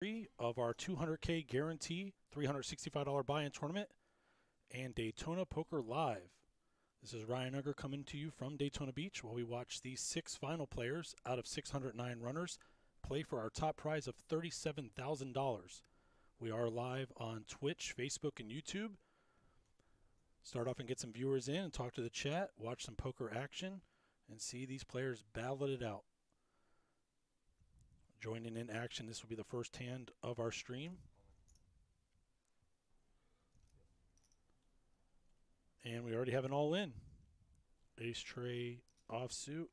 of our 200K guarantee $365 buy-in tournament and Daytona Poker Live. This is Ryan Unger coming to you from Daytona Beach while we watch these 6 final players out of 609 runners play for our top prize of $37,000. We are live on Twitch, Facebook, and YouTube. Start off and get some viewers in and talk to the chat, watch some poker action, and see these players battle it out. Joining in action, this will be the first hand of our stream. And we already have an all-in. Ace tray offsuit.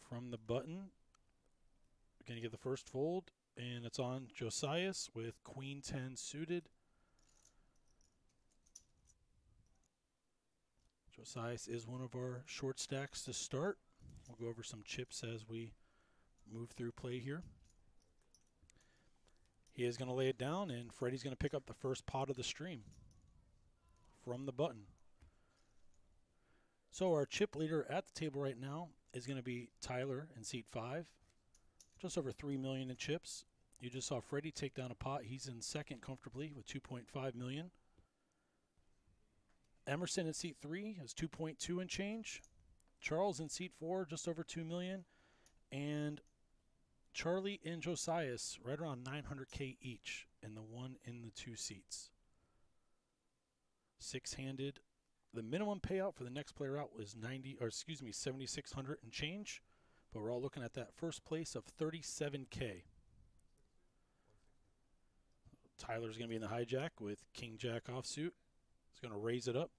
From the button. We're going to get the first fold, and it's on Josias with Queen 10 suited. Josias is one of our short stacks to start. We'll go over some chips as we move through play here. He is going to lay it down, and Freddie's going to pick up the first pot of the stream from the button. So our chip leader at the table right now is going to be Tyler in seat 5. Just over 3 million in chips. You just saw Freddie take down a pot. He's in second comfortably with 2.5 million. Emerson in seat 3 has 2.2 and change. Charles in seat 4, just over 2 million. And Charlie and Josias right around 900K each in the 1 and the 2 seats. 6-handed. The minimum payout for the next player out was 7,600 and change. But we're all looking at that first place of 37K. Tyler's going to be in the hijack with King Jack offsuit. He's going to raise it up.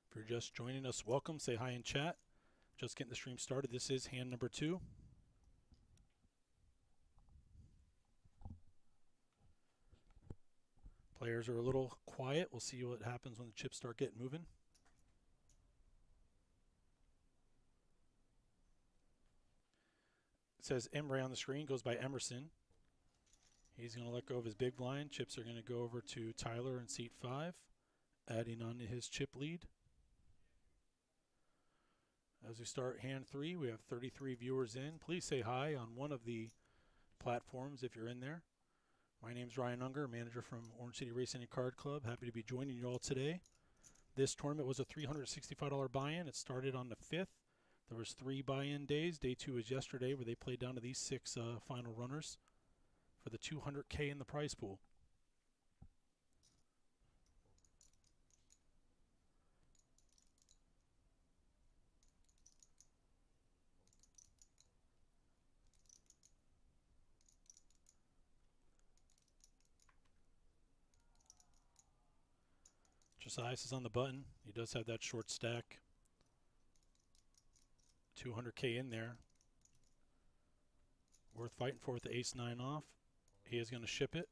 If you're just joining us, welcome. Say hi in chat. Just getting the stream started. This is hand number 2. Players are a little quiet. We'll see what happens when the chips start getting moving. It says Emre on the screen, goes by Emerson. He's going to let go of his big blind. Chips are going to go over to Tyler in seat 5, adding on to his chip lead. As we start hand 3, we have 33 viewers in. Please say hi on one of the platforms if you're in there. My name's Ryan Unger, manager from Orange City Racing and Card Club. Happy to be joining you all today. This tournament was a $365 buy-in. It started on the 5th. There was 3 buy-in days. Day 2 was yesterday, where they played down to these 6 final runners for the $200K in the prize pool. Josias is on the button. He does have that short stack. 200K in there. Worth fighting for with the ace-9 off. He is going to ship it.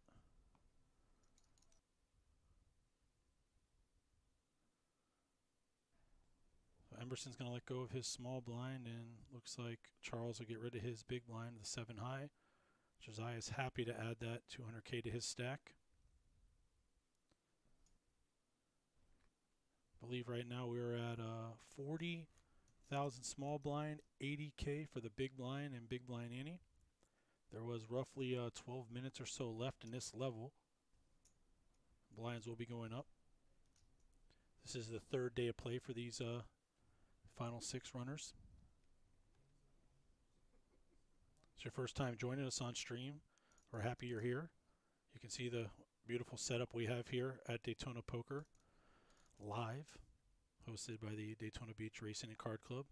So Emerson's going to let go of his small blind, and looks like Charles will get rid of his big blind, the 7 high. Josiah is happy to add that 200K to his stack. I believe right now we're at 40,000 small blind, 80K for the big blind and big blind ante. There was roughly 12 minutes or so left in this level. Blinds will be going up. This is the 3rd day of play for these final 6 runners. It's your first time joining us on stream. We're happy you're here. You can see the beautiful setup we have here at Daytona Poker Live, hosted by the Daytona Beach Racing and Card Club.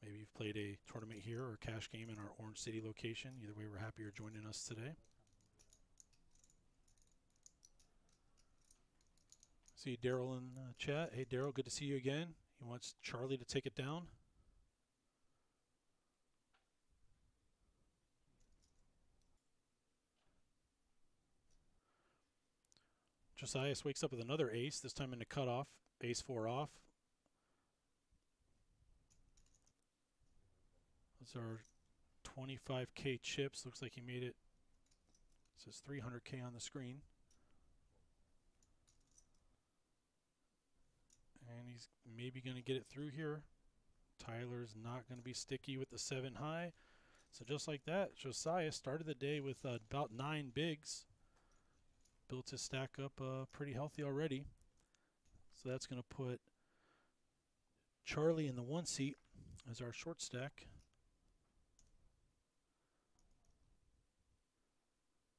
Maybe you've played a tournament here or a cash game in our Orange City location. Either way, we're happy you're joining us today. See Daryl in chat. Hey, Daryl, good to see you again. He wants Charlie to take it down. Josias wakes up with another ace, this time in the cutoff. Ace-4 off. Those are 25K chips. Looks like he made it. It says 300K on the screen. He's maybe going to get it through here. Tyler's not going to be sticky with the 7 high. So just like that, Josiah started the day with about 9 bigs. Built his stack up pretty healthy already. So that's going to put Charlie in the 1 seat as our short stack.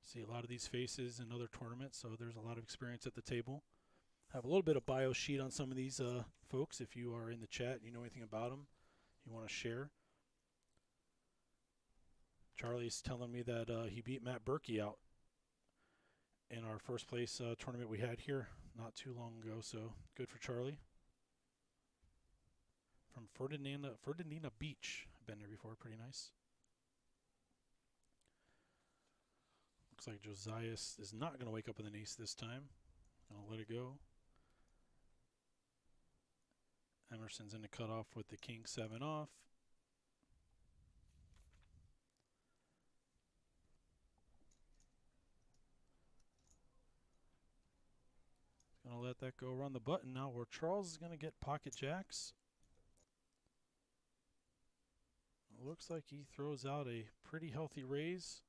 See a lot of these faces in other tournaments, so there's a lot of experience at the table. Have a little bit of bio sheet on some of these folks. If you are in the chat, you know anything about them, you want to share. Charlie's telling me that he beat Matt Berkey out in our first place tournament we had here not too long ago, so good for Charlie. From Ferdinand Beach. Been there before, pretty nice. Looks like Josiah is not going to wake up with an ace this time. I'll let it go. Emerson's in the cutoff with the king 7 off. Gonna let that go around the button now, where Charles is gonna get pocket jacks. It looks like he throws out a pretty healthy raise.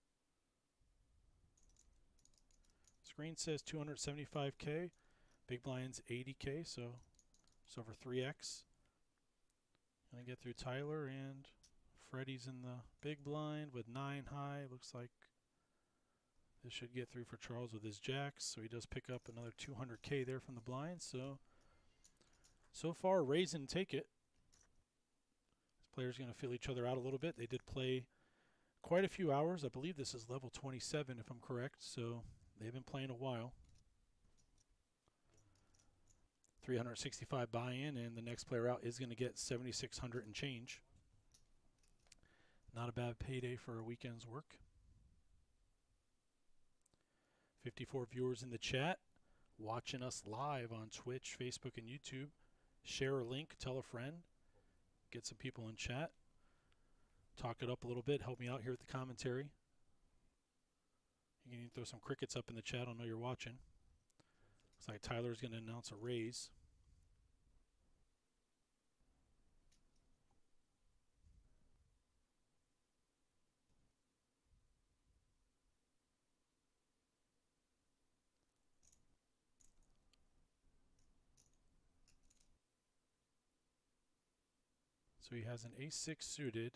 Screen says 275K. Big blind's 80K, so it's over 3x. Gonna get through Tyler, and Freddie's in the big blind with 9 high. Looks like this should get through for Charles with his jacks, so he does pick up another 200K there from the blind. So far, raise and take it. These players are going to feel each other out a little bit. They did play quite a few hours. I believe this is level 27, if I'm correct, so they've been playing a while. 365 buy-in, and the next player out is going to get 7,600 and change. Not a bad payday for a weekend's work. 54 viewers in the chat, watching us live on Twitch, Facebook, and YouTube. Share a link, tell a friend, get some people in chat. Talk it up a little bit, help me out here with the commentary. You can even throw some crickets up in the chat, I'll know you're watching. Looks like Tyler's going to announce a raise. So he has an ace-6 suited.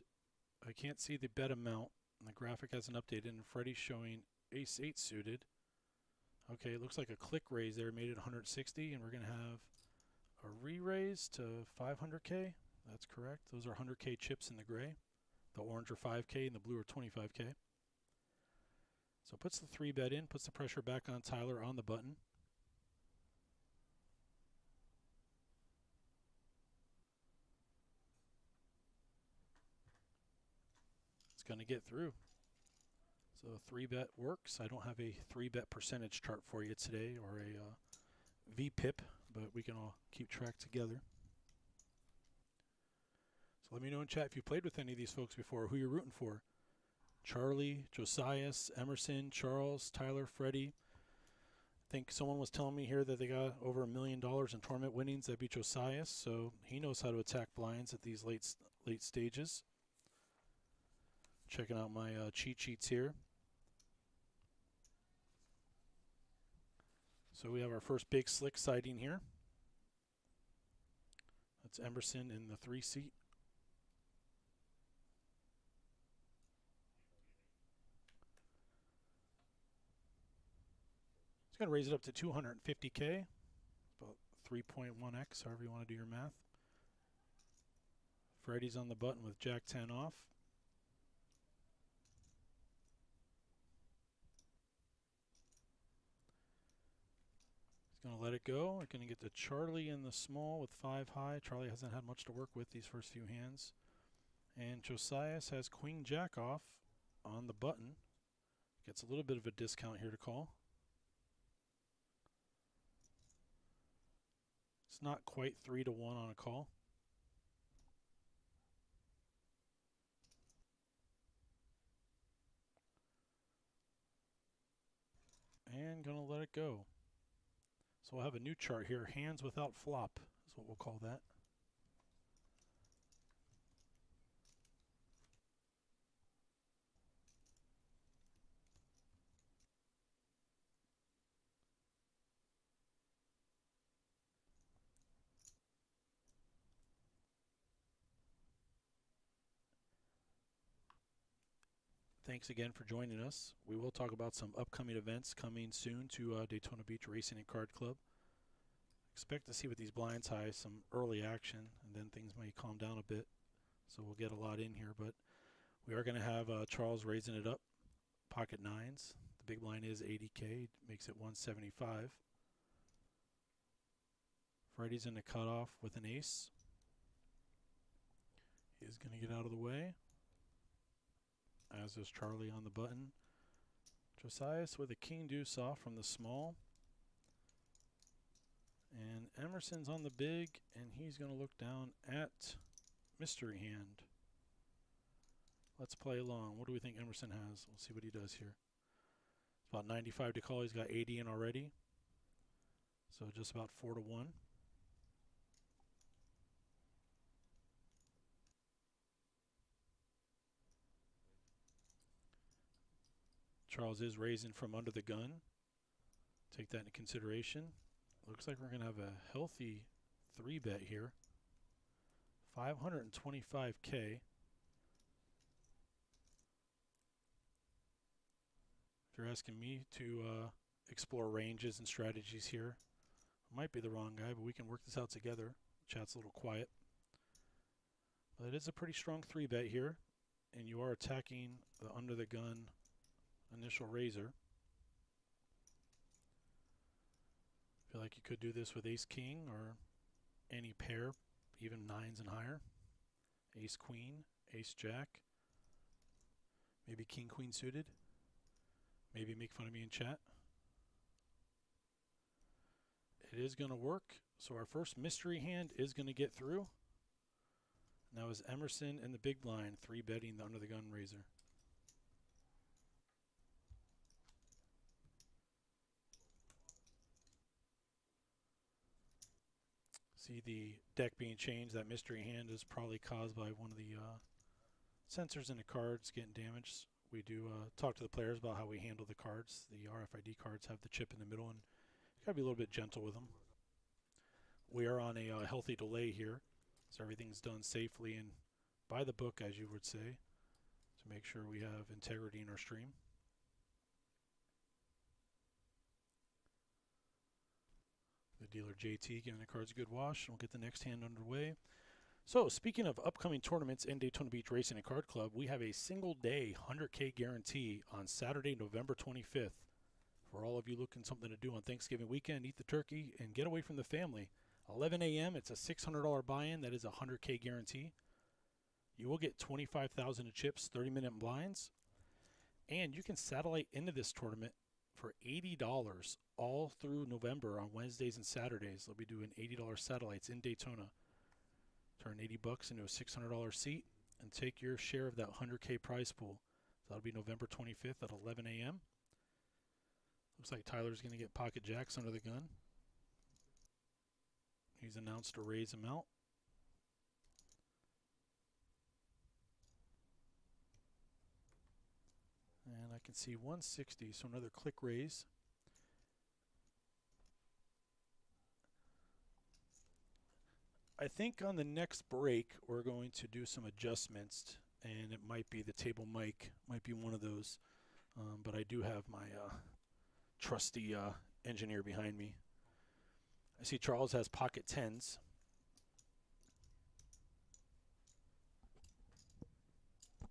I can't see the bet amount, and the graphic hasn't updated, and Freddie's showing ace-8 suited. Okay, it looks like a click raise there, made it 160, and we're going to have a re-raise to 500K. That's correct. Those are 100K chips in the gray. The orange are 5K, and the blue are 25K. So puts the 3-bet in, puts the pressure back on Tyler on the button. Going to get through. So 3-bet works. I don't have a 3-bet percentage chart for you today, or a VPIP, but we can all keep track together. So let me know in chat if you played with any of these folks before, who you're rooting for. Charlie, Josiah, Emerson, Charles, Tyler, Freddie. I think someone was telling me here that they got over $1 million in tournament winnings. That'd be Josiah, so he knows how to attack blinds at these late stages. Checking out my cheat sheets here. So we have our first big slick sighting here. That's Emerson in the 3 seat. It's going to raise it up to 250K. About 3.1x, however you want to do your math. Freddie's on the button with Jack 10 off. Going to let it go. We're going to get to Charlie in the small with 5 high. Charlie hasn't had much to work with these first few hands. And Josiah has Queen Jack off on the button. Gets a little bit of a discount here to call. It's not quite 3-1 on a call. And going to let it go. So we'll have a new chart here, hands without flop is what we'll call that. Thanks again for joining us. We will talk about some upcoming events coming soon to Daytona Beach Racing and Card Club. Expect to see with these blinds high some early action, and then things may calm down a bit. So we'll get a lot in here, but we are going to have Charles raising it up, pocket nines. The big blind is 80K, makes it 175. Freddie's in the cutoff with an ace. He is going to get out of the way, as is Charlie on the button. Josias with a king deuce off from the small. And Emerson's on the big, and he's going to look down at mystery hand. Let's play along. What do we think Emerson has? We'll see what he does here. It's about 95 to call. He's got 80 in already. So just about 4 to 1. Charles is raising from under the gun. Take that into consideration. Looks like we're going to have a healthy 3-bet here. 525K. If you're asking me to explore ranges and strategies here, I might be the wrong guy, but we can work this out together. Chat's a little quiet. But it is a pretty strong 3-bet here, and you are attacking the under the gun initial raiser. Feel like you could do this with ace king or any pair, even nines and higher. Ace queen, ace jack, maybe king queen suited. Maybe make fun of me in chat. It is going to work. So our first mystery hand is going to get through. Now is Emerson in the big blind, 3-betting the under the gun raiser. See the deck being changed. That mystery hand is probably caused by one of the sensors in the cards getting damaged. We do talk to the players about how we handle the cards. The RFID cards have the chip in the middle, and you gotta be a little bit gentle with them. We are on a healthy delay here, so everything's done safely and by the book, as you would say, to make sure we have integrity in our stream. The dealer JT giving the cards a good wash, and we'll get the next hand underway. So, speaking of upcoming tournaments in Daytona Beach Racing and Card Club, we have a single-day 100K guarantee on Saturday, November 25th. For all of you looking something to do on Thanksgiving weekend, eat the turkey and get away from the family. 11 a.m., it's a $600 buy-in. That is a 100K guarantee. You will get 25,000 in chips, 30-minute blinds, and you can satellite into this tournament for $80 all through November on Wednesdays and Saturdays. They'll be doing $80 satellites in Daytona. Turn $80 into a $600 seat and take your share of that 100K prize pool. So that'll be November 25th at 11 a.m. Looks like Tyler's going to get pocket jacks under the gun. He's announced to raise him out. And I can see 160, so another click raise. I think on the next break, we're going to do some adjustments, and it might be the table mic, might be one of those. But I do have my trusty engineer behind me. I see Charles has pocket tens. I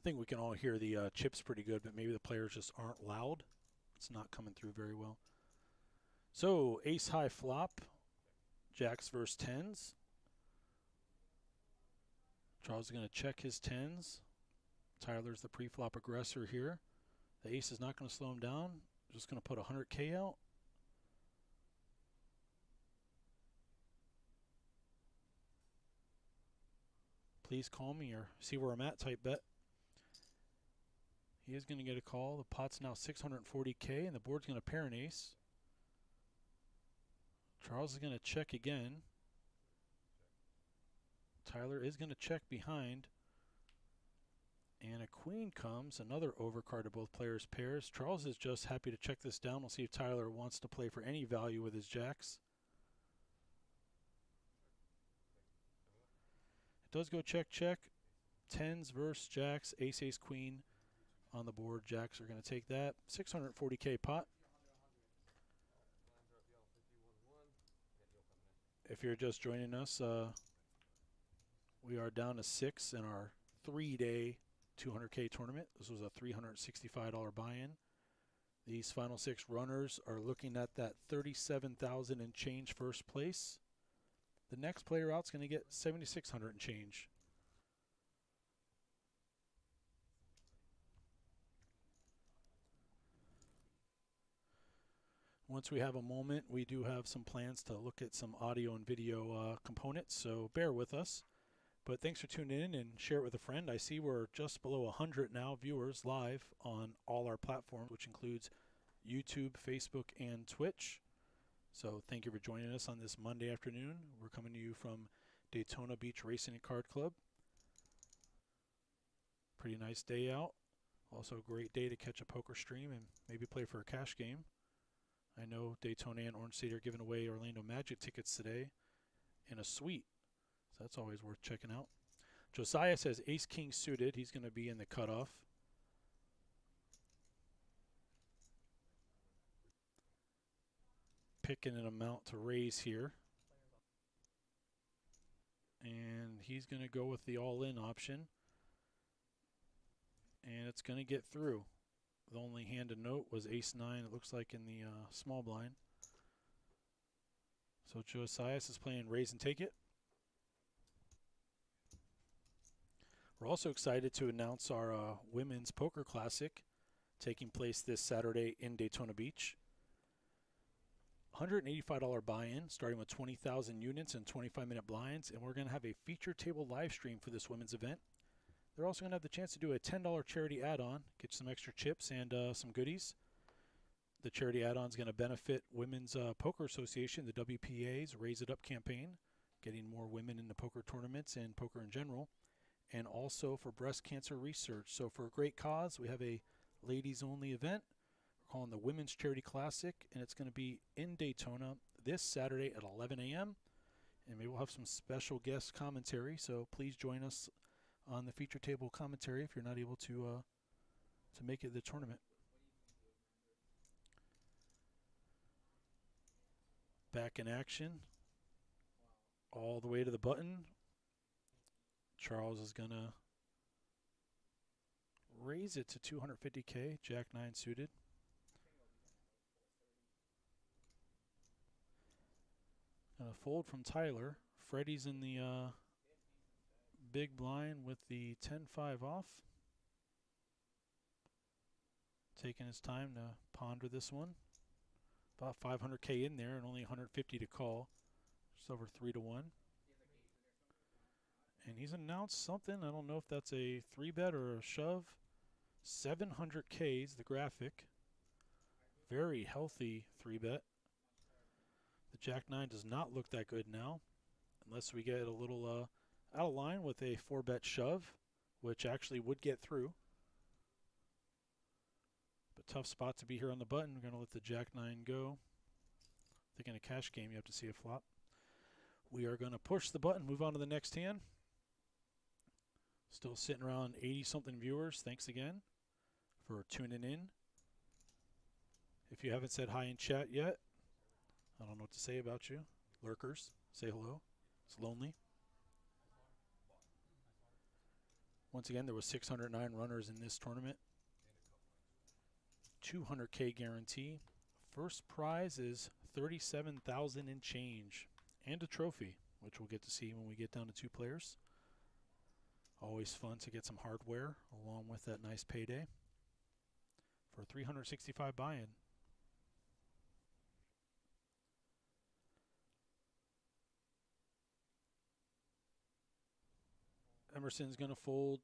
think we can all hear the chips pretty good, but maybe the players just aren't loud. It's not coming through very well. So, ace high flop. Jacks versus tens. Charles is going to check his tens. Tyler's the pre-flop aggressor here. The ace is not going to slow him down. Just going to put 100K out. Please call me or see where I'm at type bet. He is going to get a call. The pot's now 640K and the board's going to pair an ace. Charles is going to check again. Tyler is going to check behind. And a queen comes, another overcard to both players' pairs. Charles is just happy to check this down. We'll see if Tyler wants to play for any value with his jacks. It does go check, check. Tens versus jacks, ace, ace, queen on the board. Jacks are going to take that. 640K pot. If you're just joining us, we are down to 6 in our 3-day 200K tournament. This was a $365 buy-in. These final 6 runners are looking at that $37,000 and change first place. The next player out is going to get $7,600 and change. Once we have a moment, we do have some plans to look at some audio and video components, so bear with us. But thanks for tuning in and share it with a friend. I see we're just below 100 now viewers live on all our platforms, which includes YouTube, Facebook, and Twitch. So thank you for joining us on this Monday afternoon. We're coming to you from Daytona Beach Racing and Card Club. Pretty nice day out. Also a great day to catch a poker stream and maybe play for a cash game. I know Daytona and Orange State are giving away Orlando Magic tickets today in a suite. So that's always worth checking out. Josiah says ace-king suited. He's going to be in the cutoff. Picking an amount to raise here. And he's going to go with the all-in option. And it's going to get through. The only hand to note was ace-9, it looks like, in the small blind. So Josiah is playing raise and take it. We're also excited to announce our Women's Poker Classic taking place this Saturday in Daytona Beach. $185 buy-in, starting with 20,000 units and 25-minute blinds, and we're going to have a feature table live stream for this women's event. They're also going to have the chance to do a $10 charity add-on, get some extra chips and some goodies. The charity add-on is going to benefit Women's Poker Association, the WPA's Raise It Up campaign, getting more women into poker tournaments and poker in general, and also for breast cancer research. So for a great cause, we have a ladies-only event. We're calling the Women's Charity Classic, and it's going to be in Daytona this Saturday at 11 a.m., and maybe we'll have some special guest commentary, so please join us on the feature table commentary if you're not able to make it to the tournament. Back in action, all the way to the button. Charles is going to raise it to 250K, Jack 9 suited. Gonna fold from Tyler. Freddie's in the big blind with the 10-5 off. Taking his time to ponder this one. About 500K in there and only 150 to call. Just over 3-1. And he's announced something. I don't know if that's a 3-bet or a shove. 700K is the graphic. Very healthy 3-bet. The Jack 9 does not look that good now, unless we get a little out of line with a 4-bet shove, which actually would get through. But tough spot to be here on the button. We're going to let the Jack 9 go. I think in a cash game you have to see a flop. We are going to push the button, move on to the next hand. Still sitting around 80-something viewers. Thanks again for tuning in. If you haven't said hi in chat yet, I don't know what to say about you. Lurkers, say hello. It's lonely. Once again, there was 609 runners in this tournament. 200K guarantee. First prize is $37,000 and change, and a trophy, which we'll get to see when we get down to 2 players. Always fun to get some hardware along with that nice payday for a 365 buy-in. Emerson's going to fold.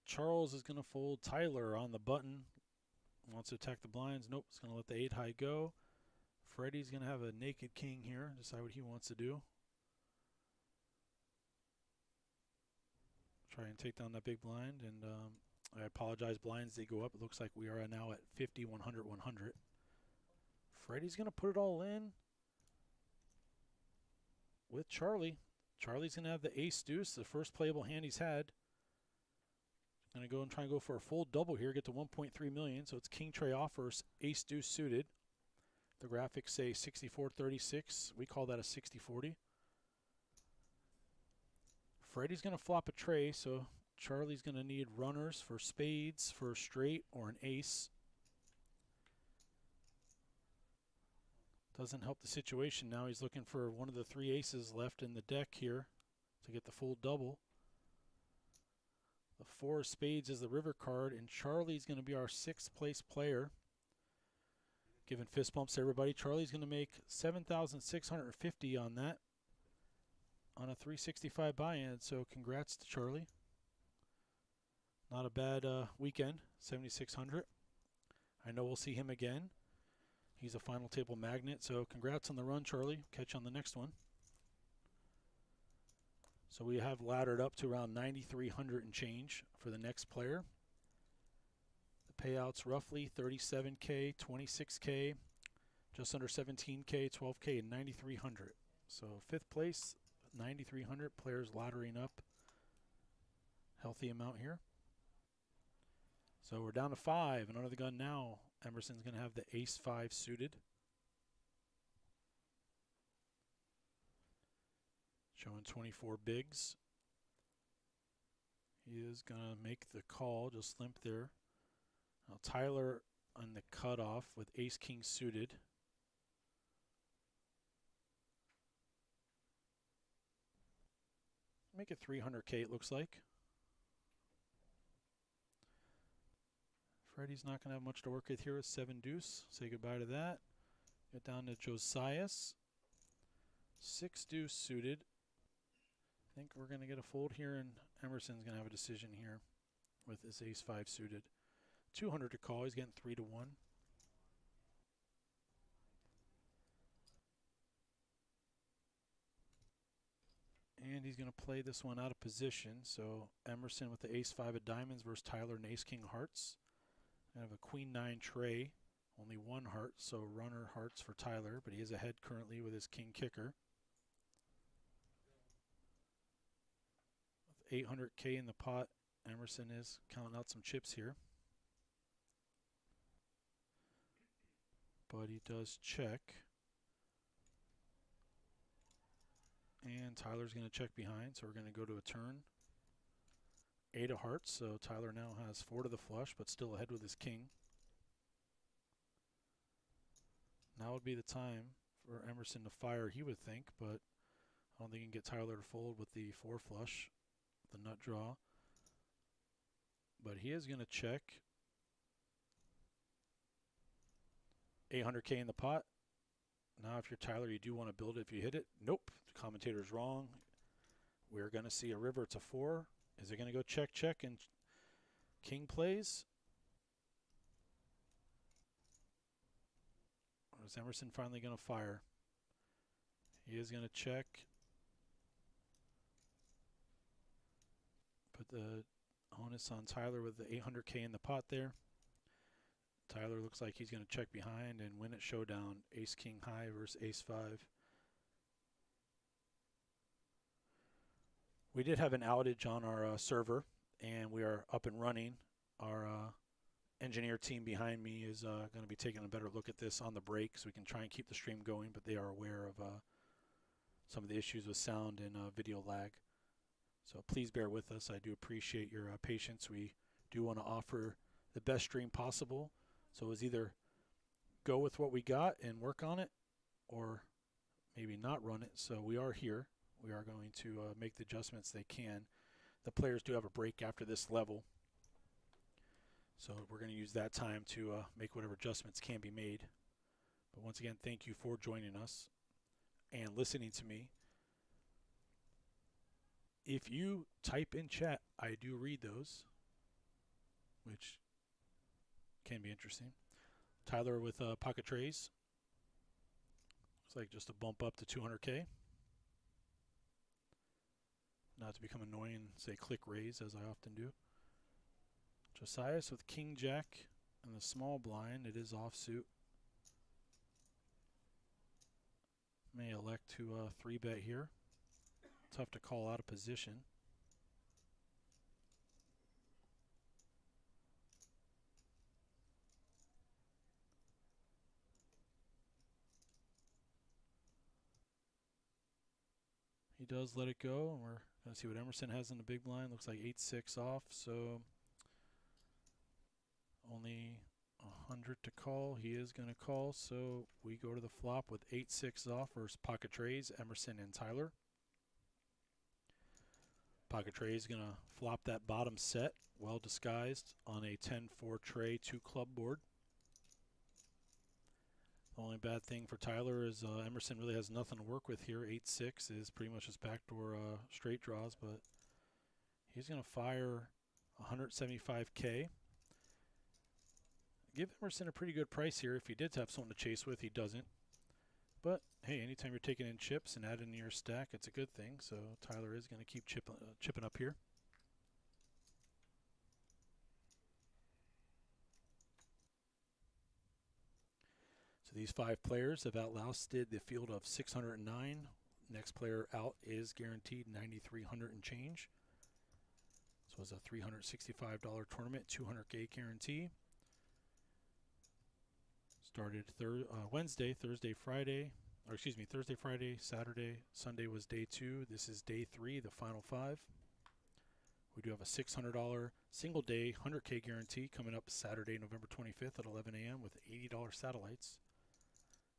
Charles is going to fold. Tyler on the button. Wants to attack the blinds. Nope, it's going to let the 8 high go. Freddie's going to have a naked king here. Decide what he wants to do. Try and take down that big blind. And I apologize, blinds, they go up. It looks like we are now at 50, 100, 100. Freddie's going to put it all in with Charlie. Charlie's going to have the ace deuce, the first playable hand he's had. Going to go and try and go for a full double here, get to 1.3 million. So it's king tray offers, ace deuce suited. The graphics say 64-36. We call that a 60-40. Freddie's going to flop a tray, so Charlie's going to need runners for spades, for a straight, or an ace. Doesn't help the situation now. He's looking for one of the three aces left in the deck here to get the full double. The four of spades is the river card, and Charlie's going to be our sixth place player. Giving fist bumps to everybody. Charlie's going to make $7,650 on that, on a 365 buy-in, so congrats to Charlie. Not a bad weekend, 7,600. I know we'll see him again. He's a final table magnet, so congrats on the run, Charlie. Catch you on the next one. So we have laddered up to around 9,300 and change for the next player. The payouts roughly 37K, 26K, just under 17K, 12K, and 9,300. So fifth place, 9,300 players laddering up. Healthy amount here. So we're down to 5 and under the gun now. Emerson's going to have the ace-5 suited. Showing 24 bigs. He is going to make the call, just limp there. Now Tyler on the cutoff with ace-king suited. Make it 300K, it looks like. Freddie's not going to have much to work with here with 7 deuce. Say goodbye to that. Get down to Josias. 6 deuce suited. I think we're going to get a fold here, and Emerson's going to have a decision here with his ace-5 suited. 200 to call. He's getting 3 to 1. And he's going to play this one out of position. So Emerson with the ace-5 of diamonds versus Tyler and ace-king hearts. I have a queen-9 tray, only 1 heart, so runner hearts for Tyler, but he is ahead currently with his king kicker. With 800K in the pot, Emerson is counting out some chips here. But he does check. And Tyler's going to check behind, so we're going to go to a turn. 8 of hearts, so Tyler now has 4 to the flush, but still ahead with his king. Now would be the time for Emerson to fire, he would think, but I don't think he can get Tyler to fold with the 4 flush, the nut draw. But he is going to check. 800K in the pot. Now if you're Tyler, you do want to build it if you hit it. Nope, the commentator's wrong. We're going to see a river. It's a 4. Is it going to go check, check, and king plays? Or is Emerson finally going to fire? He is going to check. Put the onus on Tyler with the 800K in the pot there. Tyler looks like he's going to check behind and win it showdown. Ace-king high versus ace-5. We did have an outage on our server, and we are up and running. Our engineer team behind me is going to be taking a better look at this on the break so we can try and keep the stream going, but they are aware of some of the issues with sound and video lag. So please bear with us. I do appreciate your patience. We do want to offer the best stream possible. So it's either go with what we got and work on it, or maybe not run it. So we are here. We are going to make the adjustments they can. The players do have a break after this level. So we're going to use that time to make whatever adjustments can be made. But once again, thank you for joining us and listening to me. If you type in chat, I do read those, which can be interesting. Tyler with pocket trays. Looks like just a bump up to 200K. Not to become annoying and say click raise as I often do. Josias with King Jack and the small blind. It is offsuit. May elect to 3-bet here. Tough to call out of position. He does let it go, and we're going to see what Emerson has in the big blind. Looks like 8-6 off, so only 100 to call. He is going to call, so we go to the flop with 8-6 off versus pocket trays, Emerson and Tyler. Pocket tray is going to flop that bottom set, well disguised, on a 10-4 tray 2-club board. The only bad thing for Tyler is Emerson really has nothing to work with here. 8-6 is pretty much his backdoor straight draws, but he's going to fire 175K. Give Emerson a pretty good price here. If he did have something to chase with, he doesn't. But hey, anytime you're taking in chips and adding to your stack, it's a good thing. So Tyler is going to keep chipping up here. So these 5 players have outlasted the field of 609. Next player out is guaranteed 9,300 and change. So it's a $365 tournament, 200K guarantee. Started Wednesday, Thursday, Friday. Thursday, Friday, Saturday, Sunday was day 2. This is day 3, the final 5. We do have a $600 single day 100K guarantee coming up Saturday, November 25th at 11 a.m. with $80 satellites.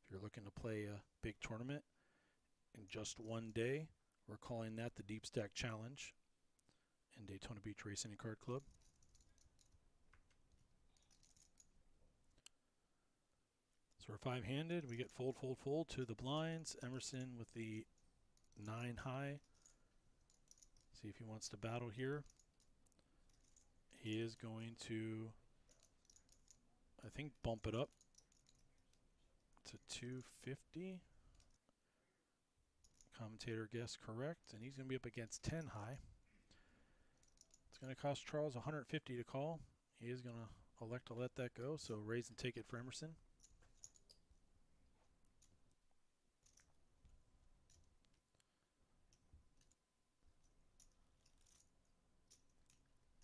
If you're looking to play a big tournament in just one day, we're calling that the Deep Stack Challenge in Daytona Beach Racing and Card Club. So we're 5-handed. We get fold, fold, fold to the blinds. Emerson with the 9 high. See if he wants to battle here. He is going to, I think, bump it up to 250. Commentator guessed correct, and he's going to be up against 10 high. It's going to cost Charles 150 to call. He is going to elect to let that go, so raise and take it for Emerson.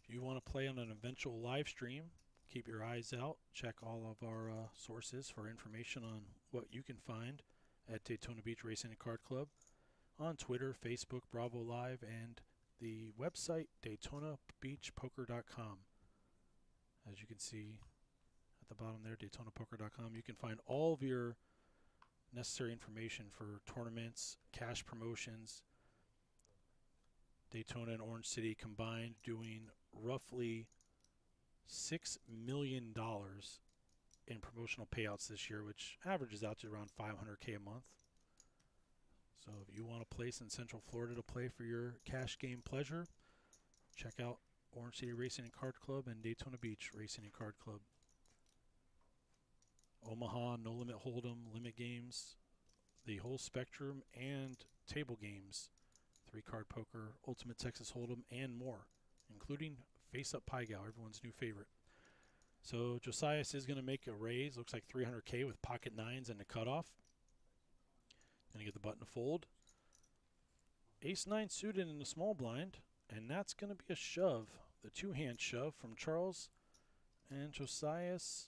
If you want to play on an eventual live stream, keep your eyes out. Check all of our sources for information on what you can find at Daytona Beach Racing and Card Club on Twitter, Facebook, Bravo Live, and the website DaytonaBeachPoker.com. As you can see at the bottom there, DaytonaPoker.com, you can find all of your necessary information for tournaments, cash promotions. Daytona and Orange City combined doing roughly $6 million in promotional payouts this year, which averages out to around $500K a month. So if you want a place in Central Florida to play for your cash game pleasure, check out Orange City Racing and Card Club and Daytona Beach Racing and Card Club. Omaha, No Limit Hold'em, limit games, the whole spectrum, and table games. 3-card poker, Ultimate Texas Hold'em, and more, including Face Up Pai Gow, everyone's new favorite. So Josias is going to make a raise. Looks like 300K with pocket 9s and the cutoff. Going to get the button to fold. Ace-9 suited in the small blind, and that's going to be a shove. The 2-hand shove from Charles, and Josias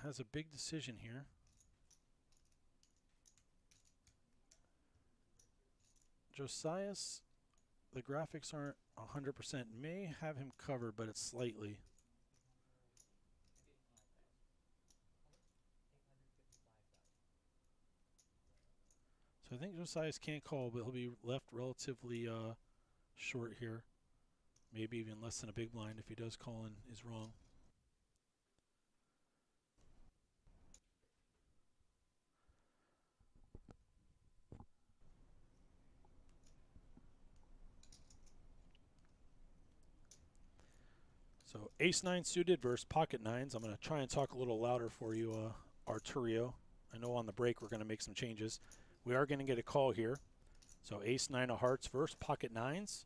has a big decision here. Josias, the graphics aren't 100%, may have him covered, but it's slightly. So I think Josias can't call, but he'll be left relatively short here. Maybe even less than a big blind if he does call and is wrong. So Ace-9 suited versus pocket 9s. I'm going to try and talk a little louder for you, Arturio. I know on the break we're going to make some changes. We are going to get a call here. So ace nine of hearts versus pocket nines.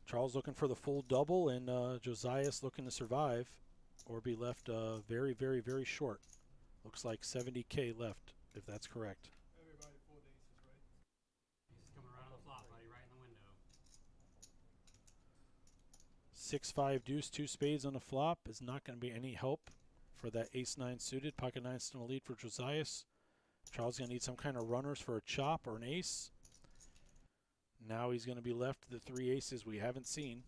Charles looking for the full double, and Josiah's looking to survive or be left very, very, very short. Looks like 70K left, if that's correct. Everybody 4 aces, right? Ace coming right on the flop, buddy, right in the window. 6-5 deuce, two spades on the flop is not going to be any help for that ace nine suited. Pocket nine still in the lead for Josias. Charles going to need some kind of runners for a chop or an ace. Now he's going to be left with the three aces we haven't seen.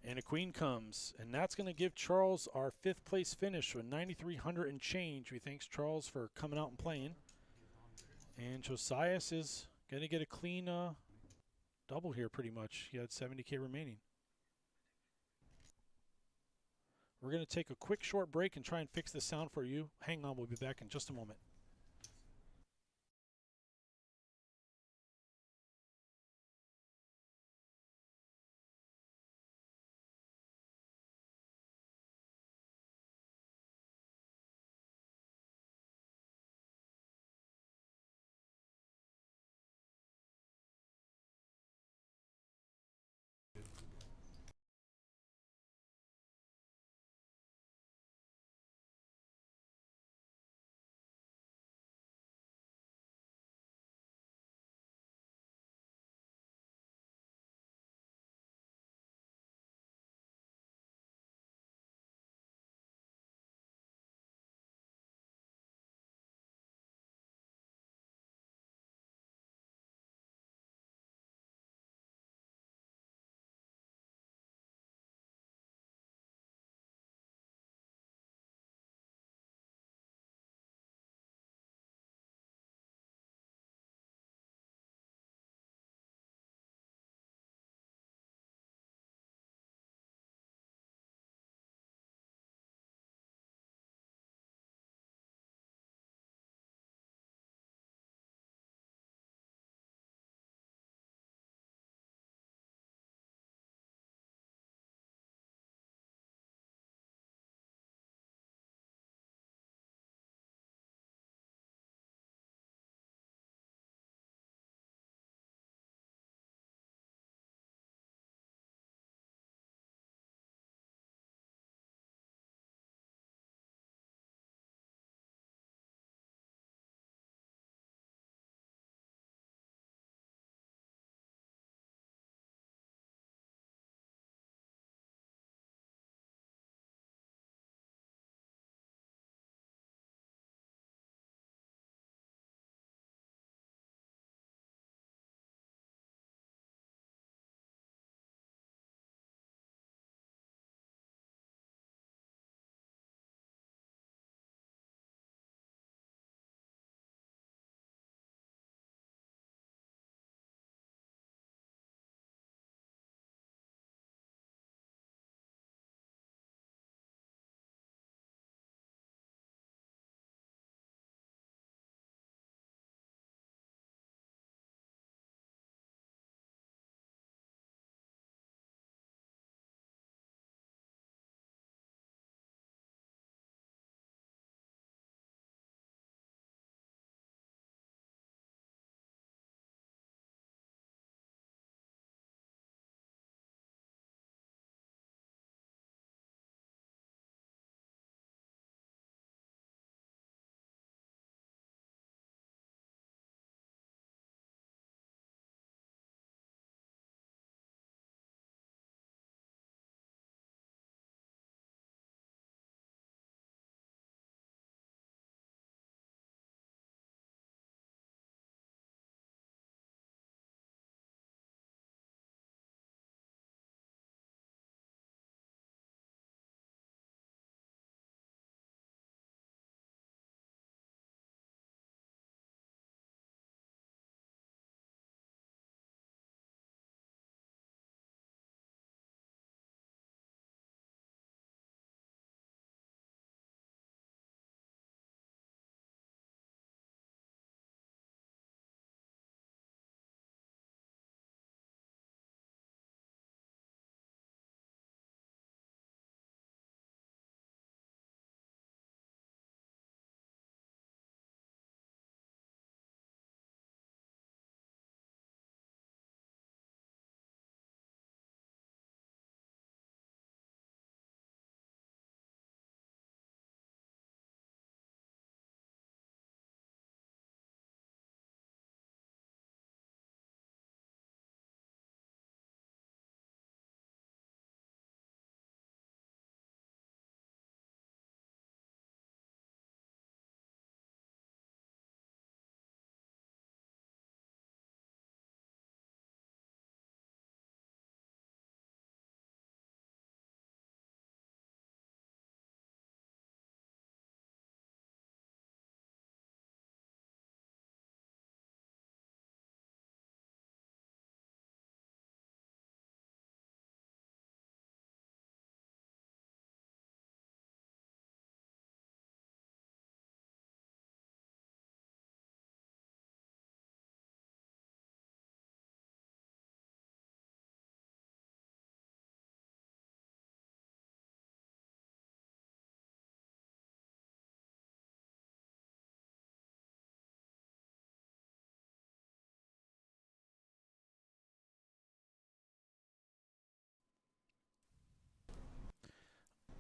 And a queen comes, and that's going to give Charles our 5th place finish with 9,300 and change. We thanks Charles for coming out and playing. And Josias is going to get a clean double here pretty much. He had 70K remaining. We're going to take a quick short break and try and fix the sound for you. Hang on, we'll be back in just a moment.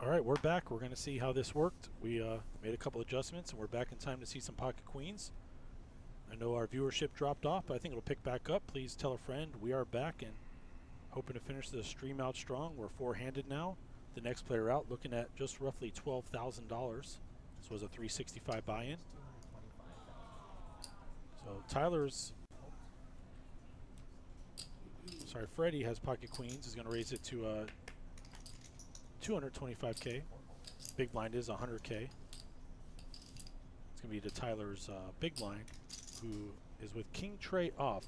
All right, we're back. We're going to see how this worked. We made a couple adjustments, and we're back in time to see some pocket queens. I know our viewership dropped off, but I think it'll pick back up. Please tell a friend. We are back and hoping to finish the stream out strong. We're four-handed now. The next player out looking at just roughly $12,000. This was a 365 buy-in. So Tyler's, sorry, Freddie has pocket queens. He's going to raise it to 225K. Big blind is 100K. It's going to be to Tyler's big blind, who is with King Tray off.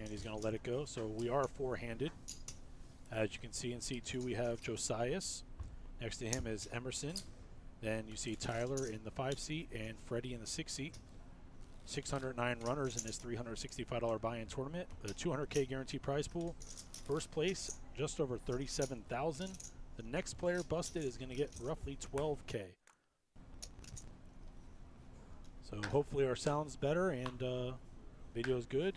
And he's going to let it go. So we are four-handed. As you can see in seat 2, we have Josias. Next to him is Emerson. Then you see Tyler in the 5 seat and Freddie in the 6 seat. 609 runners in this $365 buy-in tournament. The 200K guaranteed prize pool. First place, just over $37,000. The next player busted is going to get roughly $12K. So hopefully our sound's better and video's good.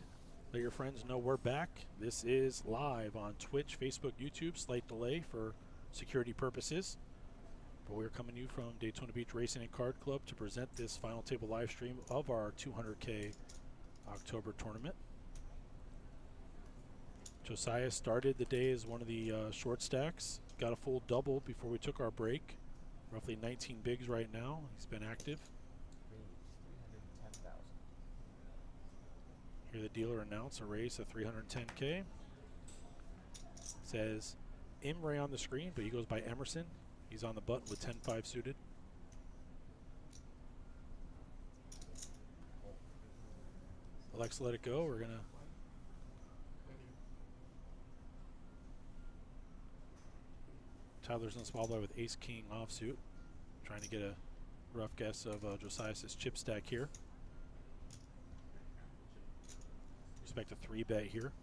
Let your friends know we're back. This is live on Twitch, Facebook, YouTube. Slight delay for security purposes. But we're coming to you from Daytona Beach Racing and Card Club to present this final table live stream of our 200K October tournament. Josiah started the day as one of the short stacks. Got a full double before we took our break. Roughly 19 bigs right now. He's been active. Hear the dealer announce a raise of 310K. Says Imre on the screen, but he goes by Emerson. He's on the button with 10-5 suited. Alexa, let it go. We're gonna. Tyler's in the small blind with Ace King offsuit. Trying to get a rough guess of Josias' chip stack here. Expect a 3-bet here.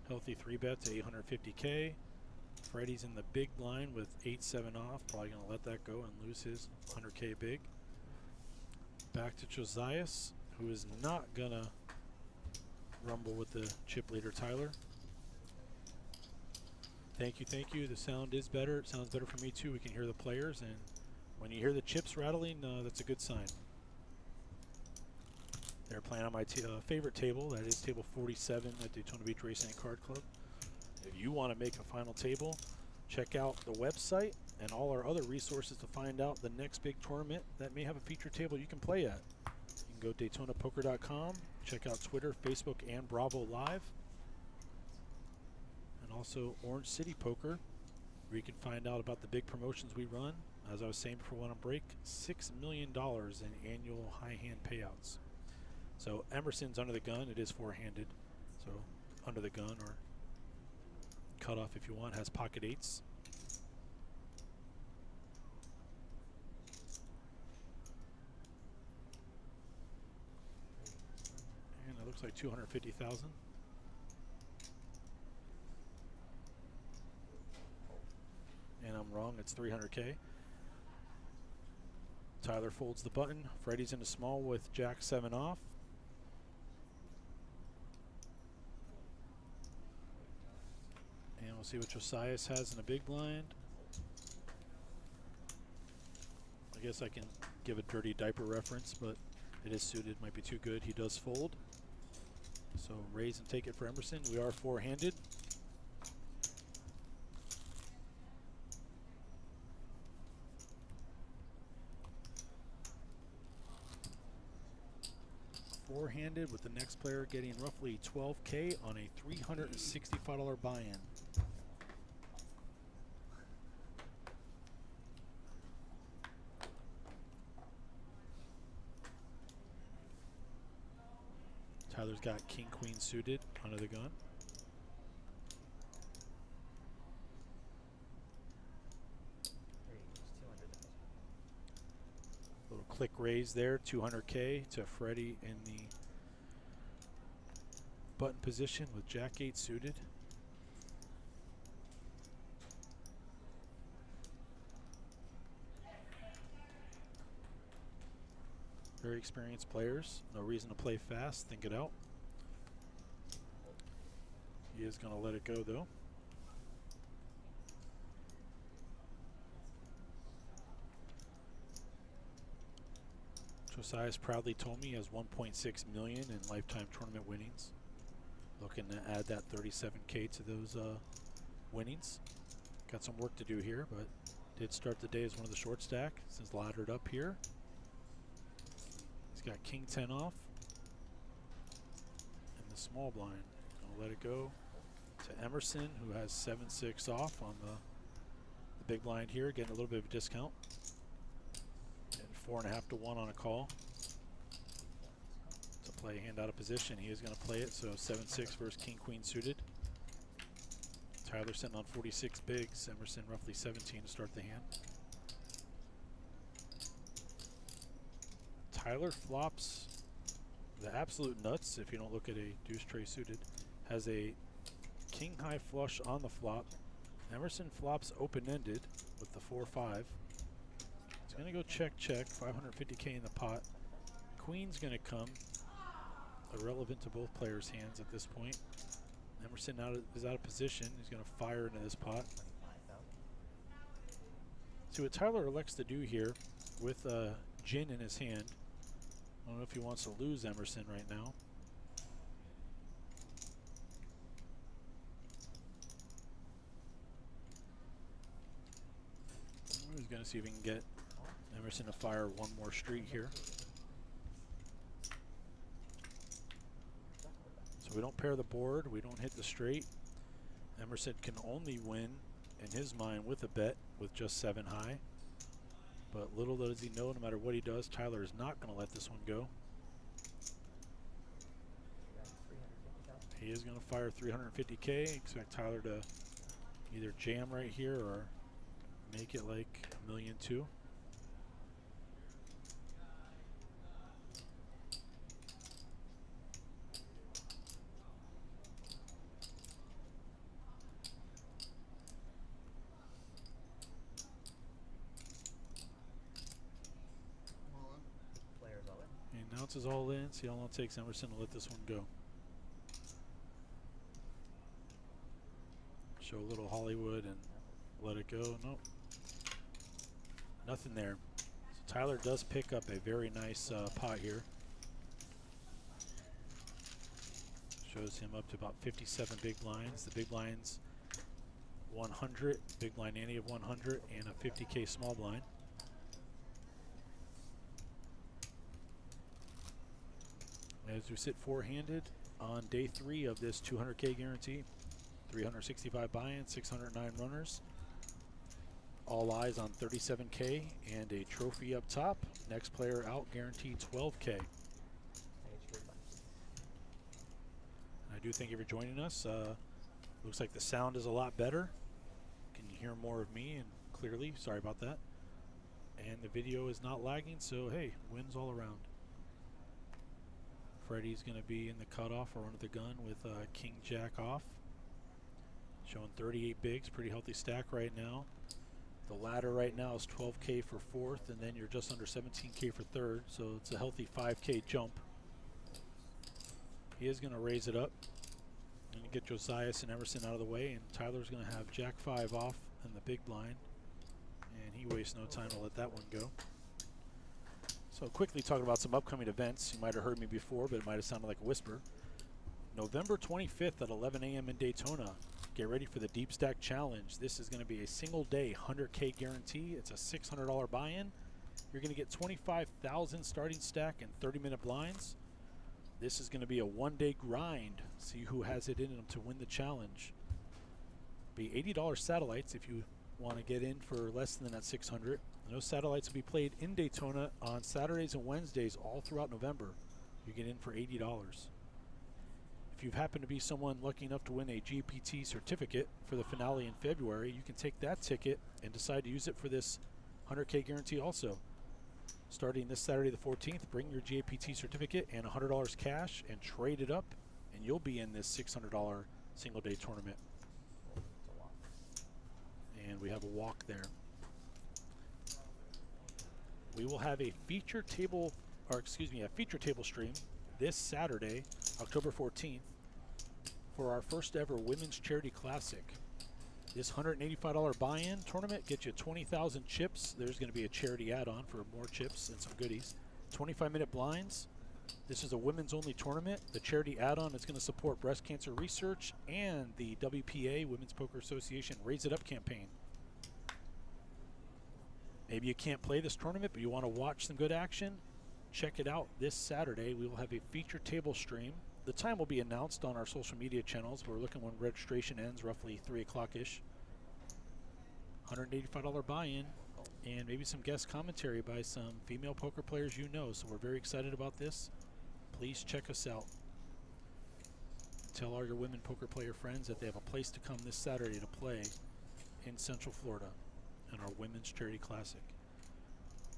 Healthy 3-bet to 850K. Freddie's in the big blind with 8-7 off. Probably going to let that go and lose his 100K big. Back to Josias, who is not going to rumble with the chip leader Tyler. Thank you, thank you. The sound is better. It sounds better for me too. We can hear the players, and when you hear the chips rattling, that's a good sign. They're playing on my favorite table. That is table 47 at Daytona Beach Racing and Card Club. If you want to make a final table, check out the website and all our other resources to find out the next big tournament that may have a feature table you can play at. You can go DaytonaPoker.com, check out Twitter, Facebook, and Bravo Live. Also Orange City Poker, where you can find out about the big promotions we run. As I was saying before, one on break, $6 million in annual high hand payouts. So Emerson's under the gun. It is four-handed, so under the gun or cut off if you want. Has pocket eights. And it looks like 250,000. And I'm wrong, it's 300K. Tyler folds the button. Freddie's into small with Jack 7 off. And we'll see what Josias has in a big blind. I guess I can give a dirty diaper reference, but it is suited, might be too good. He does fold. So raise and take it for Emerson. We are four-handed. Four-handed with the next player getting roughly 12K on a $365 buy-in. Tyler's got king queen suited under the gun. Little click raise there, 200K to Freddie in the button position with Jack 8 suited. Very experienced players. No reason to play fast. Think it out. He is going to let it go, though. Josiah's proudly told me he has 1.6 million in lifetime tournament winnings. Looking to add that 37K to those winnings. Got some work to do here, but did start the day as one of the short stack. Since laddered up here. He's got King 10 off. And the small blind. Gonna let it go to Emerson, who has 7-6 off on the big blind here, getting a little bit of a discount. And 4.5 to 1 on a call. To play a hand out of position, he is going to play it. So 7-6 versus King Queen suited. Tyler sitting on 46 bigs. Emerson roughly 17 to start the hand. Tyler flops the absolute nuts if you don't look at a deuce tray suited. Has a king high flush on the flop. Emerson flops open-ended with the 4-5. He's going to go check, 550K in the pot. Queen's going to come. Irrelevant to both players' hands at this point. Emerson is out of position. He's going to fire into this pot. See what Tyler elects to do here with gin in his hand. I don't know if he wants to lose Emerson right now. He's going to see if he can get Emerson to fire one more street here. So we don't pair the board. We don't hit the straight. Emerson can only win, in his mind, with a bet with just 7 high. But little does he know, no matter what he does, Tyler is not going to let this one go. He is going to fire 350K. Expect Tyler to either jam right here or make it like $1.2 million. He announces all in. See how long it takes Emerson to let this one go. Show a little Hollywood and let it go. Nope. Nothing there. So Tyler does pick up a very nice pot here. Shows him up to about 57 big blinds. The big blinds 100, big blind ante of 100, and a 50K small blind. As we sit four-handed on day 3 of this 200K guarantee, 365 buy-ins, 609 runners. All eyes on 37K and a trophy up top. Next player out guaranteed 12K. I do thank you for joining us. Looks like the sound is a lot better. Can you hear more of me and clearly? Sorry about that. And the video is not lagging, so hey, wins all around. Freddie's going to be in the cutoff or under the gun with King Jack off. Showing 38 bigs, pretty healthy stack right now. The ladder right now is 12K for 4th, and then you're just under 17K for 3rd, so it's a healthy 5K jump. He is going to raise it up and get Josiah and Emerson out of the way, and Tyler's going to have Jack 5 off in the big blind, and he wastes no time to let that one go. So quickly talking about some upcoming events. You might have heard me before, but it might have sounded like a whisper. November 25th at 11 a.m. in Daytona. Get ready for the Deep Stack Challenge. This is going to be a single day 100K guarantee. It's a $600 buy-in. You're going to get 25,000 starting stack and 30-minute blinds. This is going to be a one-day grind. See who has it in them to win the challenge. Be $80 satellites if you want to get in for less than that 600. And those satellites will be played in Daytona on Saturdays and Wednesdays all throughout November. You get in for $80. If you happen to be someone lucky enough to win a GAPT certificate for the finale in February, you can take that ticket and decide to use it for this 100K guarantee also. Starting this Saturday the 14th, bring your GAPT certificate and $100 cash and trade it up, and you'll be in this $600 single day tournament. And we have a walk there. We will have a feature table or excuse me, a feature table stream this Saturday, October 14th, for our first ever Women's Charity Classic. This $185 buy-in tournament gets you 20,000 chips. There's going to be a charity add-on for more chips and some goodies. 25-minute blinds. This is a women's-only tournament. The charity add-on is going to support breast cancer research and the WPA, Women's Poker Association, Raise It Up campaign. Maybe you can't play this tournament, but you want to watch some good action. Check it out this Saturday. We will have a feature table stream. The time will be announced on our social media channels. We're looking when registration ends, roughly 3 o'clock-ish. $185 buy-in, and maybe some guest commentary by some female poker players you know. So we're very excited about this. Please check us out. Tell all your women poker player friends that they have a place to come this Saturday to play in Central Florida in our Women's Charity Classic.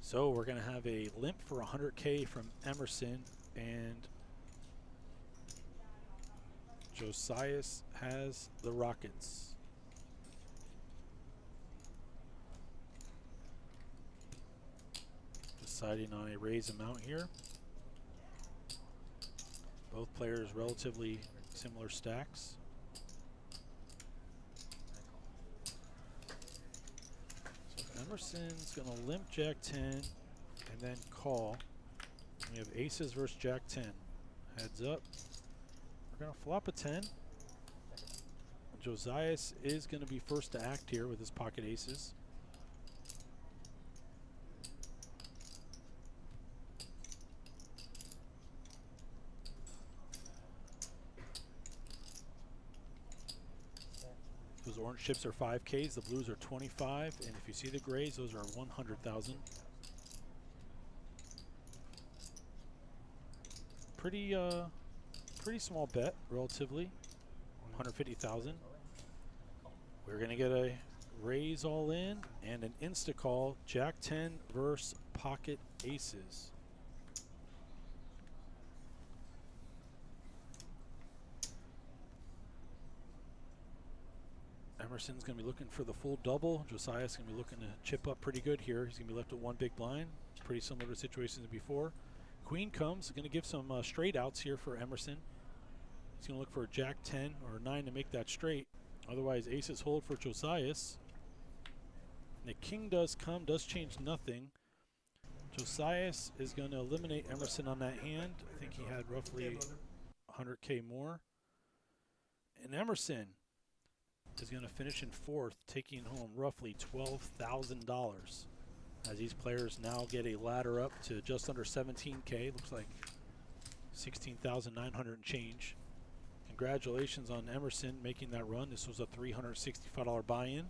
So we're going to have a limp for 100K from Emerson, and Josias has the Rockets. Deciding on a raise amount here. Both players relatively similar stacks. So Emerson's going to limp Jack 10 and then call. We have aces versus Jack 10. Heads up. We're going to flop a 10. Josias is going to be first to act here with his pocket aces. Those orange chips are 5Ks, the blues are 25, and if you see the grays, those are 100,000. Pretty small bet, relatively, 150,000. We're gonna get a raise all in and an insta call. Jack 10 versus pocket aces. Emerson's going to be looking for the full double. Josiah's going to be looking to chip up pretty good here. He's going to be left with one big blind. Pretty similar to situations before. Queen comes, going to give some straight outs here for Emerson. He's going to look for a Jack 10 or 9 to make that straight. Otherwise, aces hold for Josias. The king does come, does change nothing. Josias is going to eliminate Emerson on that hand. I think he had roughly 100K more. And Emerson is going to finish in fourth, taking home roughly $12,000 as these players now get a ladder up to just under 17K. Looks like 16,900 and change. Congratulations on Emerson making that run. This was a $365 buy-in.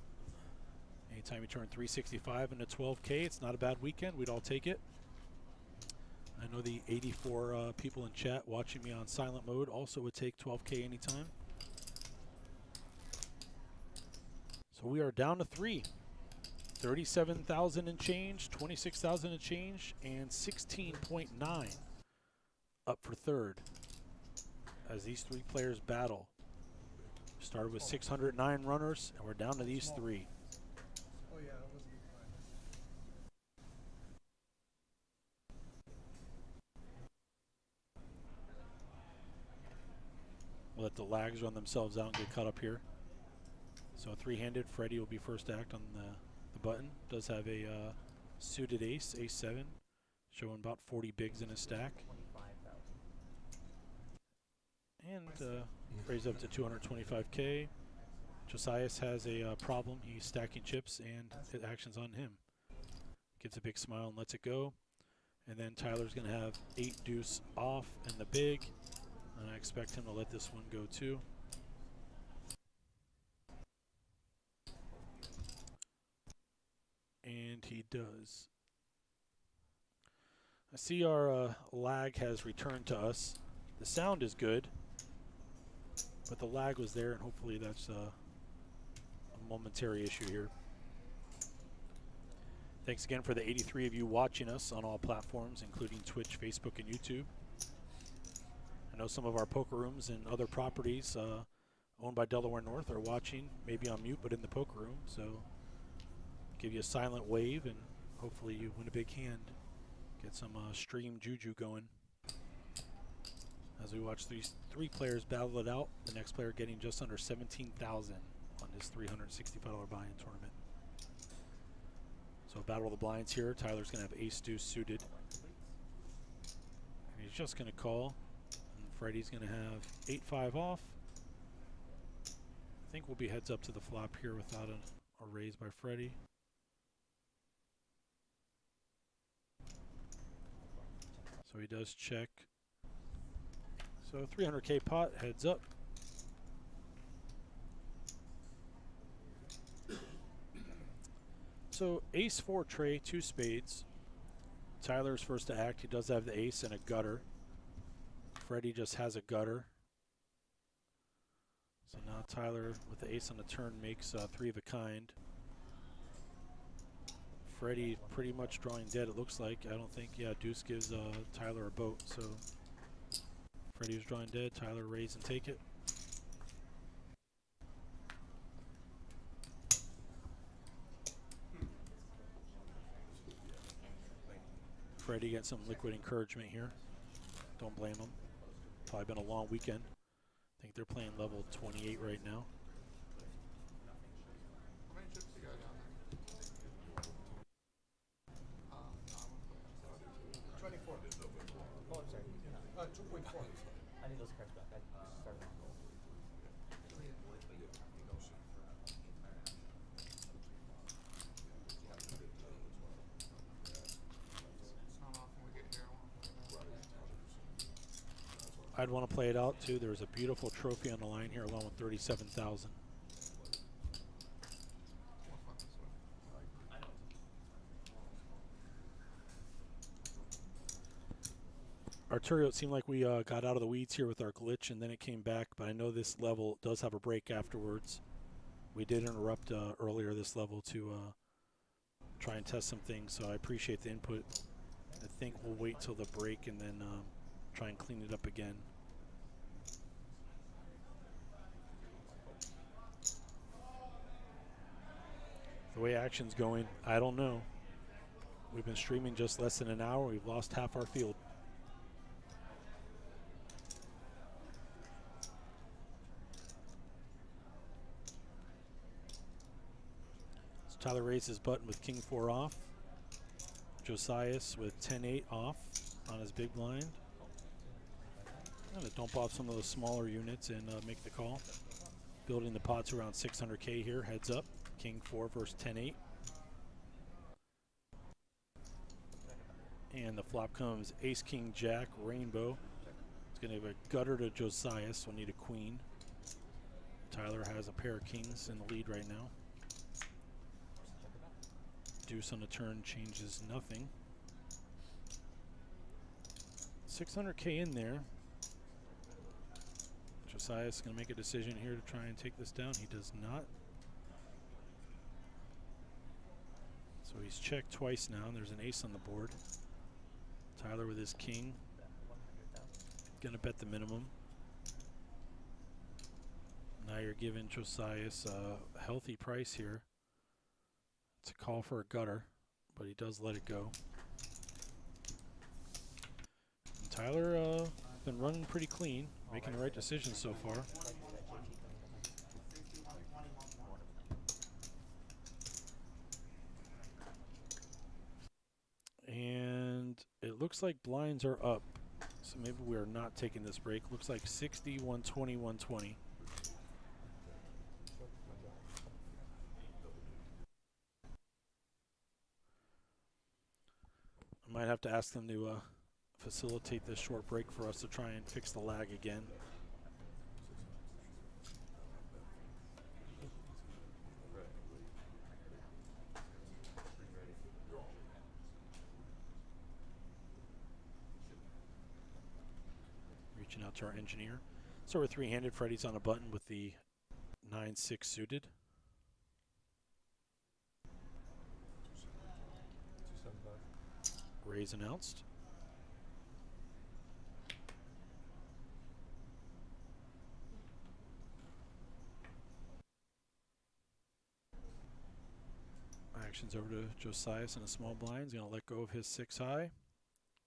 Anytime you turn 365 into 12K, it's not a bad weekend. We'd all take it. I know the 84 people in chat watching me on silent mode also would take 12K anytime. So we are down to 3. 37,000 and change, 26,000 and change, and 16.9 up for third as these three players battle. Started with 609 runners, and we're down to these 3. Oh yeah, that was a good find. We'll let the lags run themselves out and get caught up here. So three-handed, Freddie will be first to act on the button. Does have a suited ace, ace 7, showing about 40 bigs in his stack. And raise up to 225K. Josias has a problem. He's stacking chips, and it actions on him. Gives a big smile and lets it go. And then Tyler's going to have 8 deuce off and the big. And I expect him to let this one go too. And he does. I see our lag has returned to us. The sound is good, but the lag was there, and hopefully that's a momentary issue here. Thanks again for the 83 of you watching us on all platforms, including Twitch, Facebook, and YouTube. I know some of our poker rooms and other properties owned by Delaware North are watching, maybe on mute, but in the poker room. So give you a silent wave, and hopefully you win a big hand. Get some stream juju going. As we watch these three players battle it out, the next player getting just under $17,000 on this $365 buy-in tournament. So battle of the blinds here. Tyler's going to have ace deuce suited. And he's just going to call. And Freddie's going to have 8-5 off. I think we'll be heads up to the flop here without a raise by Freddie. So he does check. So 300K pot, heads up. So ace 4 tray, 2 spades. Tyler's first to act. He does have the ace and a gutter. Freddie just has a gutter. So now Tyler with the ace on the turn makes 3 of a kind. Freddie pretty much drawing dead, it looks like. I don't think, yeah, deuce gives Tyler a boat. So Freddie was drawing dead. Tyler raise and take it. Freddie got some liquid encouragement here. Don't blame him. Probably been a long weekend. I think they're playing level 28 right now. How many chips you got down there? 24. Oh, I'm sorry. 2.4. I need those cards back. I started on gold. It's not often we get here. I'd want to play it out too. There's a beautiful trophy on the line here along with 37,000. Arturo, it seemed like we got out of the weeds here with our glitch and then it came back, but I know this level does have a break afterwards. We did interrupt earlier this level to try and test some things, so I appreciate the input. I think we'll wait till the break and then try and clean it up again. The way action's going, I don't know. We've been streaming just less than an hour. We've lost half our field. So Tyler raised his button with king 4 off. Josias with 10-8 off on his big blind. I'm going to dump off some of those smaller units and make the call. Building the pot to around 600K here, heads up. King 4 versus 10-8. And the flop comes ace, king, jack, rainbow. It's going to have a gutter to Josiah, so we'll need a queen. Tyler has a pair of kings in the lead right now. Deuce on the turn changes nothing. 600K in there. Josiah's going to make a decision here to try and take this down. He does not. So he's checked twice now, and there's an ace on the board. Tyler with his king. Going to bet the minimum. Now you're giving Josias a healthy price here. It's a call for a gutter, but he does let it go. And Tyler been running pretty clean, making the right decisions so far. And it looks like blinds are up, so maybe we are not taking this break. Looks like 60, 120, 120. I might have to ask them to facilitate this short break for us to try and fix the lag again. Reaching out to our engineer. So we're three-handed. Freddie's on a button with the 9-6 suited. Raise announced. Actions over to Josias in a small blind. He's going to let go of his 6 high.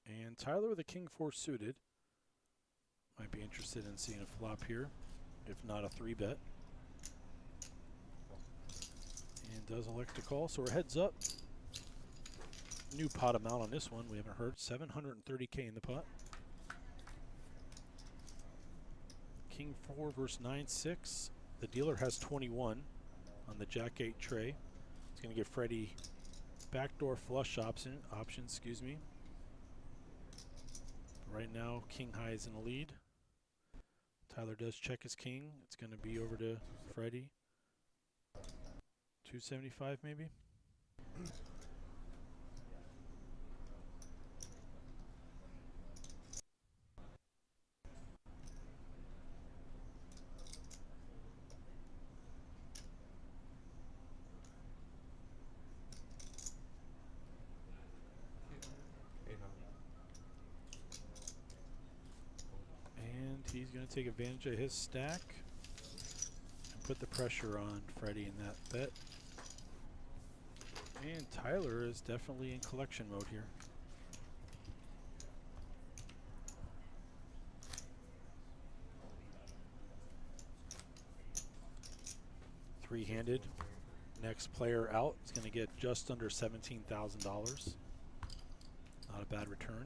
And Tyler with a king 4 suited. Might be interested in seeing a flop here, if not a 3-bet. And does elect to call, so we're heads up. New pot amount on this one, we haven't heard. 730K in the pot. King 4 versus 9-6. The dealer has 21 on the Jack 8 tray. He's going to get Freddie backdoor flush option, excuse me. Right now, King High is in the lead. Tyler does check his king. It's going to be over to Freddie. 275 maybe. And he's going to take advantage of his stack and put the pressure on Freddie in that bet. And Tyler is definitely in collection mode here. Three-handed. Next player out is going to get just under $17,000. Not a bad return.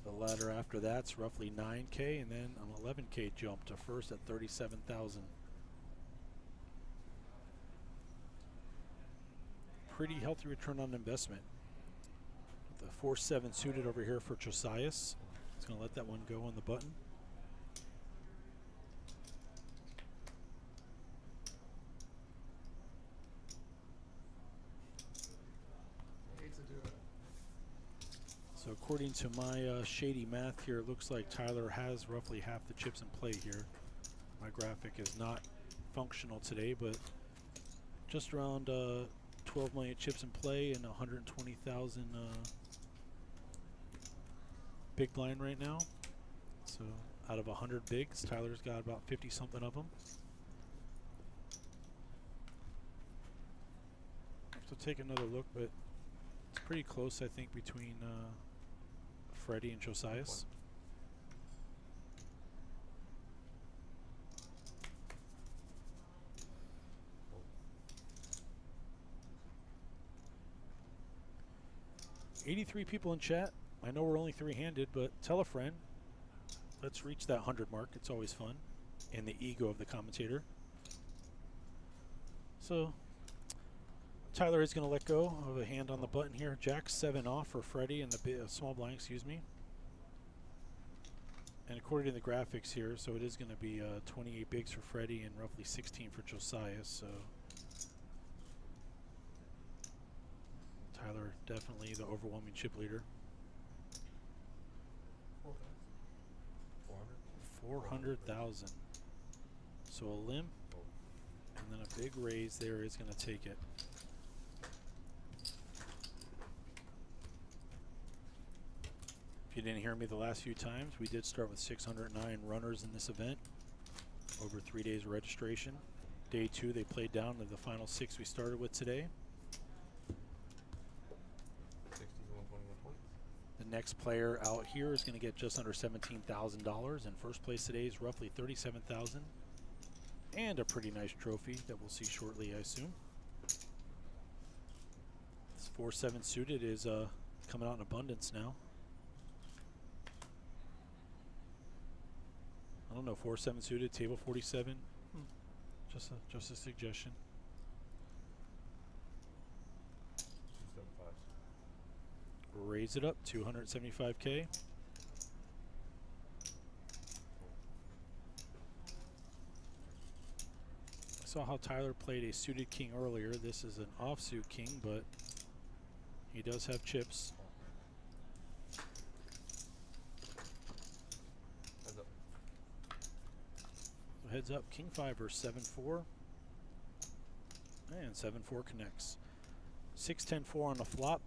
The ladder after that's roughly 9K, and then an 11K jump to first at 37,000. Pretty healthy return on investment. The 4-7 suited over here for Josias. He's going to let that one go on the button. So according to my shady math here, it looks like Tyler has roughly half the chips in play here. My graphic is not functional today, but just around 12 million chips in play and 120,000 big blind right now. So out of 100 bigs, Tyler's got about 50 something of them. Have to take another look, but it's pretty close, I think, between Freddie and Josias. $83 people in chat. I know we're only three-handed, but tell a friend. Let's reach that 100 mark. It's always fun. And the ego of the commentator. So Tyler is going to let go of a hand on the button here. Jack 7 off for Freddie and the small blind, excuse me. And according to the graphics here, so it is going to be 28 bigs for Freddie and roughly 16 for Josiah. So Tyler definitely the overwhelming chip leader. 400,000. So a limp and then a big raise there is going to take it. If you didn't hear me the last few times, we did start with 609 runners in this event. Over 3 days of registration. Day 2 they played down to the final 6 we started with today. The next player out here is going to get just under $17,000, and first place today is roughly $37,000, and a pretty nice trophy that we'll see shortly, I assume. This 4-7 suited is coming out in abundance now. I don't know, 4-7 suited, table 47. Just a suggestion. Raise it up, 275K. I saw how Tyler played a suited king earlier. This is an offsuit king, but he does have chips. So heads up, king 5 versus 7-4. And 7-4 connects. 6-10-4 on the flop.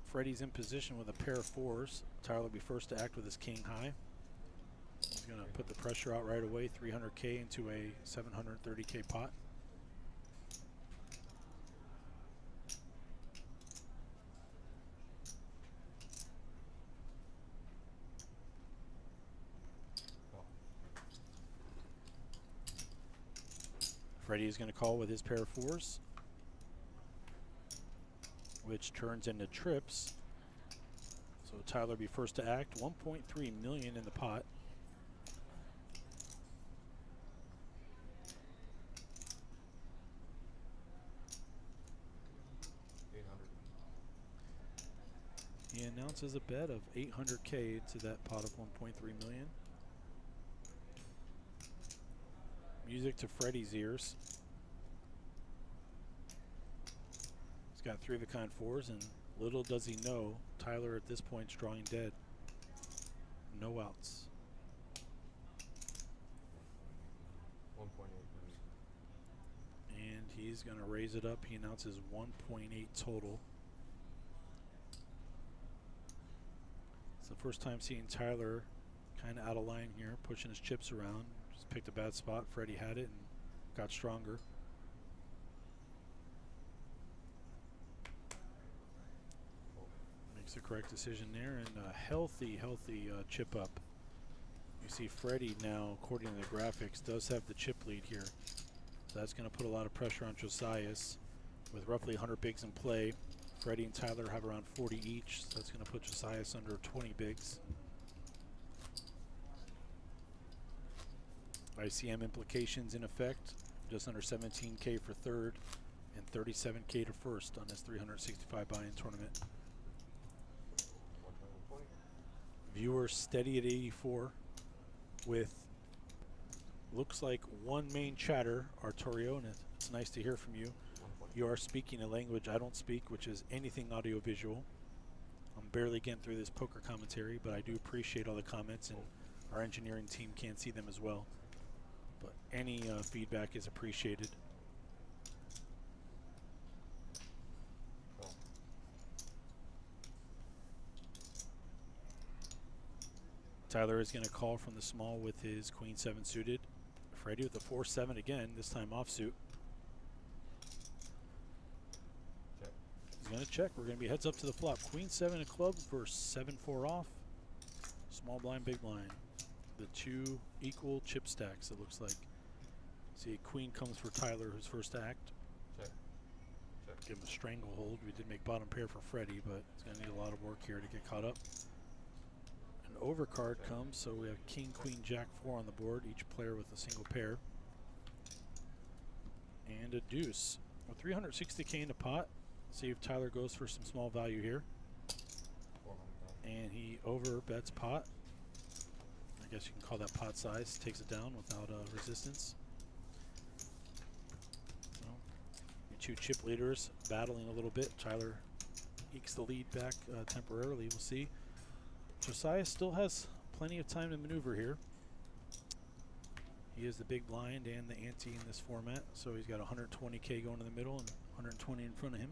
Freddie's in position with a pair of 4s. Tyler will be first to act with his king high. He's going to put the pressure out right away, 300K into a 730K pot. Freddie is going to call with his pair of fours, which turns into trips. So Tyler be first to act. 1.3 million in the pot. He announces a bet of 800K to that pot of 1.3 million. Music to Freddie's ears. He's got 3 of a kind fours, and little does he know, Tyler at this point is drawing dead. No outs. 1.8. And he's going to raise it up. He announces 1.8 total. It's the first time seeing Tyler kind of out of line here, pushing his chips around. Just picked a bad spot. Freddie had it and got stronger. Makes the correct decision there, and a healthy chip up. You see Freddie now, according to the graphics, does have the chip lead here. So that's going to put a lot of pressure on Josias. With roughly 100 bigs in play, Freddie and Tyler have around 40 each, so that's going to put Josias under 20 bigs. ICM implications in effect, just under 17K for third and 37K to first on this 365 buy-in tournament. Viewers steady at 84 with looks like one main chatter, Arturio, and it's nice to hear from you. You are speaking a language I don't speak, which is anything audio-visual. I'm barely getting through this poker commentary, but I do appreciate all the comments, and our engineering team can't see them as well. But any feedback is appreciated. Tyler is going to call from the small with his queen 7 suited. Freddie with the 4-7 again, this time offsuit. He's going to check. We're going to be heads up to the flop. Queen 7 of clubs versus 7-4 off. Small blind, big blind. The 2 equal chip stacks, it looks like. See, a queen comes for Tyler, who's first to act. Check. Check. Give him a stranglehold. We did make bottom pair for Freddie, but it's going to need a lot of work here to get caught up. An overcard comes, so we have king, queen, jack, 4 on the board, each player with a single pair. And a deuce. With 360K in the pot, see if Tyler goes for some small value here. And he over bets pot. I guess you can call that pot size. Takes it down without resistance. So, your 2 chip leaders battling a little bit. Tyler ekes the lead back temporarily. We'll see. Josiah still has plenty of time to maneuver here. He is the big blind and the ante in this format, so he's got 120K going in the middle and 120 in front of him.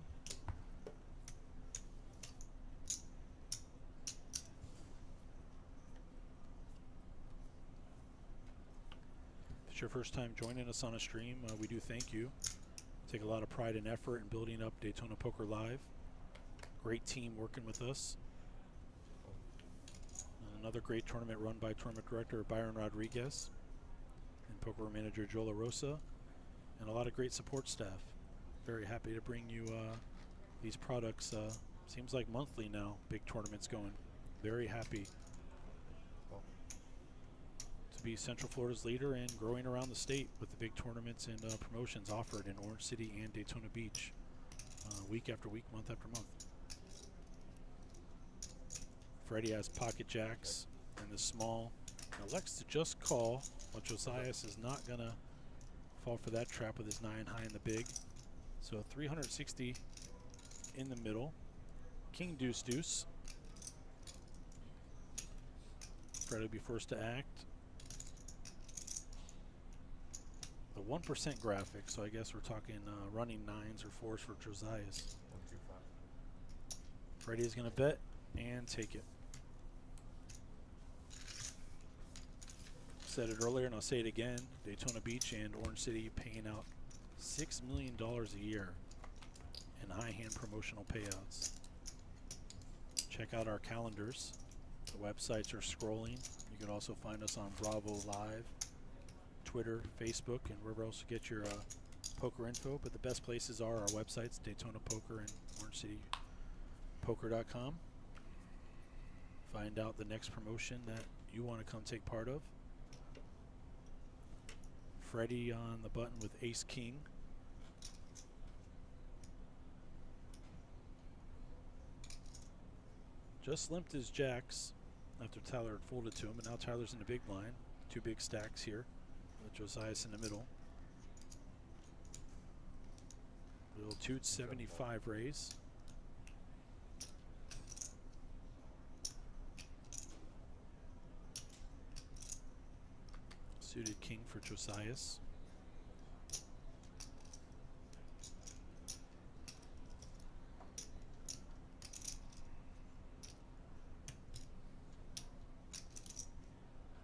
If it's your first time joining us on a stream, we do thank you. Take a lot of pride and effort in building up Daytona Poker Live. Great team working with us. Another great tournament run by tournament director Byron Rodriguez and poker manager Joe La Rosa, and a lot of great support staff. Very happy to bring you these products. Seems like monthly now, big tournaments going. Very happy to be Central Florida's leader and growing around the state with the big tournaments and promotions offered in Orange City and Daytona Beach week after week, month after month. Freddie has pocket jacks and the small. Elects to just call, but Josias is not going to fall for that trap with his 9 high in the big. So 360 in the middle. King deuce deuce. Freddie will be first to act. The 1% graphic, so I guess we're talking running 9s or 4s for Josias. 125. Freddie is going to bet and take it. Said it earlier and I'll say it again. Daytona Beach and Orange City paying out $6 million a year in high hand promotional payouts. Check out our calendars. The websites are scrolling. You can also find us on Bravo Live, Twitter, Facebook, and wherever else you get your poker info, but the best places are our websites, Daytona Poker and OrangeCityPoker.com. Find out the next promotion that you want to come take part of. Freddie on the button with Ace King. Just limped his jacks after Tyler had folded to him, and now Tyler's in the big blind. Two big stacks here with Josias in the middle. Little 275 raise. Suited king for Josias.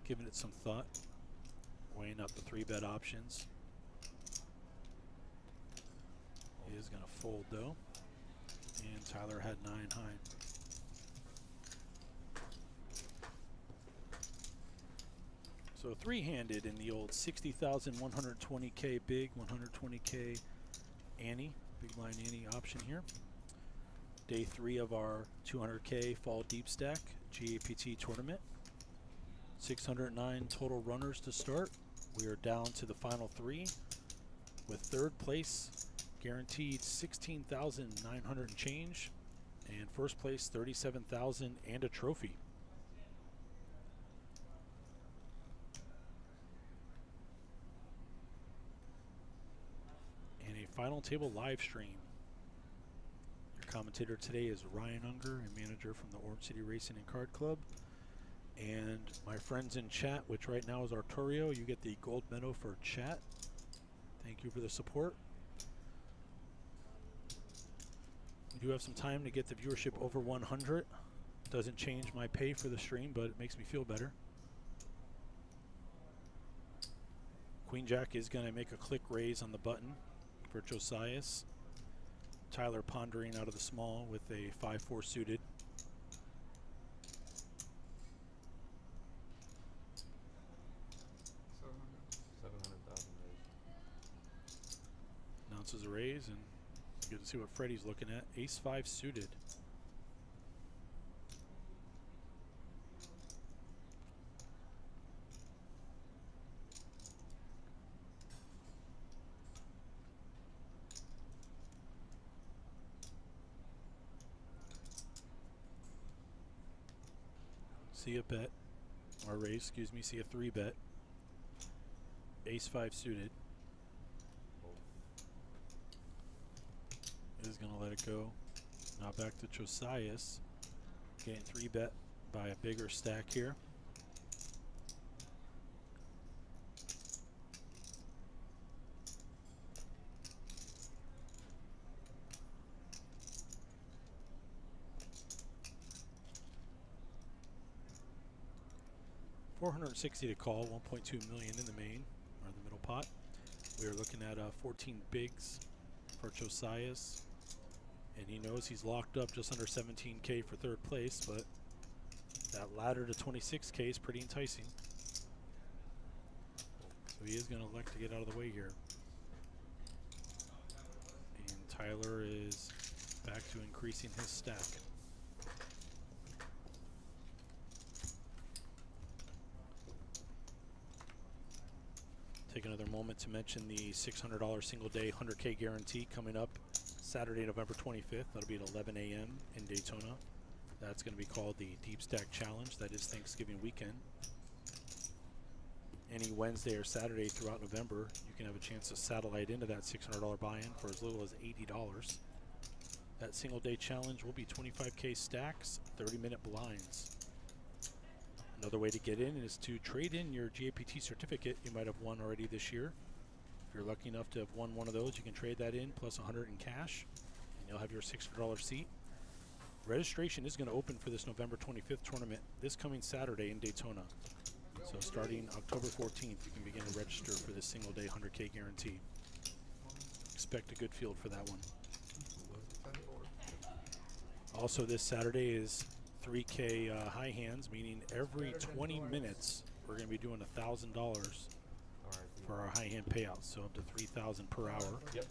Giving it some thought, weighing up the 3-bet options. He is going to fold though, and Tyler had 9 high. So 3-handed in the old 60,000 120K big, 120K Annie, big blind Annie option here. Day 3 of our 200K fall deep stack GAPT tournament. 609 total runners to start. We are down to the final 3 with third place guaranteed 16,900 and change, and first place 37,000 and a trophy. And a final table live stream. Your commentator today is Ryan Unger, a manager from the Orange City Racing and Card Club. And my friends in chat, which right now is Arturio, you get the gold medal for chat. Thank you for the support. We do have some time to get the viewership over 100. Doesn't change my pay for the stream, but it makes me feel better. Queen Jack is going to make a click raise on the button for Josias. Tyler pondering out of the small with a 5-4 suited. Announces a raise, and good to see what Freddie's looking at. Ace-5 suited. See a bet, or raise, excuse me, see a 3-bet. Ace-5 suited. Is going to let it go. Now back to Josias. Getting 3-bet by a bigger stack here. $460 to call, 1.2 million in the main, or the middle pot. We are looking at 14 bigs for Josias. And he knows he's locked up just under 17K for third place, but that ladder to 26K is pretty enticing. So he is going to elect to get out of the way here. And Tyler is back to increasing his stack. Take another moment to mention the $600 single day 100K guarantee coming up Saturday, November 25th. That'll be at 11 a.m. in Daytona. That's going to be called the Deep Stack Challenge. That is Thanksgiving weekend. Any Wednesday or Saturday throughout November, you can have a chance to satellite into that $600 buy-in for as little as $80. That single day challenge will be 25K stacks, 30-minute blinds. Another way to get in is to trade in your GAPT certificate you might have won already this year. If you're lucky enough to have won one of those, you can trade that in plus 100 in cash, and you'll have your $600 seat. Registration is going to open for this November 25th tournament this coming Saturday in Daytona. So starting October 14th, you can begin to register for this single day 100K guarantee. Expect a good field for that one. Also this Saturday is 3K high hands, meaning every 20 minutes we're going to be doing $1,000 for our high hand payouts, so up to 3,000 per hour Yep.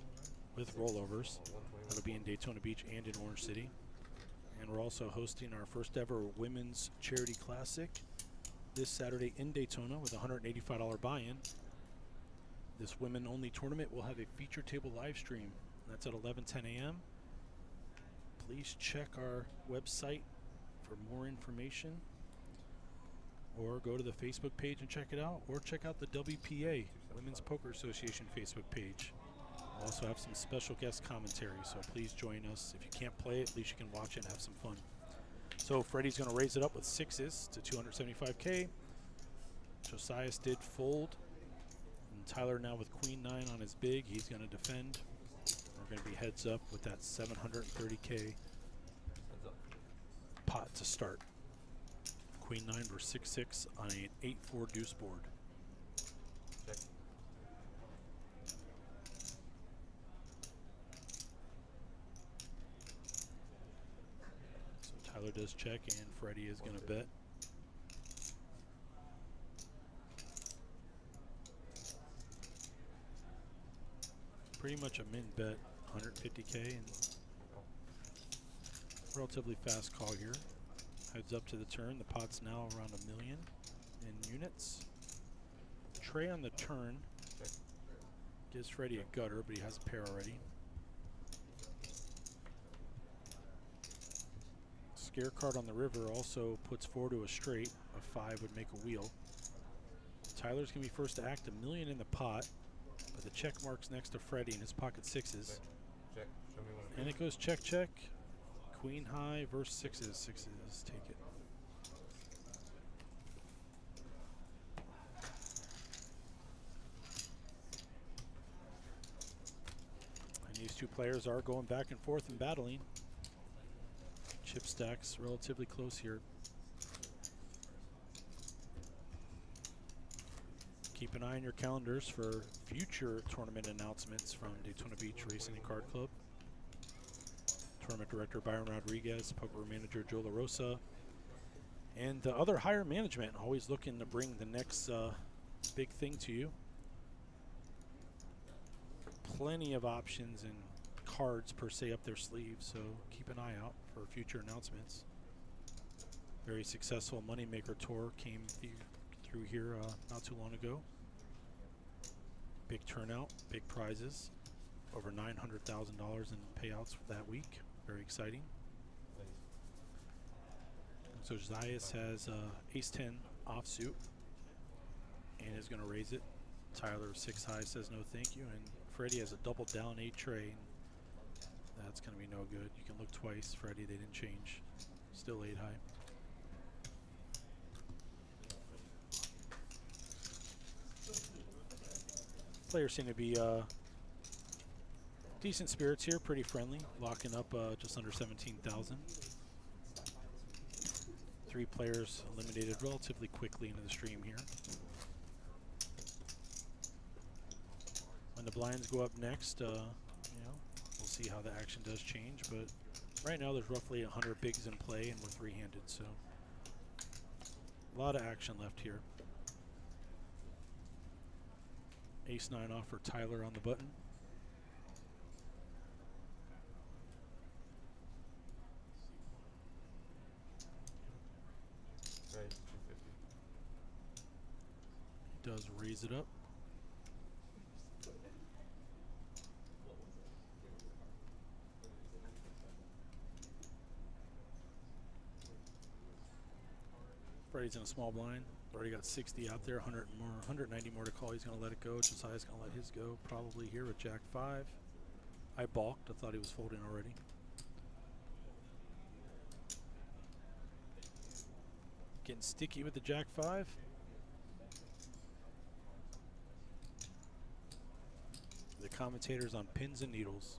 with rollovers. That'll be in Daytona Beach and in Orange City. And we're also hosting our first ever Women's Charity Classic this Saturday in Daytona with a $185 buy-in. This women-only tournament will have a feature table live stream. That's at 11:10 a.m. Please check our website for more information, or go to the Facebook page and check it out, or check out the WPA, Women's Poker Association Facebook page. We'll also have some special guest commentary, so please join us. If you can't play it, at least you can watch it and have some fun. So Freddie's going to raise it up with sixes to 275K. Josias did fold. And Tyler now with queen 9 on his big. He's going to defend. We're going to be heads up with that 730K pot to start. Queen 9 versus 6-6 on an 8-4 deuce board. Check. So Tyler does check, and Freddie is going to bet. Pretty much a min bet, 150K, and relatively fast call here. Heads up to the turn. The pot's now around 1 million in units. Trey on the turn gives Freddie a gutter, but he has a pair already. Scare card on the river also puts 4 to a straight. A 5 would make a wheel. Tyler's going to be first to act, 1 million in the pot, but the check mark's next to Freddie in his pocket sixes. Check. Show me one. And it goes check, check. Queen high versus sixes. Sixes, take it. And these two players are going back and forth and battling. Chip stacks relatively close here. Keep an eye on your calendars for future tournament announcements from Daytona Beach Racing and Card Club. Tournament Director Byron Rodriguez, Poker Manager Joe LaRosa, and the other higher management always looking to bring the next big thing to you. Plenty of options and cards per se up their sleeves, so keep an eye out for future announcements. Very successful Moneymaker Tour came through here not too long ago. Big turnout, big prizes, over $900,000 in payouts for that week. Very exciting. So Josias has ace-10 offsuit and is going to raise it. Tyler 6 high says no thank you, and Freddie has a double down 8 tray. That's going to be no good. You can look twice. Freddie, they didn't change. Still 8 high. Players seem to be decent spirits here, pretty friendly, locking up just under 17,000. 3 players eliminated relatively quickly into the stream here. When the blinds go up next, you know, we'll see how the action does change, but right now there's roughly 100 bigs in play and we're 3-handed, so a lot of action left here. Ace-9 off for Tyler on the button. Right, 250. Does raise it up. Freddie's in a small blind. Already got 60 out there, 100 more, 190 more to call. He's going to let it go. Josiah's going to let his go. Probably here with Jack 5. I balked. I thought he was folding already. Getting sticky with the Jack 5. The commentators on pins and needles.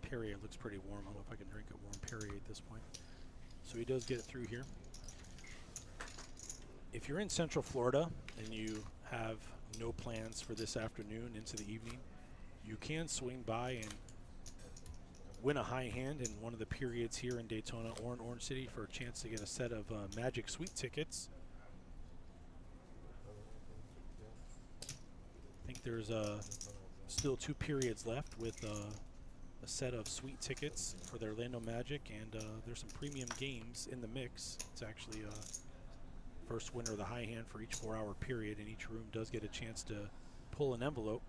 Perrier looks pretty warm. I don't know if I can drink a warm Perrier at this point. So he does get it through here. If you're in Central Florida and you have no plans for this afternoon into the evening, you can swing by and win a high hand in one of the periods here in Daytona or in Orange City for a chance to get a set of Magic Suite tickets. I think there's still 2 periods left with a set of Suite tickets for the Orlando Magic, and there's some premium games in the mix. It's actually first winner of the high hand for each 4-hour period, and each room does get a chance to pull an envelope.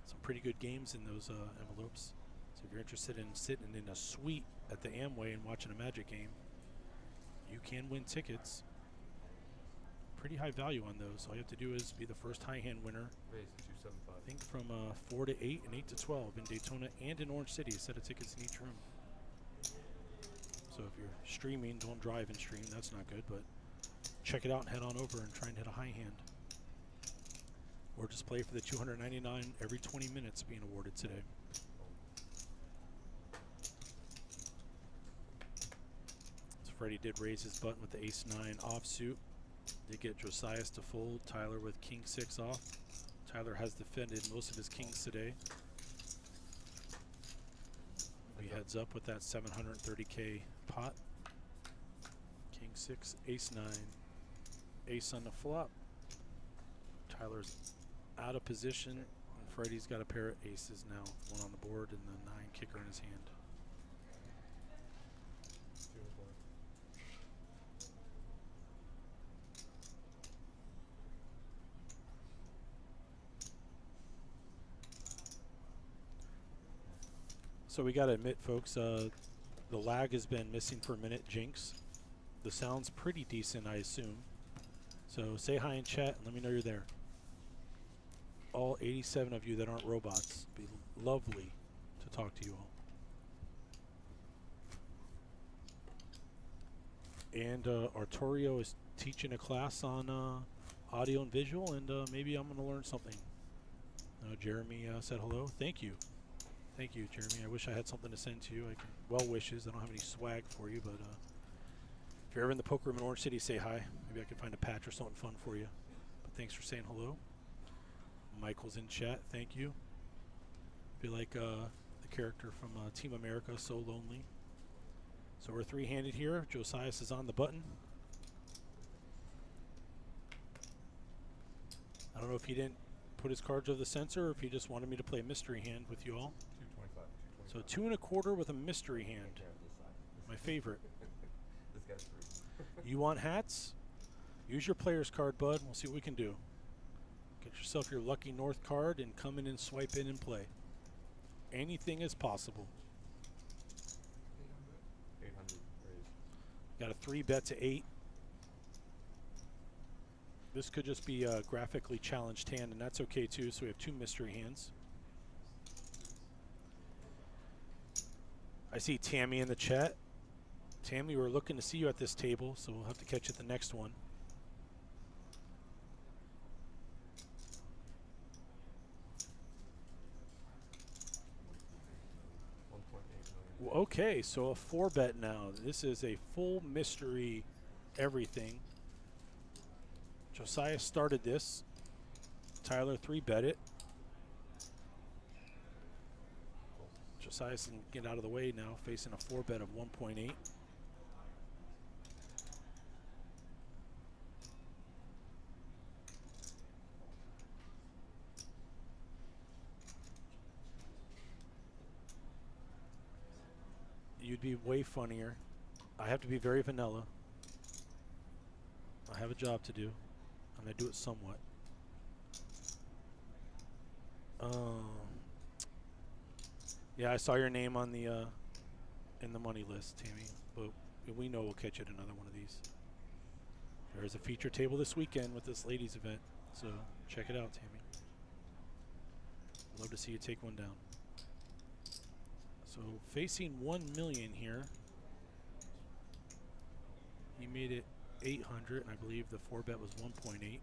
Some pretty good games in those envelopes. So if you're interested in sitting in a suite at the Amway and watching a Magic game, you can win tickets. Pretty high value on those. All you have to do is be the first high hand winner. I think from 4 to 8 and 8 to 12 in Daytona and in Orange City. A set of tickets in each room. So if you're streaming, don't drive and stream. That's not good, but check it out and head on over and try and hit a high hand. Or just play for the $299 every 20 minutes being awarded today. So Freddie did raise his button with the ace-9 offsuit. Did get Josias to fold. Tyler with king-6 off. Tyler has defended most of his kings today. He heads up with that 730K pot. King-6, ace-9, ace on the flop. Tyler's out of position, and Freddie's got a pair of aces now. One on the board and the 9 kicker in his hand. So we got to admit, folks, the lag has been missing for a minute. Jinx. The sound's pretty decent, I assume. So say hi in chat and let me know you're there. All 87 of you that aren't robots. It'd be lovely to talk to you all. And Arturio is teaching a class on audio and visual, and maybe I'm going to learn something. Jeremy said hello. Thank you. Thank you, Jeremy. I wish I had something to send to you. Well wishes. I don't have any swag for you, but if you're ever in the poker room in Orange City, say hi. Maybe I can find a patch or something fun for you. But thanks for saying hello. Michael's in chat. Thank you. Feel like the character from Team America, So Lonely. So we're 3-handed here. Josias is on the button. I don't know if he didn't put his cards over the sensor or if he just wanted me to play a mystery hand with you all. 225. So 2 1/4 with a mystery hand. My favorite. You want hats? Use your player's card, bud. We'll see what we can do. Get yourself your lucky north card and come in and swipe in and play. Anything is possible. 800 raise. Got a 3-bet to 8. This could just be a graphically challenged hand, and that's okay too. So we have 2 mystery hands. I see Tammy in the chat. Tammy, we're looking to see you at this table, so we'll have to catch you at the next one. Well, okay, so a 4-bet now. This is a full mystery everything. Josiah started this. Tyler 3-bet it. Josiah can get out of the way now, facing a 4-bet of 1.8. You'd be way funnier. I have to be very vanilla. I have a job to do. I'm going to do it somewhat. Yeah, I saw your name on the in the money list, Tammy. But we know we'll catch you at another one of these. There is a feature table this weekend with this ladies event, so check it out, Tammy. Love to see you take one down. So facing 1 million here. He made it 800, and I believe the 4-bet was 1.8.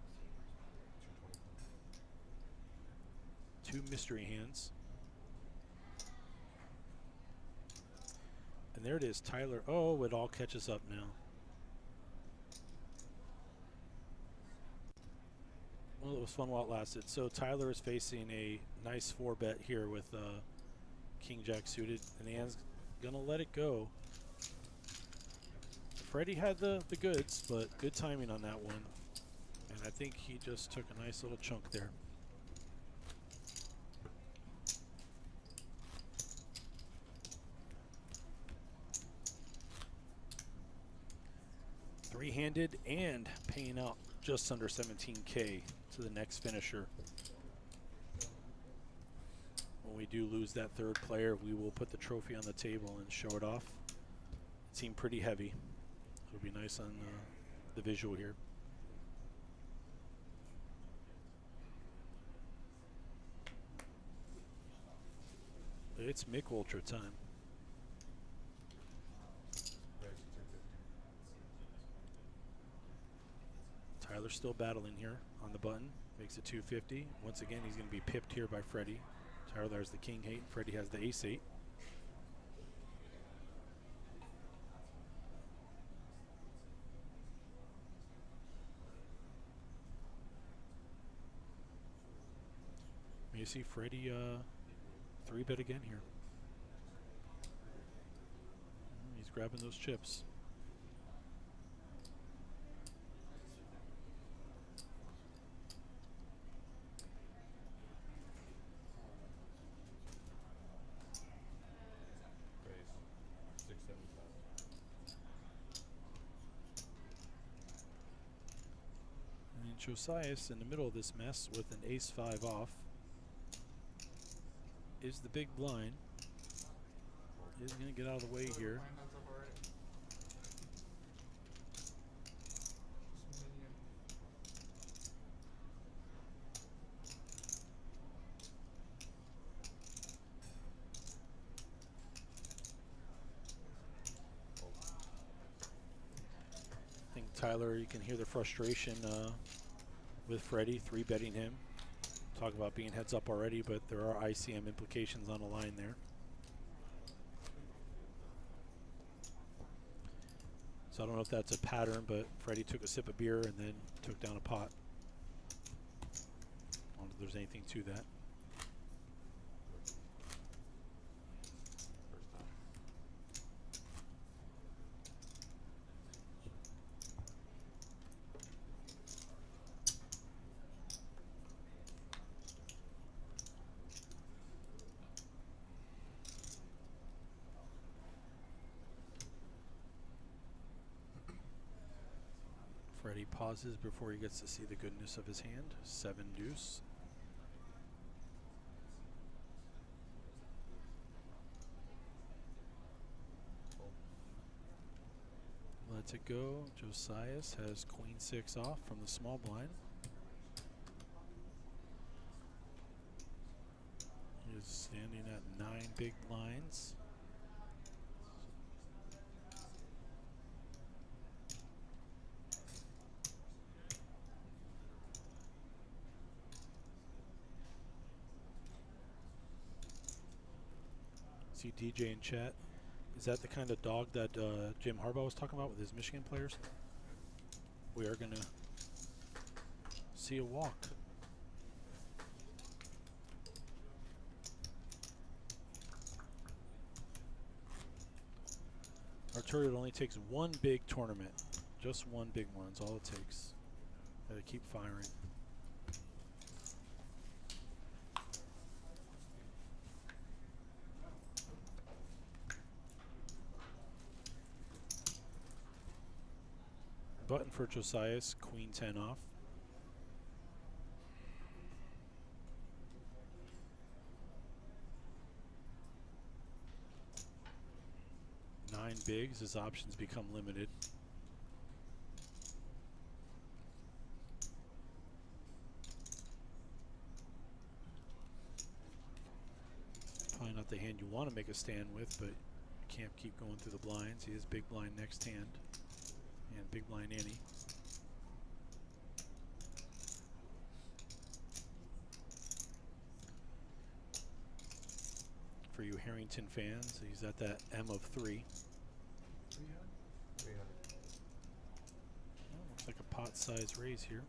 2 mystery hands. And there it is, Tyler. Oh, it all catches up now. Well, it was fun while it lasted. So Tyler is facing a nice 4-bet here with King Jack suited, and the hand's gonna let it go. Freddie had the goods, but good timing on that one. And I think he just took a nice little chunk there. Three-handed and paying out just under 17K to the next finisher. When we do lose that third player, we will put the trophy on the table and show it off. It seemed pretty heavy. It'll be nice on the visual here. It's Mick Ultra time. Tyler's still battling here on the button. Makes it 250. Once again, he's going to be pipped here by Freddie. Tyler has the king 8. Freddie has the ace 8. You see Freddie 3-bet again here. He's grabbing those chips. And Josias in the middle of this mess with an ace-5 off is the big blind. He's going to get out of the way here. I think Tyler, you can hear the frustration with Freddie 3-betting him. Talk about being heads up already, but there are ICM implications on the line there. So I don't know if that's a pattern, but Freddie took a sip of beer and then took down a pot. I don't know if there's anything to that. Freddie pauses before he gets to see the goodness of his hand. 7 deuce. Lets it go. Josias has queen 6 off from the small blind. He is standing at 9 big blinds. See DJ in chat. Is that the kind of dog that Jim Harbaugh was talking about with his Michigan players? We are going to see a walk. Arturo, it only takes one big tournament. Just one big one is all it takes. Gotta keep firing. Button for Josias, queen 10 off. Nine bigs, his options become limited. Probably not the hand you want to make a stand with, but you can't keep going through the blinds. He is big blind next hand. And big blind ante. For you Harrington fans, he's at that M of 3. 300. Well, looks like a pot size raise here.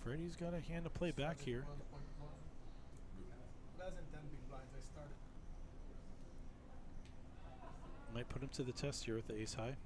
Freddie's got a hand to play back here. Less than 10 big blinds. I started. Might put him to the test here with the ace high.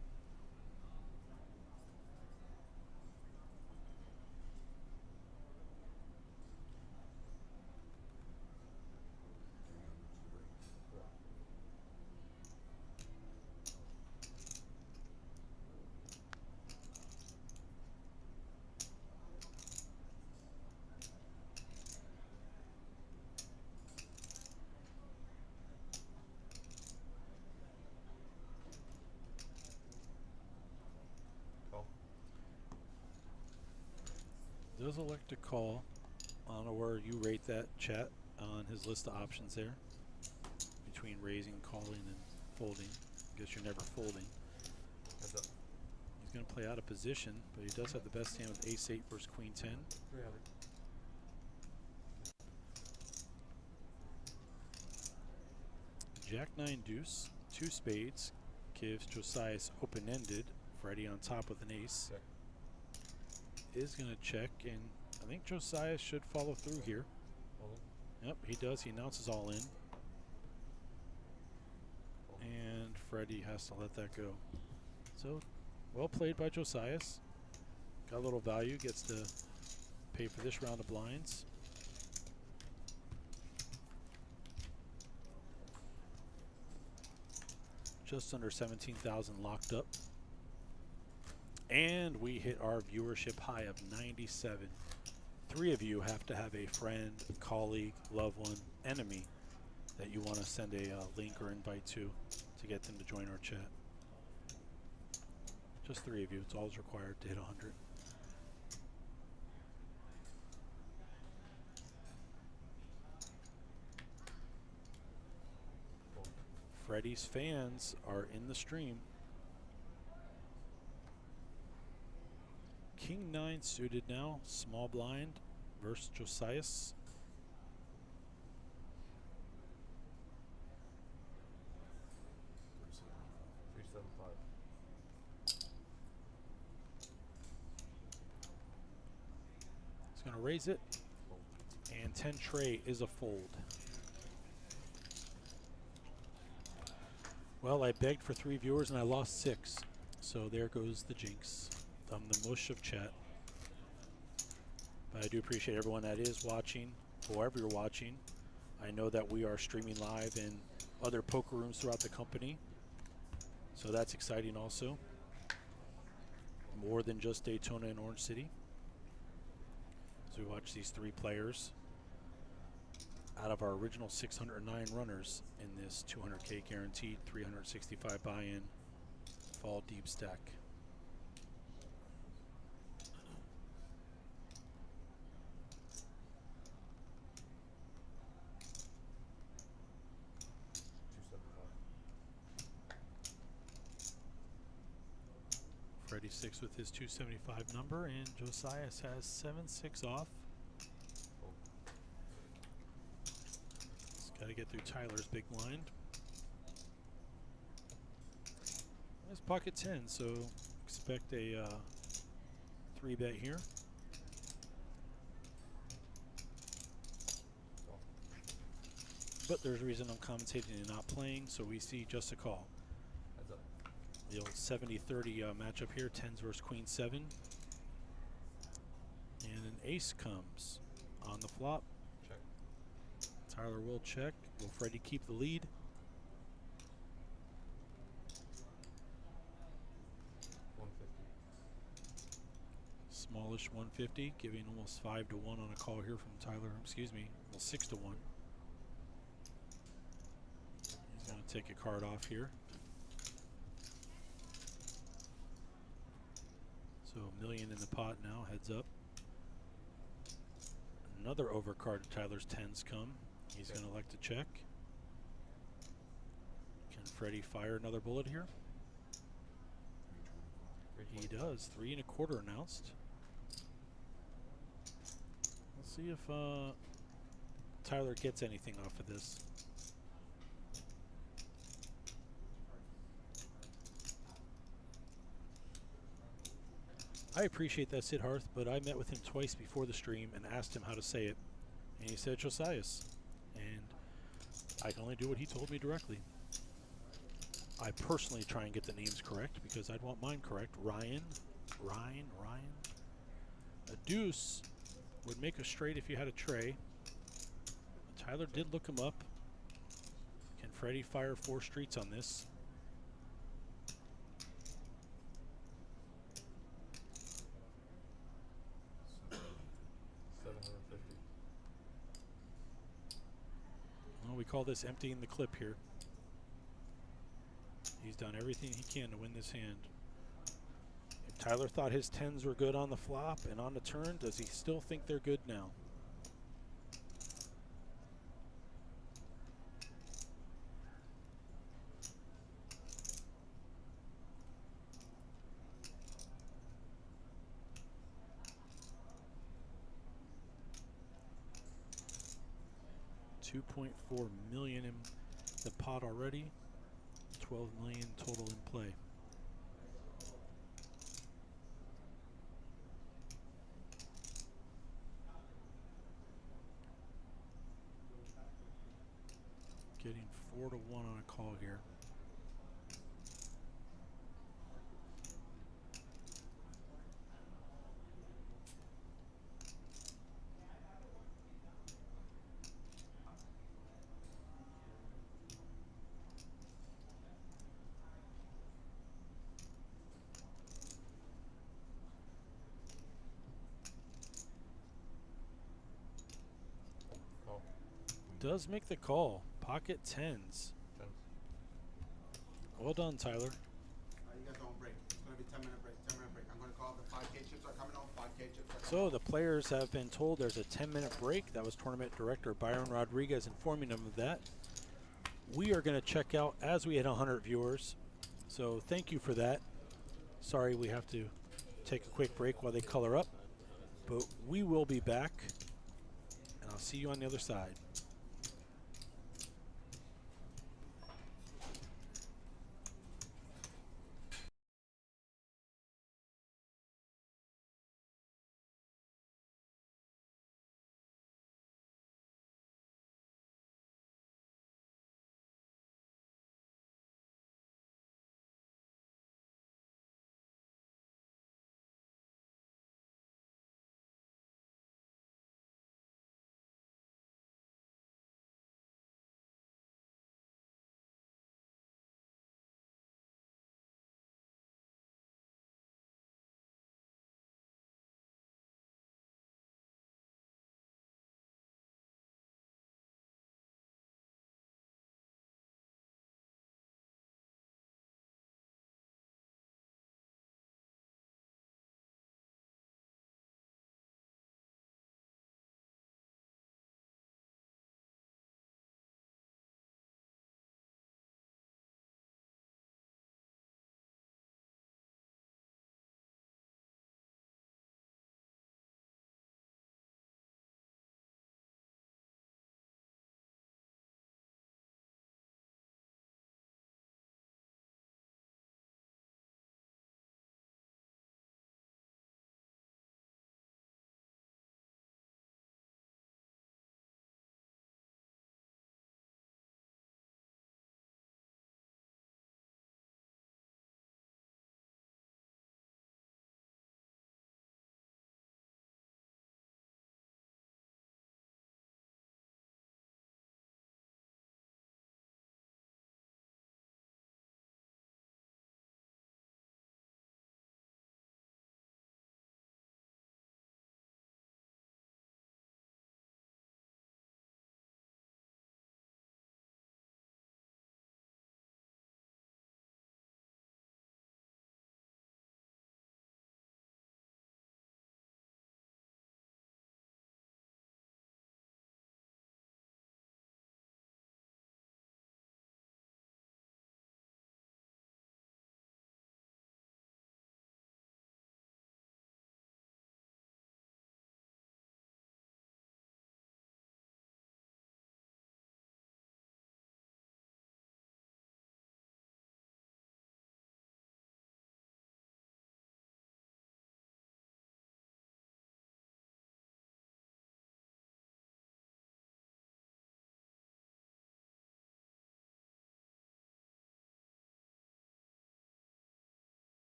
Does elect to call. I don't know where you rate that, chat, on his list of options there between raising, calling, and folding. I guess you're never folding. Heads up. He's going to play out of position, but he does have the best hand with ace 8 versus queen 10. 300. Jack 9 deuce, 2 spades, gives Josias open-ended. Freddie on top with an ace. Check. Is going to check, and I think Josias should follow through here. All in. Yep, he does. He announces all in. And Freddie has to let that go. So, well played by Josias. Got a little value, gets to pay for this round of blinds. Just under 17,000 locked up. And we hit our viewership high of 97. 3 of you have to have a friend, colleague, loved one, enemy that you want to send a link or invite to get them to join our chat. Just 3 of you. It's always required to hit 100. Freddie's fans are in the stream. King 9 suited now, small blind versus Josias. He's going to raise it, and 10 tray is a fold. Well, I begged for 3 viewers and I lost 6, so there goes the jinx. I'm the mush of chat. But I do appreciate everyone that is watching, whoever you're watching. I know that we are streaming live in other poker rooms throughout the company, so that's exciting also. More than just Daytona and Orange City. So we watch these 3 players out of our original 609 runners in this 200K guaranteed 365 buy-in fall deep stack. Freddie 6 with his 275 number, and Josias has 7-6 off. Got to get through Tyler's big blind. It's pocket 10, so expect a 3-bet here. But there's a reason I'm commentating and not playing, so we see just a call. Heads up. The old 70-30 matchup here, 10s versus queen 7. And an ace comes on the flop. Check. Tyler will check. Will Freddie keep the lead? Smallish 150, giving almost 5 to 1 on a call here from Tyler. Excuse me, almost 6 to 1. He's going to take a card off here. So $1 million in the pot now, heads up. Another overcard to Tyler's 10s come. He's going to elect to check. Can Freddie fire another bullet here? He does. 3 1/4 announced. Let's see if Tyler gets anything off of this. I appreciate that, Sid Hearth, but I met with him twice before the stream and asked him how to say it, and he said Josias, and I can only do what he told me directly. I personally try and get the names correct because I'd want mine correct. Ryan. A deuce would make a straight if you had a tray. Tyler did look him up. Can Freddie fire 4 streets on this? $750. Well, we call this emptying the clip here. He's done everything he can to win this hand. If Tyler thought his 10s were good on the flop and on the turn, does he still think they're good now? $2.4 million in the pot already. 12 million total in play. Getting 4 to 1 on a call here. Call. Does make the call. Pocket 10s. 10s. Well done, Tyler. You guys don't break. It's going to be 10-minute break. 10-minute break. I'm going to call the 5K chips are coming on. 5K chips are coming So the players have been told there's a 10-minute break. That was tournament director Byron Rodriguez informing them of that. We are going to check out as we hit 100 viewers. So thank you for that. Sorry we have to take a quick break while they color up. But we will be back. And I'll see you on the other side.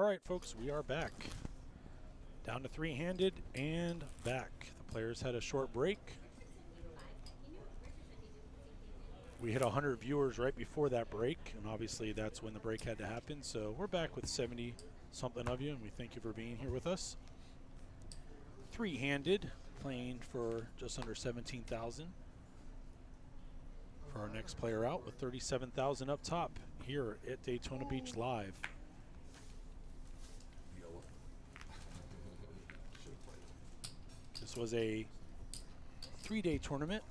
right, folks, we are back. Down to three-handed and back. The players had a short break. We hit 100 viewers right before that break, and obviously that's when the break had to happen. So we're back with 70-something of you, and we thank you for being here with us. Three-handed, playing for just under 17,000. For our next player out, with 37,000 up top here at Daytona Beach Live. This was a 3-day tournament,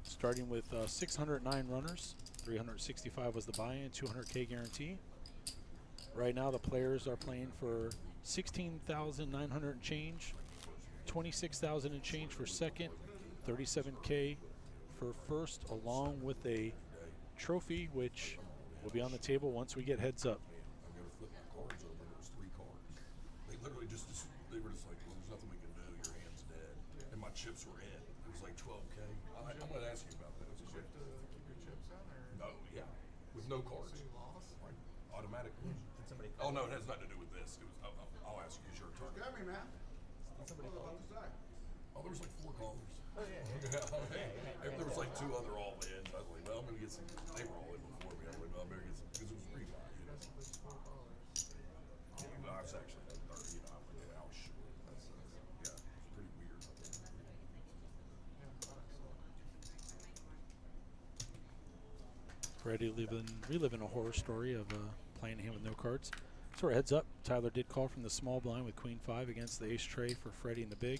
starting with 609 runners. 365 was the buy-in, 200K guarantee. Right now the players are playing for 16,900 and change, 26,000 and change for second, 37K for first, along with a trophy which will be on the table once we get heads up. I'm going to flip my cards over, and it was 3 cards. They literally they were just like, well, there's nothing we can do, your hand's dead. And my chips were in. It was like 12K. I'm going to ask you about that. Did you have to keep your chips in, or? No, yeah. With no cards. So you lost? Right. Automatically. Did somebody Oh, no, it has nothing to do with this. It was, I'll ask you, it's your turn. Get me, man. Did somebody What call was you? about to say? Oh, there was like 4 callers. Oh, yeah. There was like 2 other all-ins. I was like, well, I'm going to get some. They were all in before me. I was like, well, I better get some, because it was free buy, you know. That's $4. Yeah, I was actually at 30, you know, I'm like, I was sure. Yeah, it's pretty weird. Yeah, I thought I saw it. Freddie reliving a horror story of playing a hand with no cards. So our heads up, Tyler did call from the small blind with Queen 5 against the ace tray for Freddie in the big.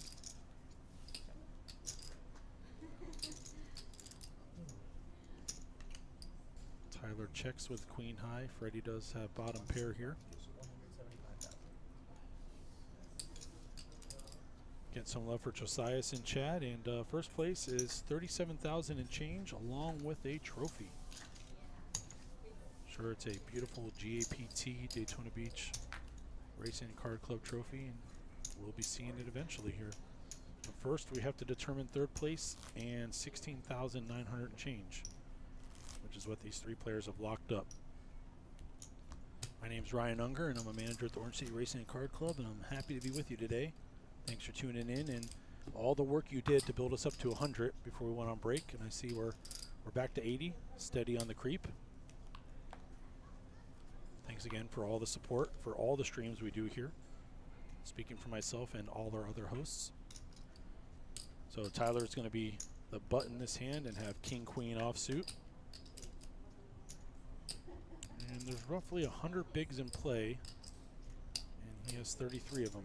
Tyler checks with Queen high. Freddie does have bottom pair here. 175,000. Get some love for Josias in chat, and first place is 37,000 and change, along with a trophy. Sure, it's a beautiful GAPT Daytona Beach Racing Card Club trophy, and we'll be seeing it eventually here. But first, we have to determine third place and 16,900 and change, which is what these 3 players have locked up. My name's Ryan Unger, and I'm a manager at the Orange City Racing and Card Club, and I'm happy to be with you today. Thanks for tuning in and all the work you did to build us up to 100 before we went on break. And I see we're back to 80, steady on the creep. Thanks again for all the support for all the streams we do here. Speaking for myself and all our other hosts. So Tyler's going to be the butt in this hand and have King Queen offsuit. And there's roughly 100 bigs in play, and he has 33 of them.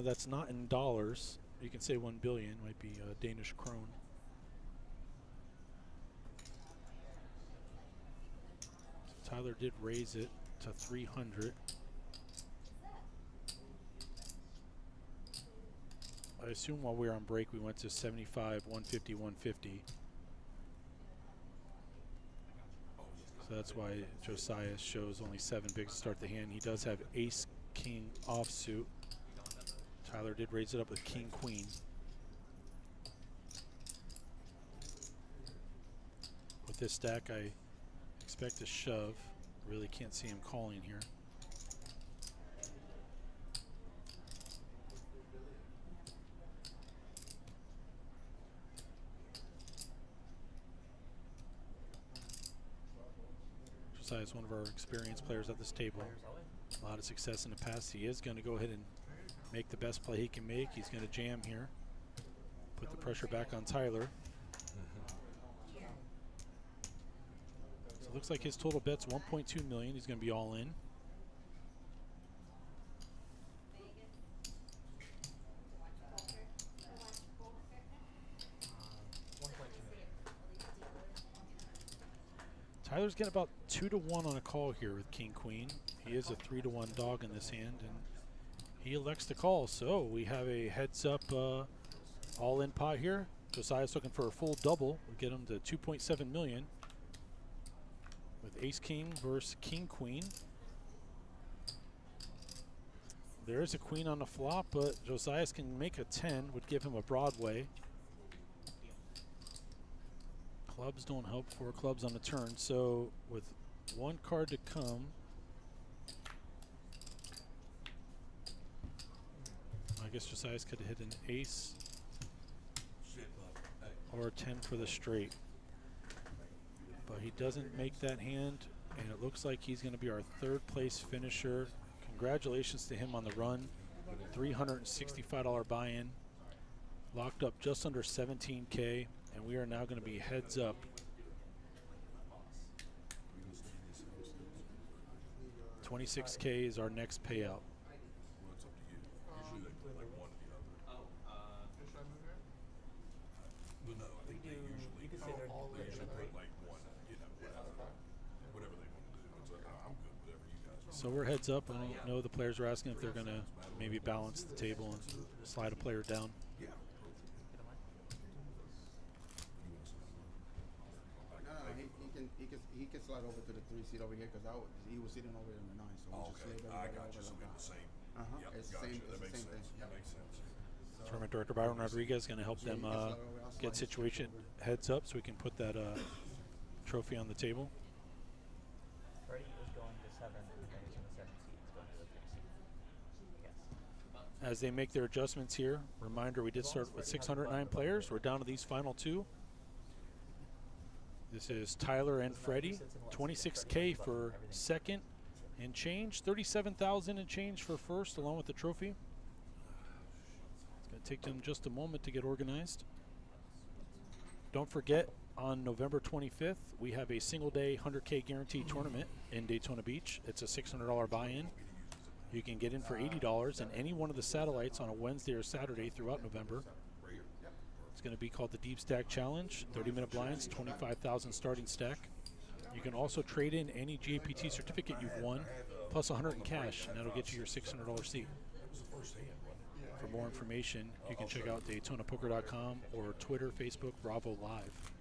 That's not in dollars. You can say 1 billion, might be Danish krone. So Tyler did raise it to 300. I assume while we were on break we went to 75, 150, 150. So that's why Josiah shows only 7 bigs to start the hand. He does have ace king offsuit. Tyler did raise it up with king queen. With this stack, I expect a shove. Really can't see him calling here. Josiah is one of our experienced players at this table. A lot of success in the past. He is going to go ahead and make the best play he can make. He's going to jam here. Put the pressure back on Tyler. So it looks like his total bet's 1.2 million. He's going to be all in. Tyler's getting about 2 to 1 on a call here with King Queen. He is a 3 to 1 dog in this hand, and he elects to call. So we have a heads up all in pot here. Josiah's looking for a full double. We get him to 2.7 million with ace king versus king queen. There is a queen on the flop, but Josiah's can make a 10, would give him a Broadway. Clubs don't help, 4 clubs on the turn. So with one card to come. I guess Josiah's could have hit an ace Shit, bud. Hey. or a 10 for the straight. But he doesn't make that hand, and it looks like he's going to be our third place finisher. Congratulations to him on the run. $365 buy-in. Locked up just under 17K, and we are now going to be heads up. 26K is our next payout. Well, it's up to you. Usually they put like one or the other. Should I move here? Well, no, I think they usually, You could say they're they usually put like one, you know, whatever they want to do. It's like, I'm good, whatever you guys want. So we're heads up. I don't know the players are asking if they're going to maybe balance the table and slide a player down. Yeah. No, he can slide over to the 3 seat over here because he was sitting over in the 9. So Oh, we just okay. slid I everybody got you. over So like we have that. the same. Uh-huh. Yep, It's the gotcha. same. That It's the makes same thing. sense. That makes sense. Tournament Director Byron Rodriguez going to help Yeah, them he can slide over. I'll slide get his situation over. heads up so we can put that trophy on the table. Freddie is going to 7, and then he's in the 7 seat. He's going to the 3 seat. Yes. As they make their adjustments here, reminder we did start with 609 players. We're down to these final two. This is Tyler and Freddie. 26K for second and change. 37,000 and change for first, along with the trophy. It's going to take them just a moment to get organized. Don't forget, on November 25th, we have a single-day 100K guaranteed tournament in Daytona Beach. It's a $600 buy-in. You can get in for $80 in any one of the satellites on a Wednesday or Saturday throughout November. It's going to be called the Deep Stack Challenge. 30-minute blinds, 25,000 starting stack. You can also trade in any GAPT certificate you've won, plus 100 in cash, and that'll get you your $600 seat. For more information, you can check out DaytonaPoker.com or Twitter, Facebook, Bravo Live.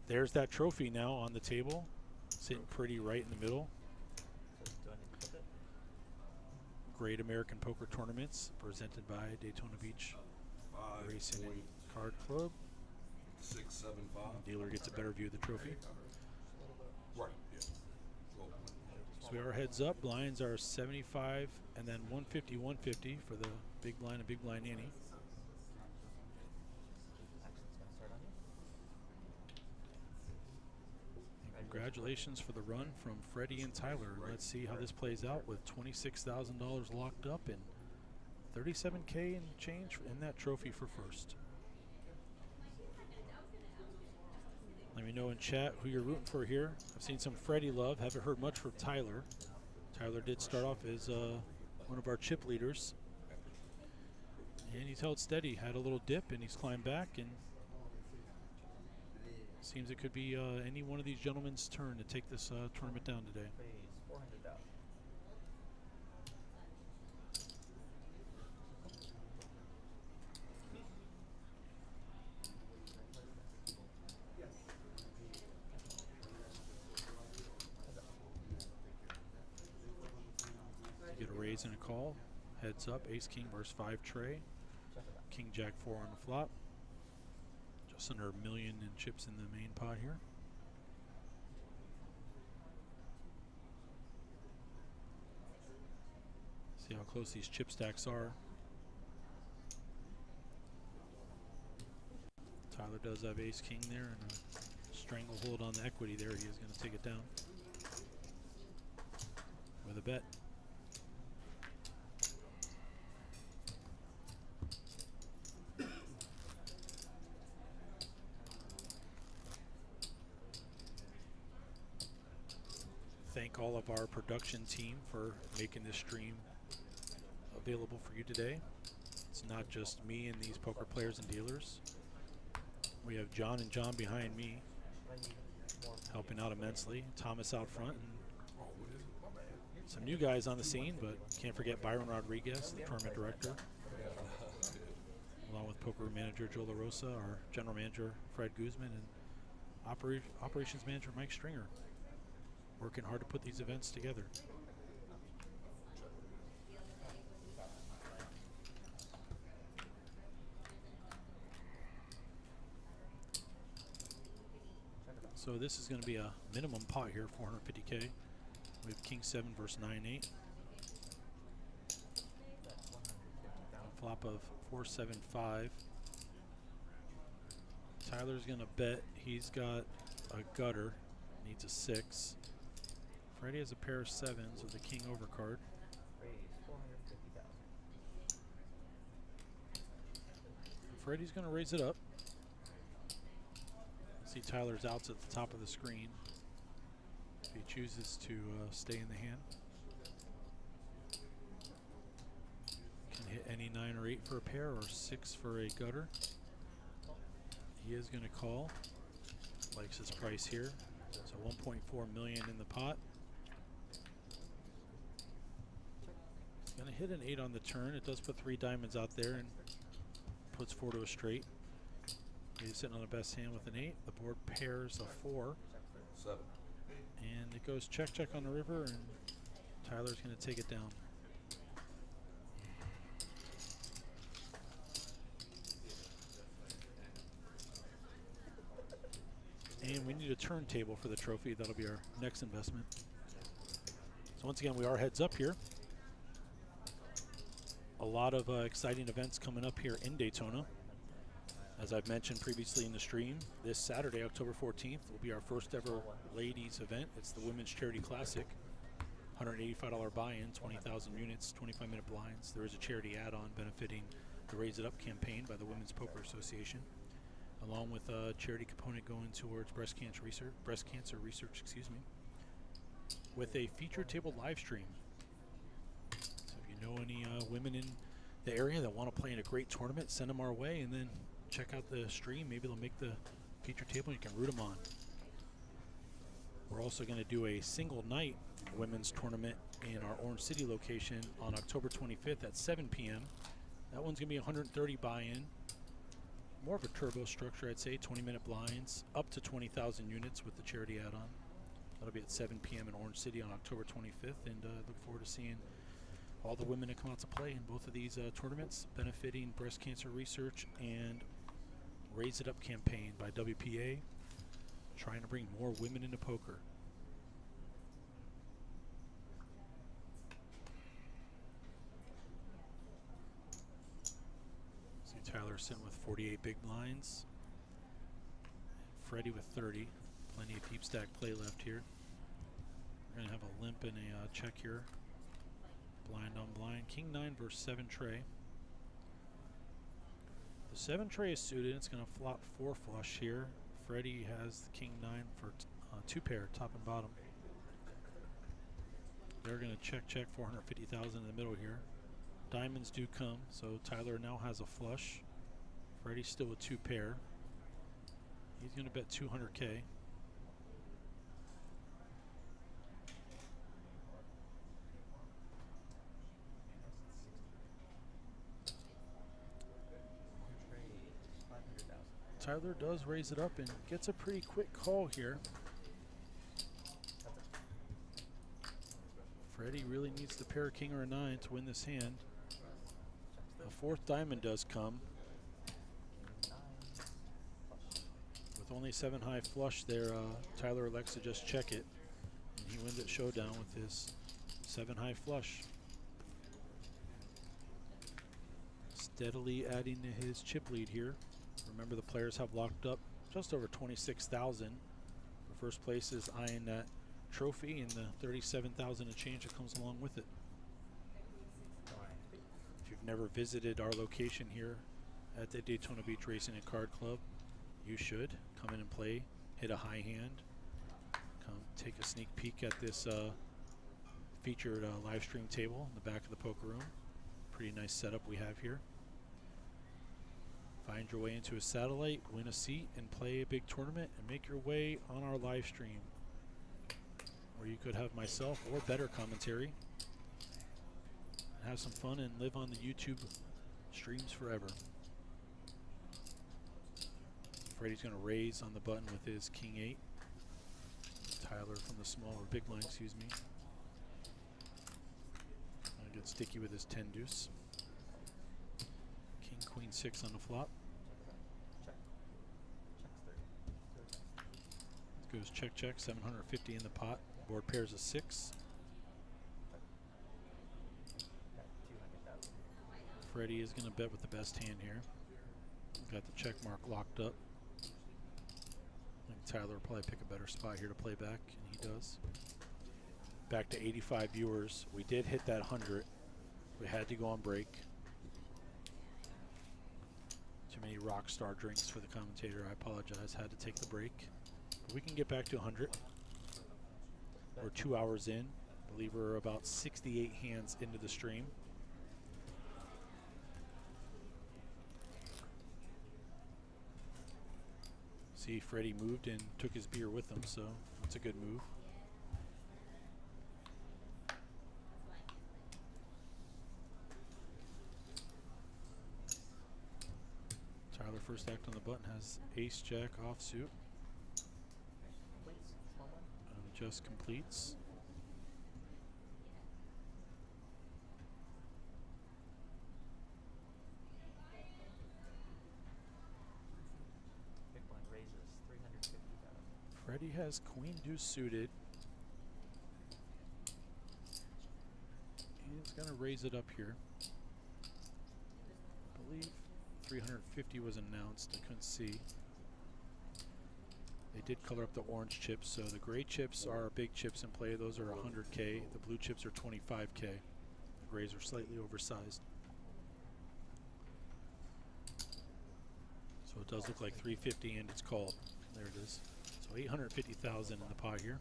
There's that trophy now on the table, sitting pretty right in the middle. So do I need to flip it? Great American Poker Tournaments presented by Daytona Beach 5, Racing and Card Club. 6, 7, 5. Dealer gets a better view of the trophy. Right. Yeah. Well, So we are heads up. Blinds are 75 and then 150, 150 for the big blind and big blind ante. Action's going to start on you. And congratulations for the run from Freddie and Tyler. Let's see how this plays out with $26,000 locked up and 37K and change in that trophy for first. Let me know in chat who you're rooting for here. I've seen some Freddie love. Haven't heard much from Tyler. Tyler did start off as one of our chip leaders. And he's held steady. Had a little dip and he's climbed back. And seems it could be any one of these gentlemen's turn to take this tournament down today. Please, 400,000. You get a raise and a call. Heads up, ace king versus 5 tray. Check it out. King jack 4 on the flop. Just under $1 million in chips in the main pot here. See how close these chip stacks are. Tyler does have ace king there and a stranglehold on the equity there. He is going to take it down with a bet. Thank all of our production team for making this stream available for you today. It's not just me and these poker players and dealers. We have John and John behind me I need more. helping out immensely. Thomas out front. And some new guys on the scene, but can't forget Byron Rodriguez, the tournament director. Along with poker manager Joe LaRosa, our general manager Fred Guzman, and operations manager Mike Stringer. Working hard to put these events together. So this is going to be a minimum pot here, 450K. We have King 7 versus 9-8. That's 150,000. A flop of 4-7-5. Tyler's going to bet. He's got a gutter. Needs a 6. Freddie has a pair of 7s with a king overcard. Raise 450,000. Freddie's going to raise it up. See Tyler's outs at the top of the screen. If he chooses to stay in the hand. Can hit any 9 or 8 for a pair or 6 for a gutter. He is going to call. Likes his price here. So 1.4 million in the pot. He's going to hit an 8 on the turn. It does put 3 diamonds out there and puts 4 to a straight. He's sitting on the best hand with an 8. The board pairs a 4. 7. And it goes check, check on the river, and Tyler's going to take it down. And we need a turntable for the trophy. That'll be our next investment. So once again, we are heads up here. A lot of exciting events coming up here in Daytona. As I've mentioned previously in the stream, this Saturday, October 14th, will be our first ever ladies event. It's the Women's Charity Classic. $185 buy-in, 20,000 units, 25-minute blinds. There is a charity add-on benefiting the Raise It Up campaign by the Women's Poker Association, along with a charity component going towards breast cancer research, with a feature table live stream. So if you know any women in the area that want to play in a great tournament, send them our way, and then check out the stream. Maybe they'll make the feature table and you can root them on. We're also going to do a single night women's tournament in our Orange City location on October 25th at 7 p.m. That one's going to be 130 buy-in. More of a turbo structure, I'd say. 20-minute blinds, up to 20,000 units with the charity add-on. That'll be at 7 p.m. in Orange City on October 25th, and look forward to seeing all the women that come out to play in both of these tournaments, benefiting breast cancer research and Raise It Up campaign by WPA, trying to bring more women into poker. See Tyler sitting with 48 big blinds. Freddie with 30. Plenty of deep stack play left here. We're going to have a limp and a check here. Blind on blind. King 9 versus 7 tray. The 7 tray is suited. It's going to flop 4 flush here. Freddie has the King 9 for 2 pair, top and bottom. They're going to check, check 450,000 in the middle here. Diamonds do come, so Tyler now has a flush. Freddie's still with 2 pair. He's going to bet 200K. Tyler does raise it up and gets a pretty quick call here. Freddie really needs to pair a king or a 9 to win this hand. A 4th diamond does come. With only 7 high flush there, Tyler elects to just check it. And he wins at showdown with his 7 high flush. Steadily adding to his chip lead here. Remember, the players have locked up just over 26,000. The first place is eyeing that trophy and the 37,000 and change that comes along with it. If you've never visited our location here at the Daytona Beach Racing and Card Club, you should come in and play, hit a high hand, come take a sneak peek at this featured live stream table in the back of the poker room. Pretty nice setup we have here. Find your way into a satellite, win a seat, and play a big tournament, and make your way on our live stream, where you could have myself or better commentary, and have some fun and live on the YouTube streams forever. Freddie's going to raise on the button with his King 8. Tyler from the small or big line, excuse me. Gonna get sticky with his 10 deuce. King Queen 6 on the flop. goes check, check. 750 in the pot. Board pairs a 6. Got 200,000. Freddie is going to bet with the best hand here. Got the check mark locked up. I think Tyler will probably pick a better spot here to play back, and he does. Back to 85 viewers. We did hit that 100. We had to go on break. Too many rock star drinks for the commentator. I apologize. Had to take the break. But we can get back to 100. We're 2 hours in. I believe we're about 68 hands into the stream. See, Freddie moved and took his beer with him, so that's a good move. Tyler, first act on the button, has ace jack offsuit. Please, small one. Just completes. Big blind raises 350,000. Freddie has queen deuce suited. He's going to raise it up here. I believe 350 was announced. I couldn't see. They did color up the orange chips, so the gray chips are big chips in play. Those are 100K. The blue chips are 25K. The grays are slightly oversized. So it does look like 350 and it's called. There it is. So 850,000 in the pot here.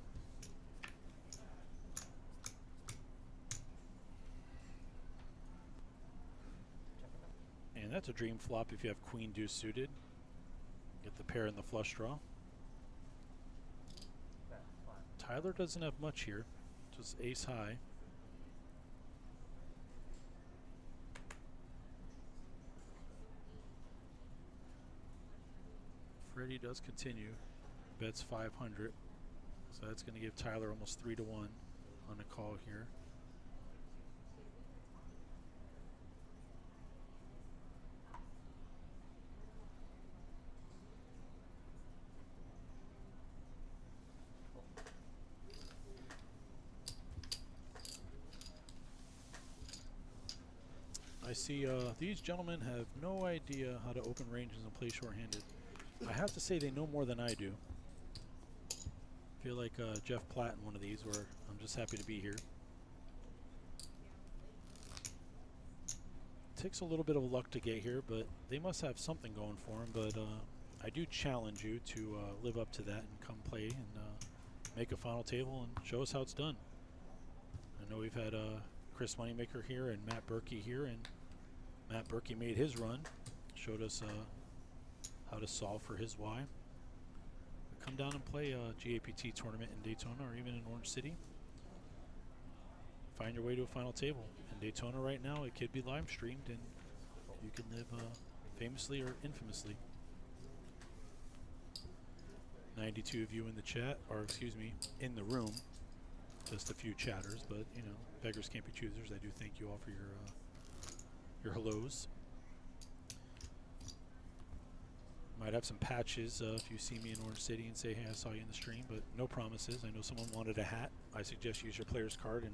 And that's a dream flop if you have queen deuce suited. Get the pair in the flush draw. Bet flat. Tyler doesn't have much here. Just ace high. Freddie does continue. Bets 500. So that's going to give Tyler almost 3 to 1 on the call here. I see these gentlemen have no idea how to open ranges and play shorthanded. I have to say they know more than I do. I feel like Jeff Platt in one of these where I'm just happy to be here. Takes a little bit of luck to get here, but they must have something going for them. But I do challenge you to live up to that and come play and make a final table and show us how it's done. I know we've had Chris Moneymaker here and Matt Berkey here, and Matt Berkey made his run, showed us how to solve for his why. Come down and play a GAPT tournament in Daytona or even in Orange City. Find your way to a final table. In Daytona right now, it could be live streamed and you can live famously or infamously. 92 of you in the chat, or excuse me, in the room. Just a few chatters, but you know, beggars can't be choosers. I do thank you all for your hellos. Might have some patches if you see me in Orange City and say, hey, I saw you in the stream, but no promises. I know someone wanted a hat. I suggest you use your player's card and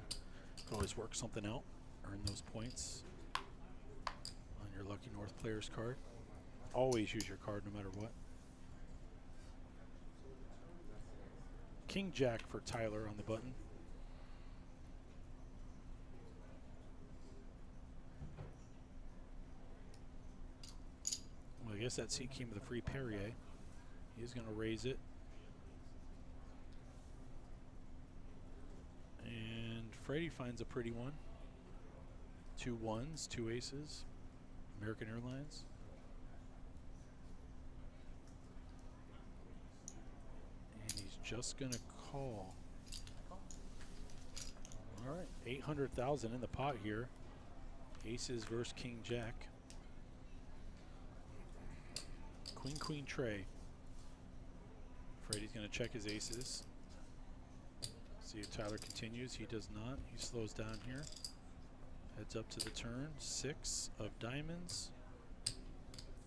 you can always work something out, earn those points on your Lucky North player's card. Always use your card no matter what. King Jack for Tyler on the button. Well, I guess that seat came with a free Perrier. He's going to raise it. And Freddie finds a pretty one. 2 1s, 2 aces. American Airlines. And he's just going to call. All right, 800,000 in the pot here. Aces versus King Jack. Queen, queen, tray. Freddie's going to check his aces. See if Tyler continues. He does not. He slows down here. Heads up to the turn. 6 of diamonds.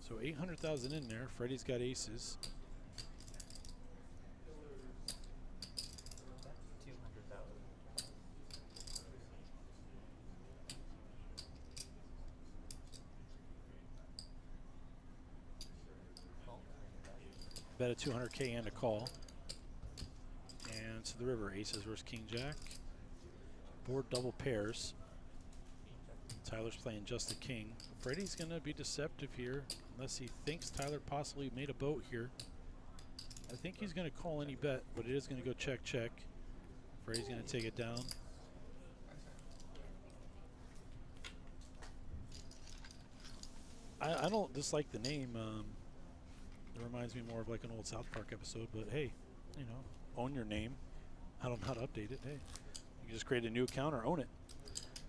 So 800,000 in there. Freddie's got aces. Bet a 200K and a call. And to the river, aces versus king jack. Board double pairs. Tyler's playing just the king. Freddie's going to be deceptive here unless he thinks Tyler possibly made a boat here. I think he's going to call any bet, but it is going to go check, check. Freddie's going to take it down. I don't dislike the name. It reminds me more of like an old South Park episode, but hey, you know, own your name. I don't know how to update it. Hey, you can just create a new account or own it.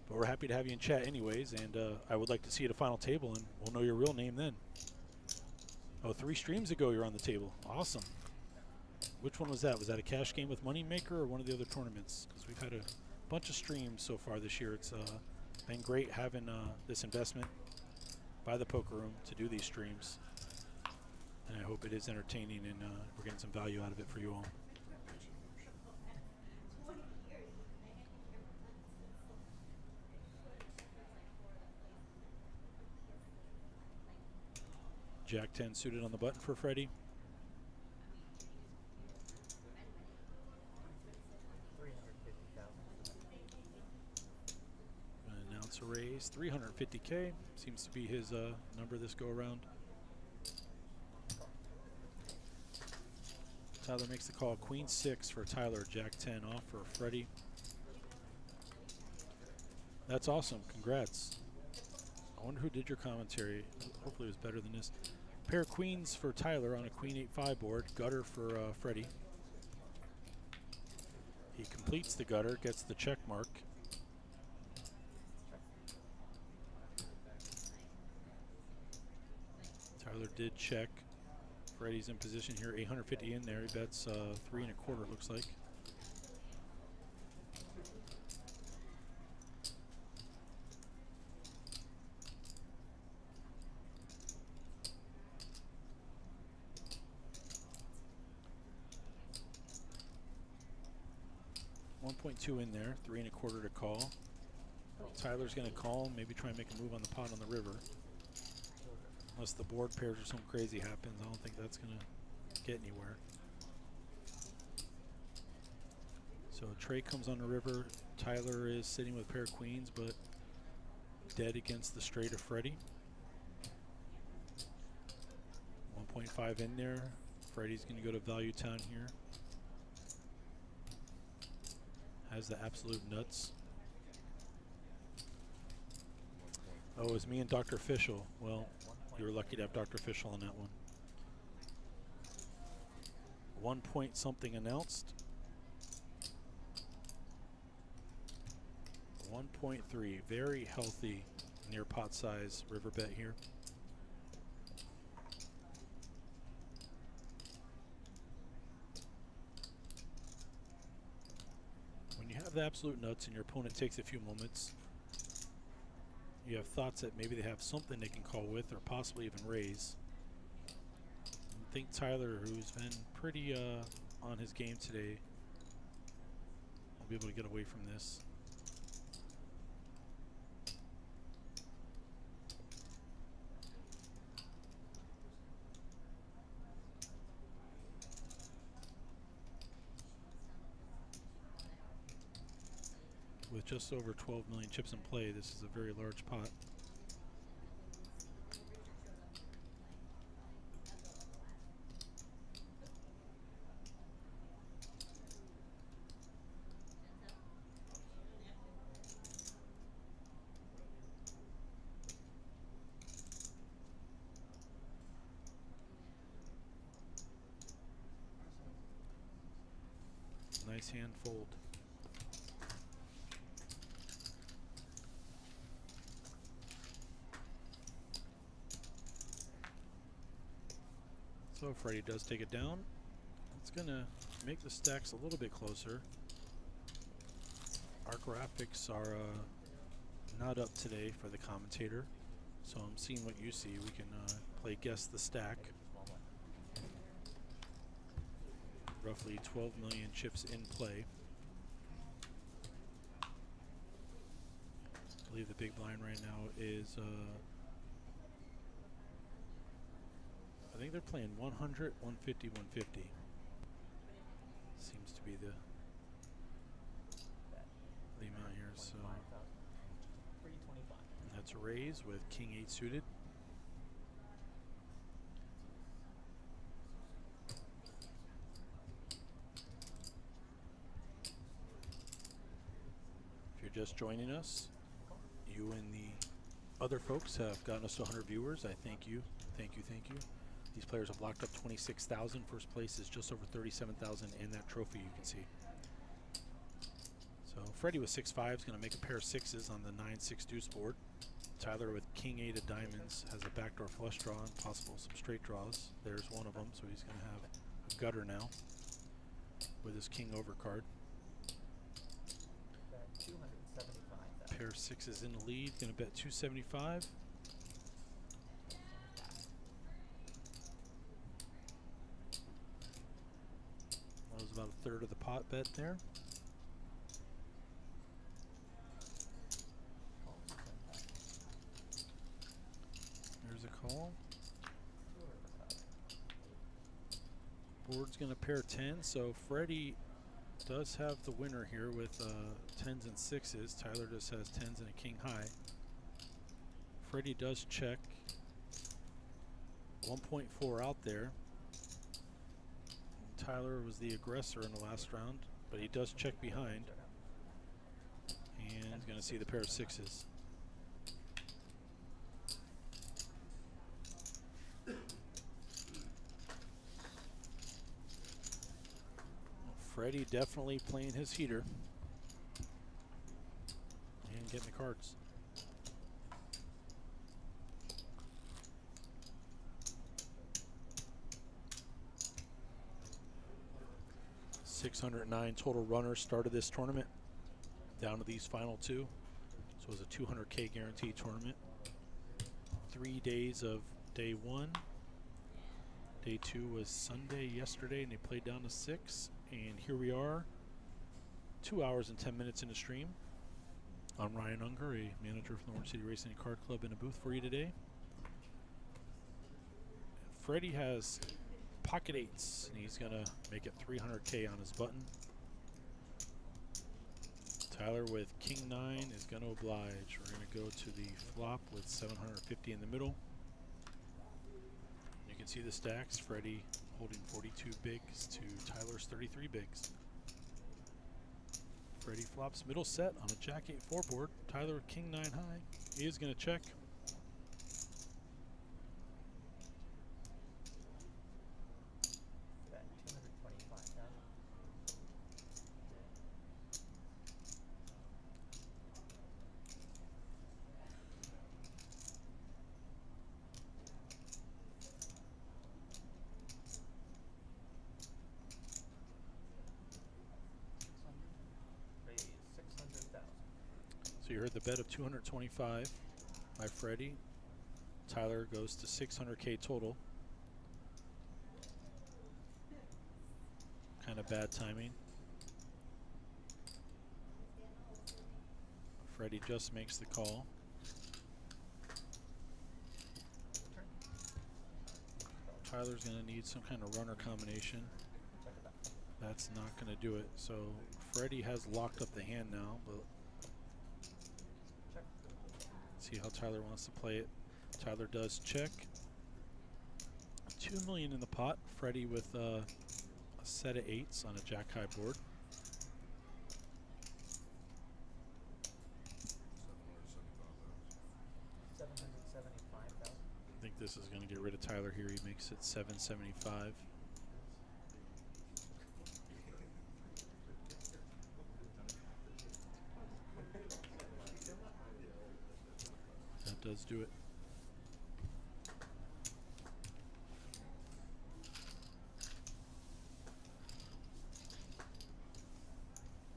But we're happy to have you in chat anyways, and I would like to see you at a final table, and we'll know your real name then. Oh, 3 streams ago you're on the table. Awesome. Which one was that? Was that a cash game with Moneymaker or one of the other tournaments? Because we've had a bunch of streams so far this year. It's been great having this investment by the Poker Room to do these streams. And I hope it is entertaining and we're getting some value out of it for you all. Jack 10 suited on the button for Freddie. 350,000. Gonna announce a raise. 350K seems to be his number this go around. Tyler makes the call. Queen 6 for Tyler. Jack 10 off for Freddie. That's awesome. Congrats. I wonder who did your commentary. Hopefully it was better than this. Pair of queens for Tyler on a queen 8-5 board. Gutter for Freddie. He completes the gutter, gets the check mark. Tyler did check. Freddie's in position here. 850 in there. He bets 3 1/4. It looks like. .2 in there, 3 1/4 to call. Tyler's going to call, maybe try and make a move on the pot on the river. Unless the board pairs or something crazy happens, I don't think that's going to get anywhere. So Trey comes on the river. Tyler is sitting with a pair of queens, but dead against the straight of Freddie. 1.5 in there. Freddie's going to go to Value Town here. Has the absolute nuts. Oh, it was me and Dr. Fischel. Well, you were lucky to have Dr. Fischel on that one. 1 point something announced. 1.3, very healthy near pot size river bet here. When you have the absolute nuts and your opponent takes a few moments, you have thoughts that maybe they have something they can call with or possibly even raise. I think Tyler, who's been pretty on his game today, will be able to get away from this. With just over 12 million chips in play, this is a very large pot. Nice hand fold. So Freddie does take it down. It's going to make the stacks a little bit closer. Our graphics are not up today for the commentator, so I'm seeing what you see. We can play guess the stack. Roughly 12 million chips in play. I believe the big blind right now is I think think they're playing 100, 150, 150. Seems to be the amount here. So 325. that's a raise with King 8 suited. If you're just joining us, you and the other folks have gotten us to 100 viewers. I thank you. Thank you, thank you. These players have locked up 26,000. First place is just over 37,000 in that trophy you can see. So Freddie with 6-5 is going to make a pair of sixes on the 9-6 deuce board. Tyler with King 8 of diamonds has a backdoor flush draw and possible some straight draws. There's one of them, so he's going to have a gutter now with his King over card. Bet 275,000. Pair of sixes in the lead, going to bet 275. That was about a third of the pot bet there. There's a call. Board's going to pair 10, so Freddie does have the winner here with 10s and 6s. Tyler just has 10s and a king high. Freddie does check. 1.4 out there. Tyler was the aggressor in the last round, but he does check behind. And he's going to see the pair of sixes. Freddie definitely playing his heater and getting the cards. $609 total runners started this tournament, down to these final two. So it was a $200K guarantee tournament. 3 days of day one. Day two was Sunday yesterday, and they played down to 6. And here we are, 2 hours and 10 minutes in the stream. I'm Ryan Unger, a manager from the Orange City Racing and Card Club, in a booth for you today. Freddie has pocket 8s, and he's gonna make it 300K on his button. Tyler with King 9 is gonna oblige. We're gonna go to the flop with 750 in the middle. You can see the stacks. Freddie holding 42 bigs to Tyler's 33 bigs. Freddie flops middle set on a Jack 8-4 board. Tyler with King 9 high. He is going to check. Bet 225,000. Raise 600,000. So you heard the bet of 225 by Freddie. Tyler goes to 600K total. Kind of bad timing. Freddie just makes the call. Tyler's going to need some kind of runner combination. Check it out. That's not going to do it. So Freddie has locked up the hand now, but Check. see how Tyler wants to play it. Tyler does check. 2 million in the pot. Freddie with a set of 8s on a jack high board. 775,000. I think this is going to get rid of Tyler here. He makes it 775. That does do it.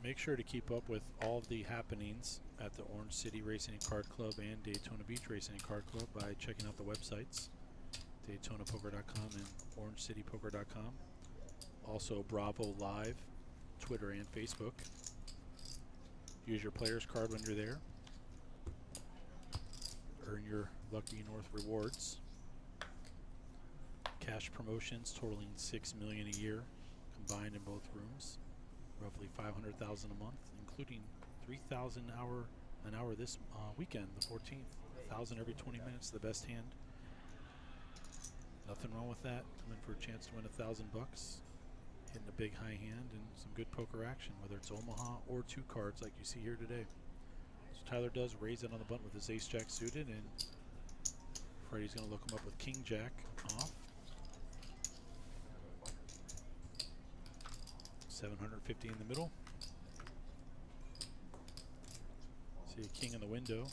Make sure to keep up with all of the happenings at the Orange City Racing and Card Club and Daytona Beach Racing and Card Club by checking out the websites, DaytonaPoker.com and OrangeCityPoker.com. Also Bravo Live, Twitter and Facebook. Use your player's card when you're there. Earn your Lucky North rewards. Cash promotions totaling $6 million a year, combined in both rooms, roughly $500,000 a month, including $3,000 an hour this weekend, the 14th. 1,000 every 20 minutes, the best hand. Nothing wrong with that. Come in for a chance to win $1,000 bucks, hitting a big high hand and some good poker action, whether it's Omaha or 2 cards like you see here today. So Tyler does raise it on the button with his ace jack suited, and Freddie's going to look him up with king jack off. 750 in the middle. See a king in the window.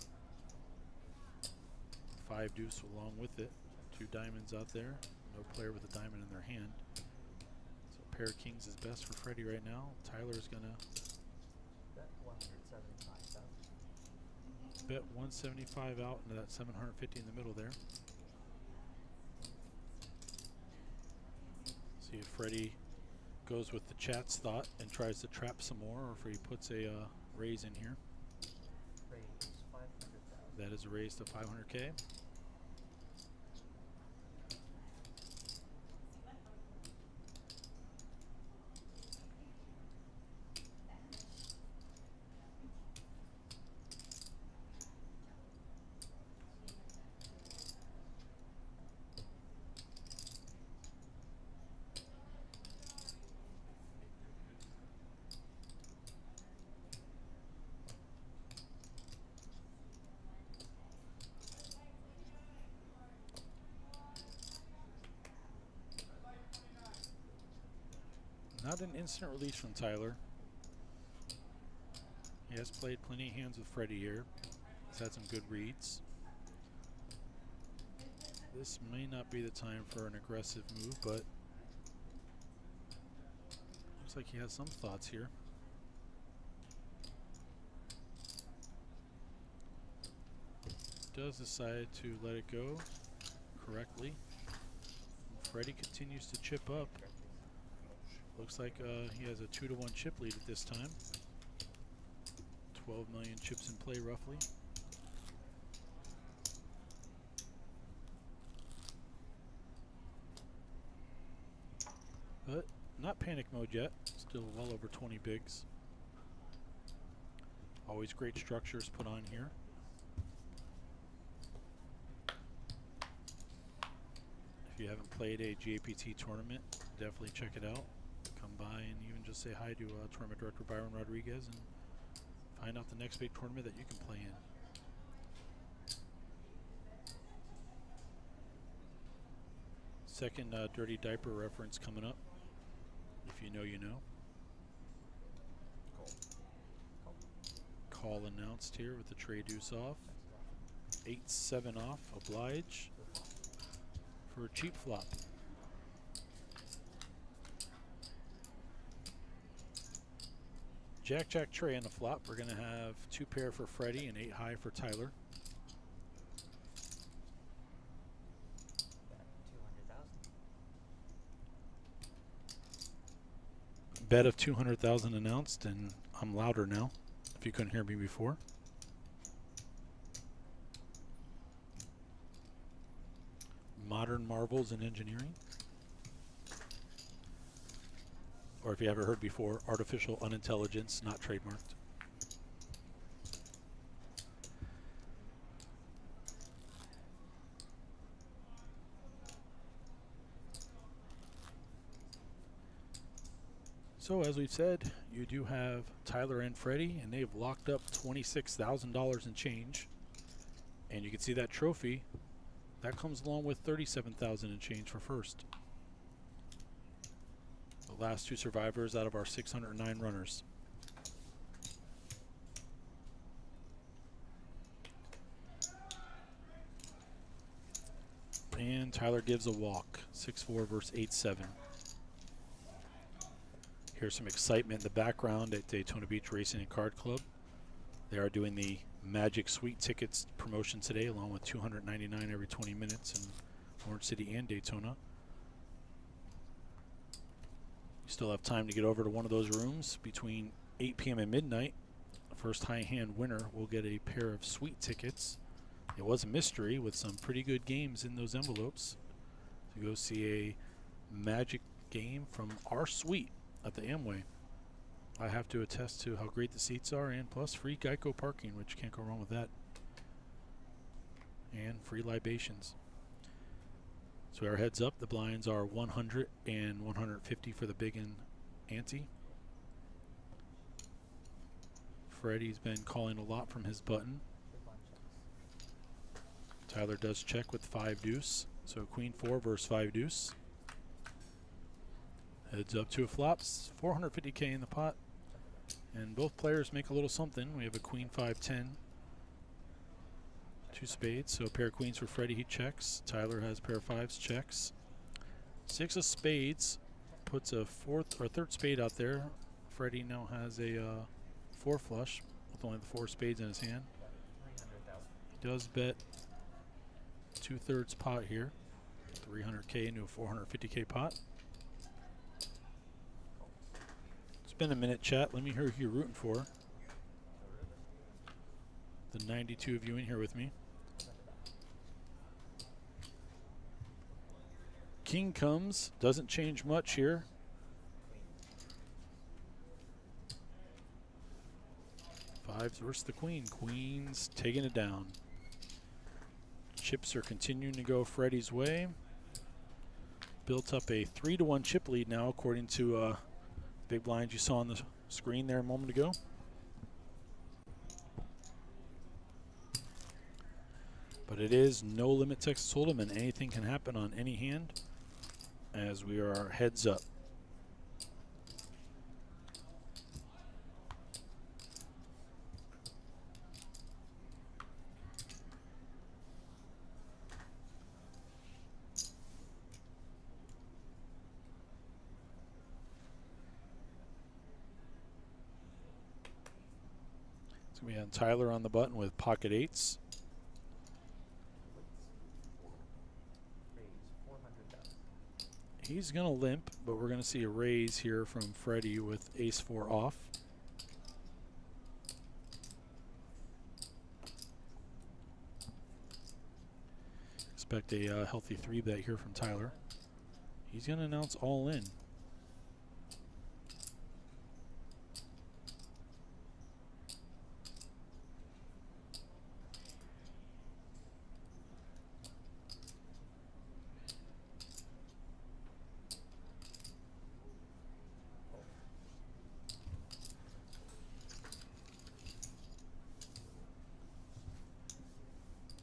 5 deuce along with it. 2 diamonds out there. No player with a diamond in their hand. So a pair of kings is best for Freddie right now. Tyler's gonna Bet 175,000. bet 175 out into that 750 in the middle there. See if Freddie goes with the chat's thought and tries to trap some more, or if he puts a raise in here. Raise 500,000. That is a raise to 500K. Not an instant release from Tyler. He has played plenty of hands with Freddie here. He's had some good reads. This may not be the time for an aggressive move, but looks like he has some thoughts here. Does decide to let it go correctly. And Freddie continues to chip up. Looks like he has a 2-to-1 chip lead at this time. 12 million chips in play roughly. But not panic mode yet. Still well over 20 bigs. Always great structures put on here. If you haven't played a GAPT tournament, definitely check it out. Come by and even just say hi to Tournament Director Byron Rodriguez and find out the next big tournament that you can play in. Second dirty diaper reference coming up. If you know, you know. Call announced here with the tray deuce off. 8-7 off, oblige for a cheap flop. Jack, Jack, tray on the flop. We're going to have 2 pair for Freddie and 8 high for Tyler. Bet of 200,000 announced, and I'm louder now, if you couldn't hear me before. Modern marvels in engineering. Or if you ever heard before, artificial unintelligence, not trademarked. So as we've said, you do have Tyler and Freddie, and they've locked up $26,000 in change. And you can see that trophy, that comes along with $37,000 in change for first. The last 2 survivors out of our 609 runners. And Tyler gives a walk, 6-4 versus 8-7. Here's some excitement in the background at Daytona Beach Racing and Card Club. They are doing the Magic Suite Tickets promotion today, along with $299 every 20 minutes in Orange City and Daytona. You still have time to get over to one of those rooms between 8 p.m. and midnight. The first high hand winner will get a pair of suite tickets. It was a mystery with some pretty good games in those envelopes. So to go see a Magic game from our suite at the Amway. I have to attest to how great the seats are, and plus free Geico parking, which can't go wrong with that. And free libations. So our heads up, the blinds are 100 and 150 for the big and ante. Freddie's been calling a lot from his button. Big blind checks. Tyler does check with 5 deuce. So queen 4 versus 5 deuce. Heads up to a flops, 450K in the pot. And both players make a little something. We have a queen 5-10. 2 spades, so a pair of queens for Freddie, he checks. Tyler has a pair of 5s, checks. 6 of spades, puts a third spade out there. Freddie now has a 4 flush with only the 4 spades in his hand. 300,000. He does bet 2/3 pot here. 300K into a 450K pot. It's been a minute, chat. Let me hear who you're rooting for. The 92 of you in here with me. King comes, doesn't change much here. Fives versus the queen. Queen's taking it down. Chips are continuing to go Freddie's way. Built up a 3-1 chip lead now, according to big blind you saw on the screen there a moment ago. But it is no limit Texas Hold'em, and anything can happen on any hand as we are heads up. So we have Tyler on the button with pocket 8s. Raise 400,000. He's going to limp, but we're going to see a raise here from Freddie with ace-4 off. Expect a healthy 3-bet here from Tyler. He's going to announce all in.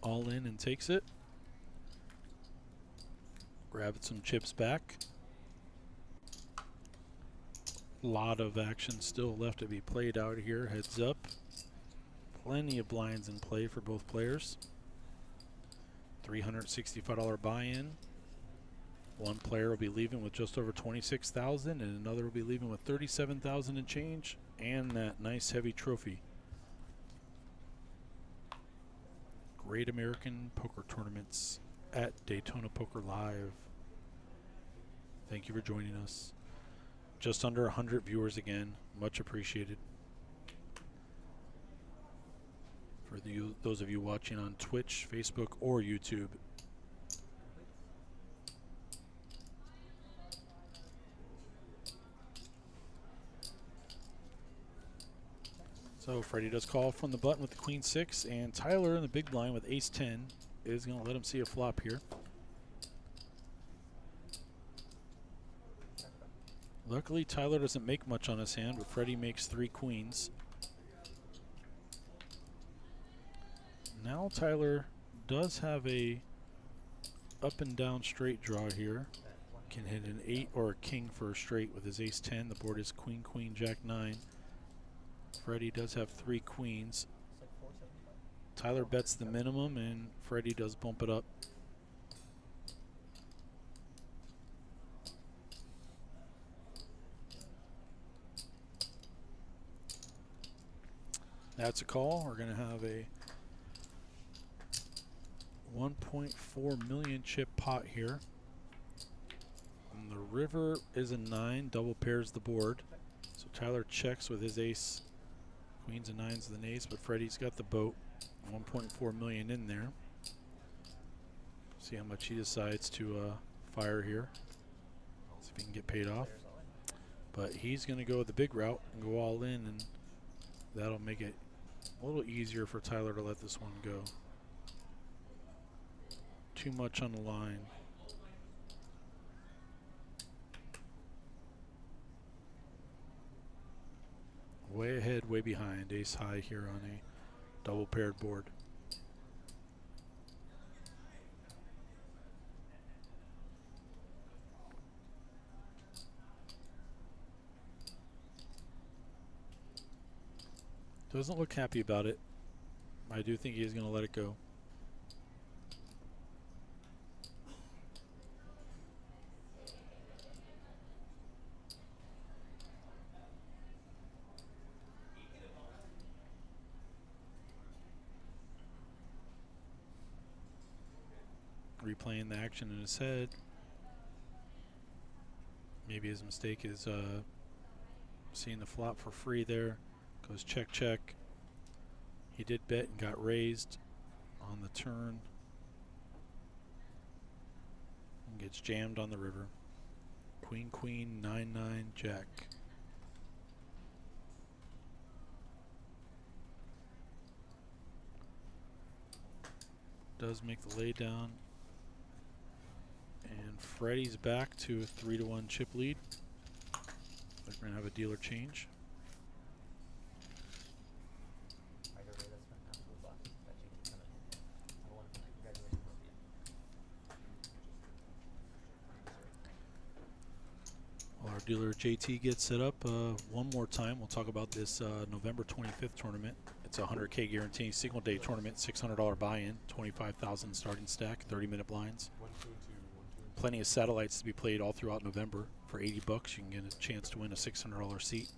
All in and takes it. Grab some chips back. Lot of action still left to be played out here. Heads up. Plenty of blinds in play for both players. $365 buy-in. One player will be leaving with just over $26,000, and another will be leaving with $37,000 and change, and that nice heavy trophy. Great American Poker Tournaments at Daytona Poker Live. Thank you for joining us. Just under 100 viewers again. Much appreciated. For those of you watching on Twitch, Facebook, or YouTube. So Freddie does call from the button with the queen 6, and Tyler in the big blind with ace 10 is going to let him see a flop here. Luckily, Tyler doesn't make much on his hand, but Freddie makes 3 queens. Now Tyler does have a up and down straight draw here. Can hit an 8 or a king for a straight with his ace 10. The board is queen, queen, jack 9. Freddie does have 3 queens. It's like 475. Tyler bets the minimum, and Freddie does bump it up. That's a call. We're going to have a 1.4 million chip pot here. And the river is a 9, double pairs the board. So Tyler checks with his ace. Queens and 9s and an ace, but Freddie's got the boat. 1.4 million in there. See how much he decides to fire here. See if he can get paid off. Players all in. But he's going to go the big route and go all in, and that'll make it a little easier for Tyler to let this one go. Too much on the line. Way ahead, way behind. Ace high here on a double paired board. Doesn't look happy about it. I do think he's going to let it go. Replaying the action in his head. Maybe his mistake is seeing the flop for free there. Goes check, check. He did bet and got raised on the turn. And gets jammed on the river. Queen, queen, 9-9, jack. Does make the lay down. And Freddie's back to a 3-1 chip lead. We're going to have a dealer change. Either way, that's been absolute luck that you can come in. Have a wonderful night. Congratulations, both of you. While our dealer JT gets set up one more time, we'll talk about this November 25th tournament. It's a 100K guarantee single day tournament, $600 buy-in, 25,000 starting stack, 30-minute blinds. 1, 2, 2, 1, 2. Plenty of satellites to be played all throughout November. For $80, you can get a chance to win a $600 seat.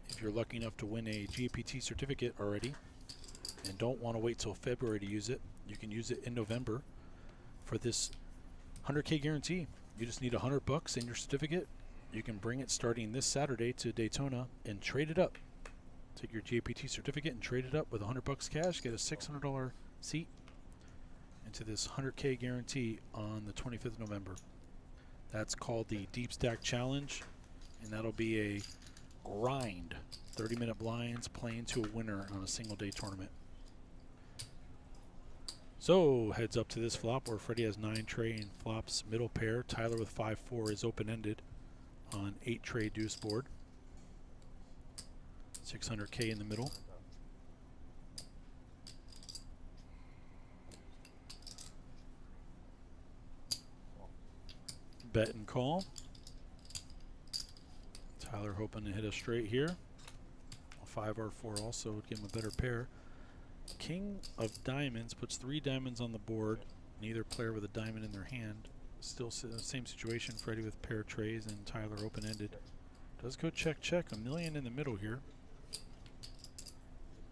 If you're lucky enough to win a GAPT certificate already and don't want to wait till February to use it, you can use it in November for this 100K guarantee. You just need $100 in your certificate. You can bring it starting this Saturday to Daytona and trade it up. Take your GAPT certificate and trade it up with $100 cash, get a $600 seat into this 100K guarantee on the 25th of November. That's called the Deep Stack Challenge, and that'll be a grind. 30-minute blinds playing to a winner on a single day tournament. So heads up to this flop where Freddie has 9 tray and flops middle pair. Tyler with 5-4 is open-ended on 8 tray deuce board. 600K in the middle. Bet and call. Tyler hoping to hit a straight here. A 5 or 4 also would give him a better pair. King of diamonds puts 3 diamonds on the board. Neither player with a diamond in their hand. Still same situation. Freddie with pair trays and Tyler open-ended. Does go check, check. $1 million in the middle here.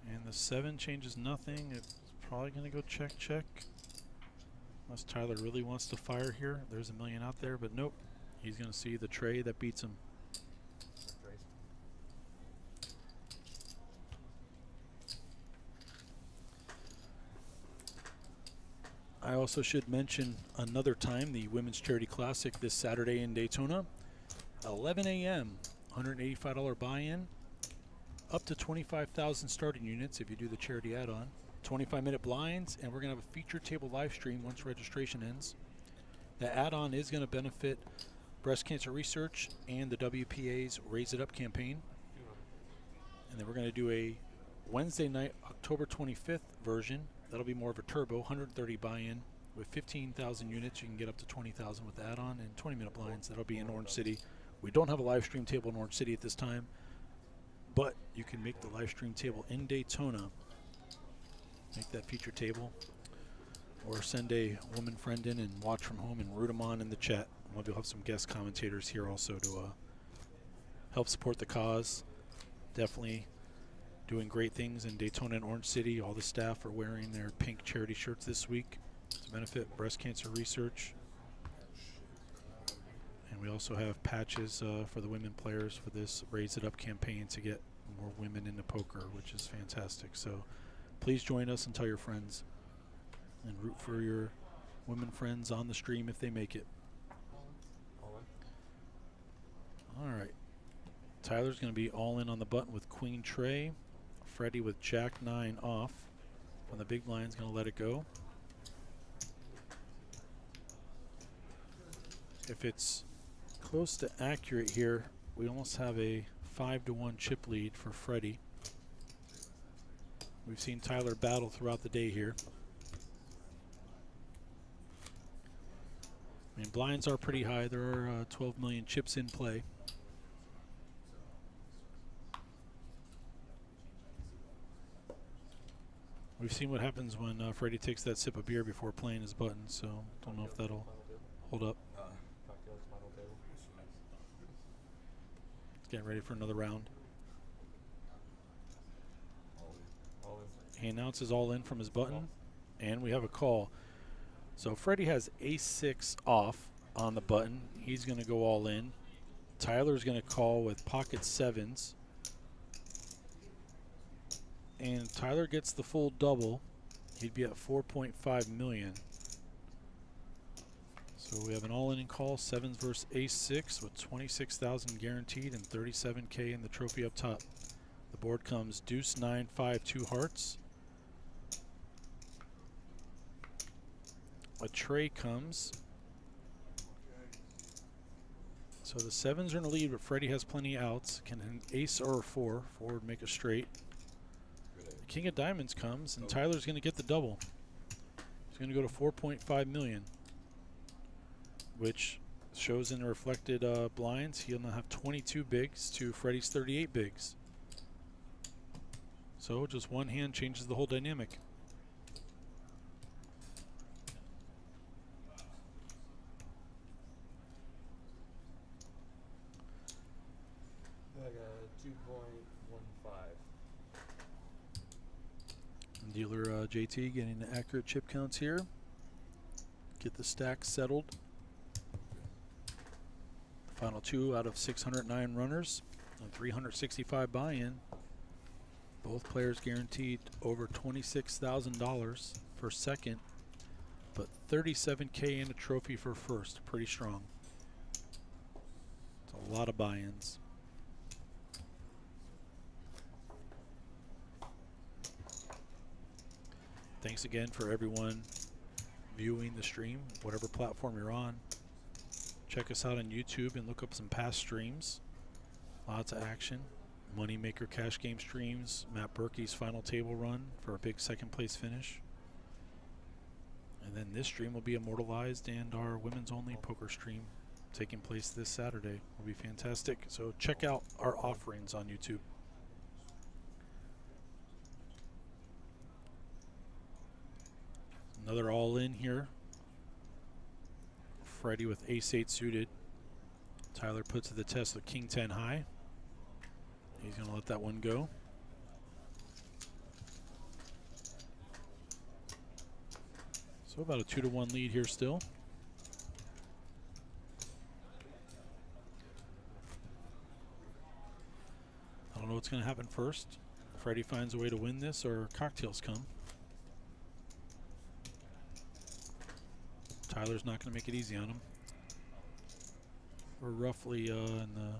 And the 7 changes nothing. It's probably going to go check, check. Unless Tyler really wants to fire here. There's $1 million out there, but nope. He's going to see the tray that beats him. I also should mention another time, the Women's Charity Classic this Saturday in Daytona. 11 a.m., $185 buy-in, up to 25,000 starting units if you do the charity add-on. 25-minute blinds, and we're going to have a feature table live stream once registration ends. The add-on is going to benefit breast cancer research and the WPA's Raise It Up campaign. And then we're going to do a Wednesday night, October 25th version. That'll be more of a turbo, 130 buy-in with 15,000 units. You can get up to 20,000 with the add-on, and 20-minute blinds. That'll be in Orange City. We don't have a live stream table in Orange City at this time, but you can make the live stream table in Daytona. Make that feature table, or send a woman friend in and watch from home and root them on in the chat. We'll have some guest commentators here also to help support the cause. Definitely doing great things in Daytona and Orange City. All the staff are wearing their pink charity shirts this week to benefit breast cancer research. And we also have patches for the women players for this Raise It Up campaign to get more women into poker, which is fantastic. So please join us and tell your friends, and root for your women friends on the stream if they make it. All right. Tyler's going to be all in on the button with Queen Tray. Freddie with Jack 9 off. When the big blind's going to let it go. If it's close to accurate here, we almost have a 5-1 chip lead for Freddie. We've seen Tyler battle throughout the day here. I mean, blinds are pretty high. There are 12 million chips in play. We've seen what happens when Freddie takes that sip of beer before playing his button, so don't know if that'll hold up. Cocktails, final table. Getting ready for another round. All in. He announces all in from his button, and we have a call. So Freddie has ace-6 off on the button. He's going to go all in. Tyler's going to call with pocket 7s. And Tyler gets the full double. He'd be at 4.5 million. So we have an all-in call, 7s versus ace-6 with 26,000 guaranteed and 37K in the trophy up top. The board comes deuce 9, 5, 2 hearts. A tray comes. So the 7s are in the lead, but Freddie has plenty of outs. Can an ace or a 4? 4 would make a straight. The king of diamonds comes, and Tyler's going to get the double. He's going to go to 4.5 million, which shows in the reflected blinds. He'll now have 22 bigs to Freddie's 38 bigs. So just one hand changes the whole dynamic. I got 2.15. Dealer JT getting the accurate chip counts here. Get the stack settled. Final 2 out of 609 runners and 365 buy-in. Both players guaranteed over $26,000 for second, but 37K in a trophy for first. Pretty strong. It's a lot of buy-ins. Thanks again for everyone viewing the stream, whatever platform you're on. Check us out on YouTube and look up some past streams. Lots of action. Moneymaker cash game streams. Matt Berkey's final table run for a big second place finish. And then this stream will be immortalized, and our women's only poker stream taking place this Saturday will be fantastic. So check out our offerings on YouTube. Another all-in here. Freddie with ace-8 suited. Tyler puts to the test with king 10 high. He's going to let that one go. So about a 2-1 lead here still. I don't know what's going to happen first. Freddie finds a way to win this, or cocktails come. Tyler's not going to make it easy on him. We're roughly in the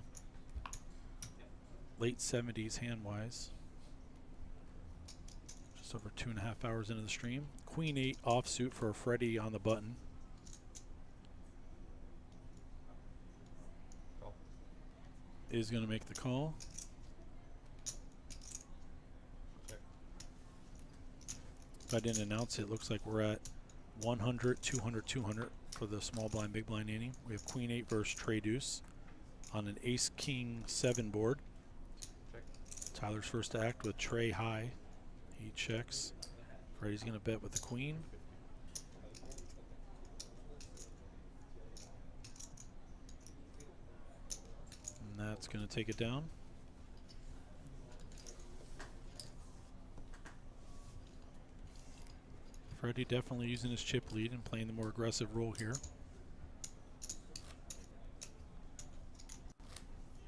late 70s hand-wise. Just over 2.5 hours into the stream. Queen 8 offsuit for Freddie on the button. Call. Is going to make the call. Check. If I didn't announce it, it looks like we're at 100, 200, 200 for the small blind, big blind inning. We have Queen 8 versus Tray Deuce on an Ace King 7 board. Check. Tyler's first to act with Tray high. He checks. Freddie's going to bet with the Queen. And that's going to take it down. Freddie definitely using his chip lead and playing the more aggressive role here.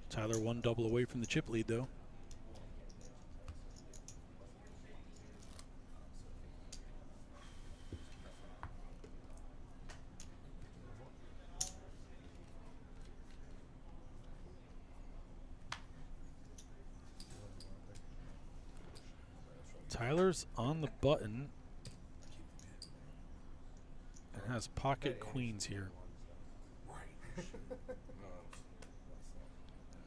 Tyler one double away from the chip lead though. Tyler's on the button and has pocket queens here.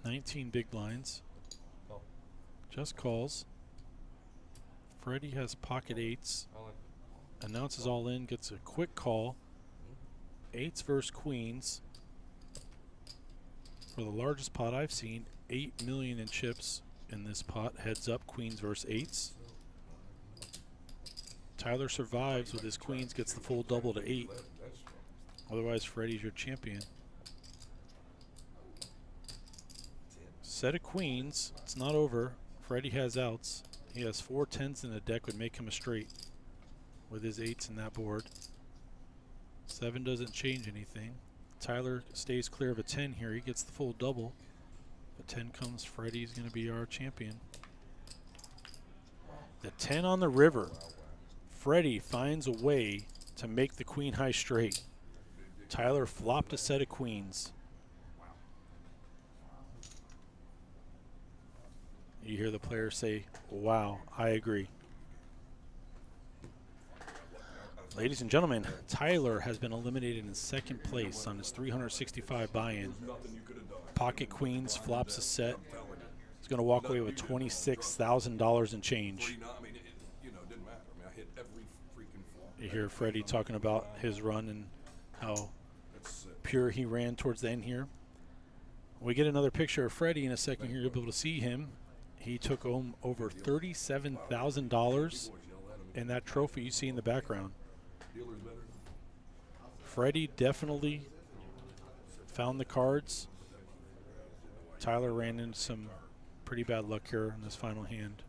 19 big blinds. Call. Just calls. Freddie has pocket eights. Announces all in, gets a quick call. Eights versus queens. For the largest pot I've seen, 8 million in chips in this pot. Heads up, queens versus eights. Tyler survives with his queens, gets the full double to 8. Otherwise, Freddie's your champion. Set of queens. It's not over. Freddie has outs. He has 4 10s in the deck, would make him a straight with his 8s in that board. 7 doesn't change anything. Tyler stays clear of a 10 here. He gets the full double. If a 10 comes, Freddie's going to be our champion. The 10 on the river. Freddie finds a way to make the queen high straight. Tyler flopped a set of queens. You hear the players say, wow, I agree. Ladies and gentlemen, Tyler has been eliminated in second place on his 365 buy-in. Pocket queens, flops a set. He's going to walk away with $26,000 in change. You hear Freddie talking about his run and how pure he ran towards the end here. We get another picture of Freddie in a second here. You'll be able to see him. He took home over $37,000 in that trophy you see in the background. Freddie definitely found the cards. Tyler ran into some pretty bad luck here in this final hand.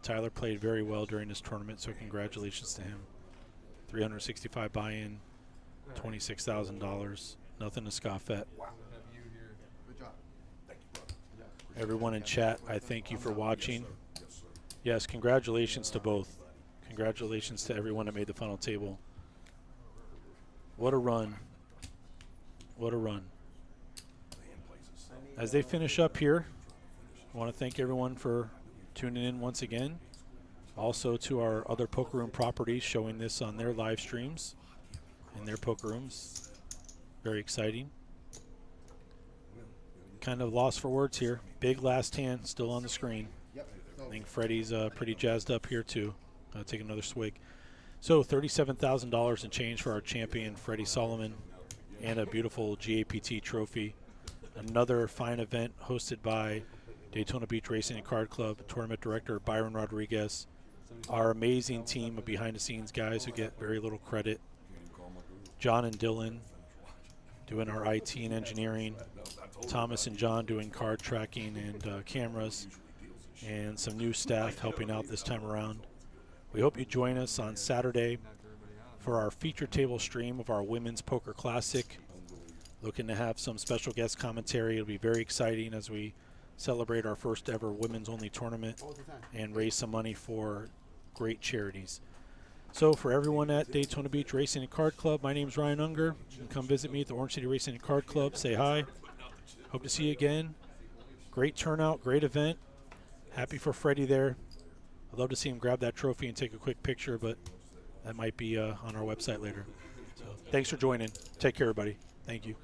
Tyler played very well during this tournament, so congratulations to him. 365 buy-in, $26,000. Nothing to scoff at. Good job. Everyone in chat, I thank you for watching. Yes, congratulations to both. Congratulations to everyone that made the final table. What a run. What a run. As they finish up here, I want to thank everyone for tuning in once again. Also to our other poker room properties showing this on their live streams in their poker rooms. Very exciting. Kind of lost for words here. Big last hand still on the screen. I think Freddie's pretty jazzed up here too. Take another swig. So $37,000 in change for our champion, Freddie Solomon, and a beautiful GAPT trophy. Another fine event hosted by Daytona Beach Racing and Card Club, tournament director Byron Rodriguez, our amazing team of behind-the-scenes guys who get very little credit. John and Dylan doing our IT and engineering. Thomas and John doing card tracking and cameras. And some new staff helping out this time around. We hope you join us on Saturday for our feature table stream of our Women's Poker Classic. Looking to have some special guest commentary. It'll be very exciting as we celebrate our first ever women's only tournament and raise some money for great charities. So for everyone at Daytona Beach Racing and Card Club, my name is Ryan Unger. You can come visit me at the Orange City Racing and Card Club. Say hi. Hope to see you again. Great turnout, great event. Happy for Freddie there. I'd love to see him grab that trophy and take a quick picture, but that might be on our website later. So thanks for joining. Take care, everybody. Thank you.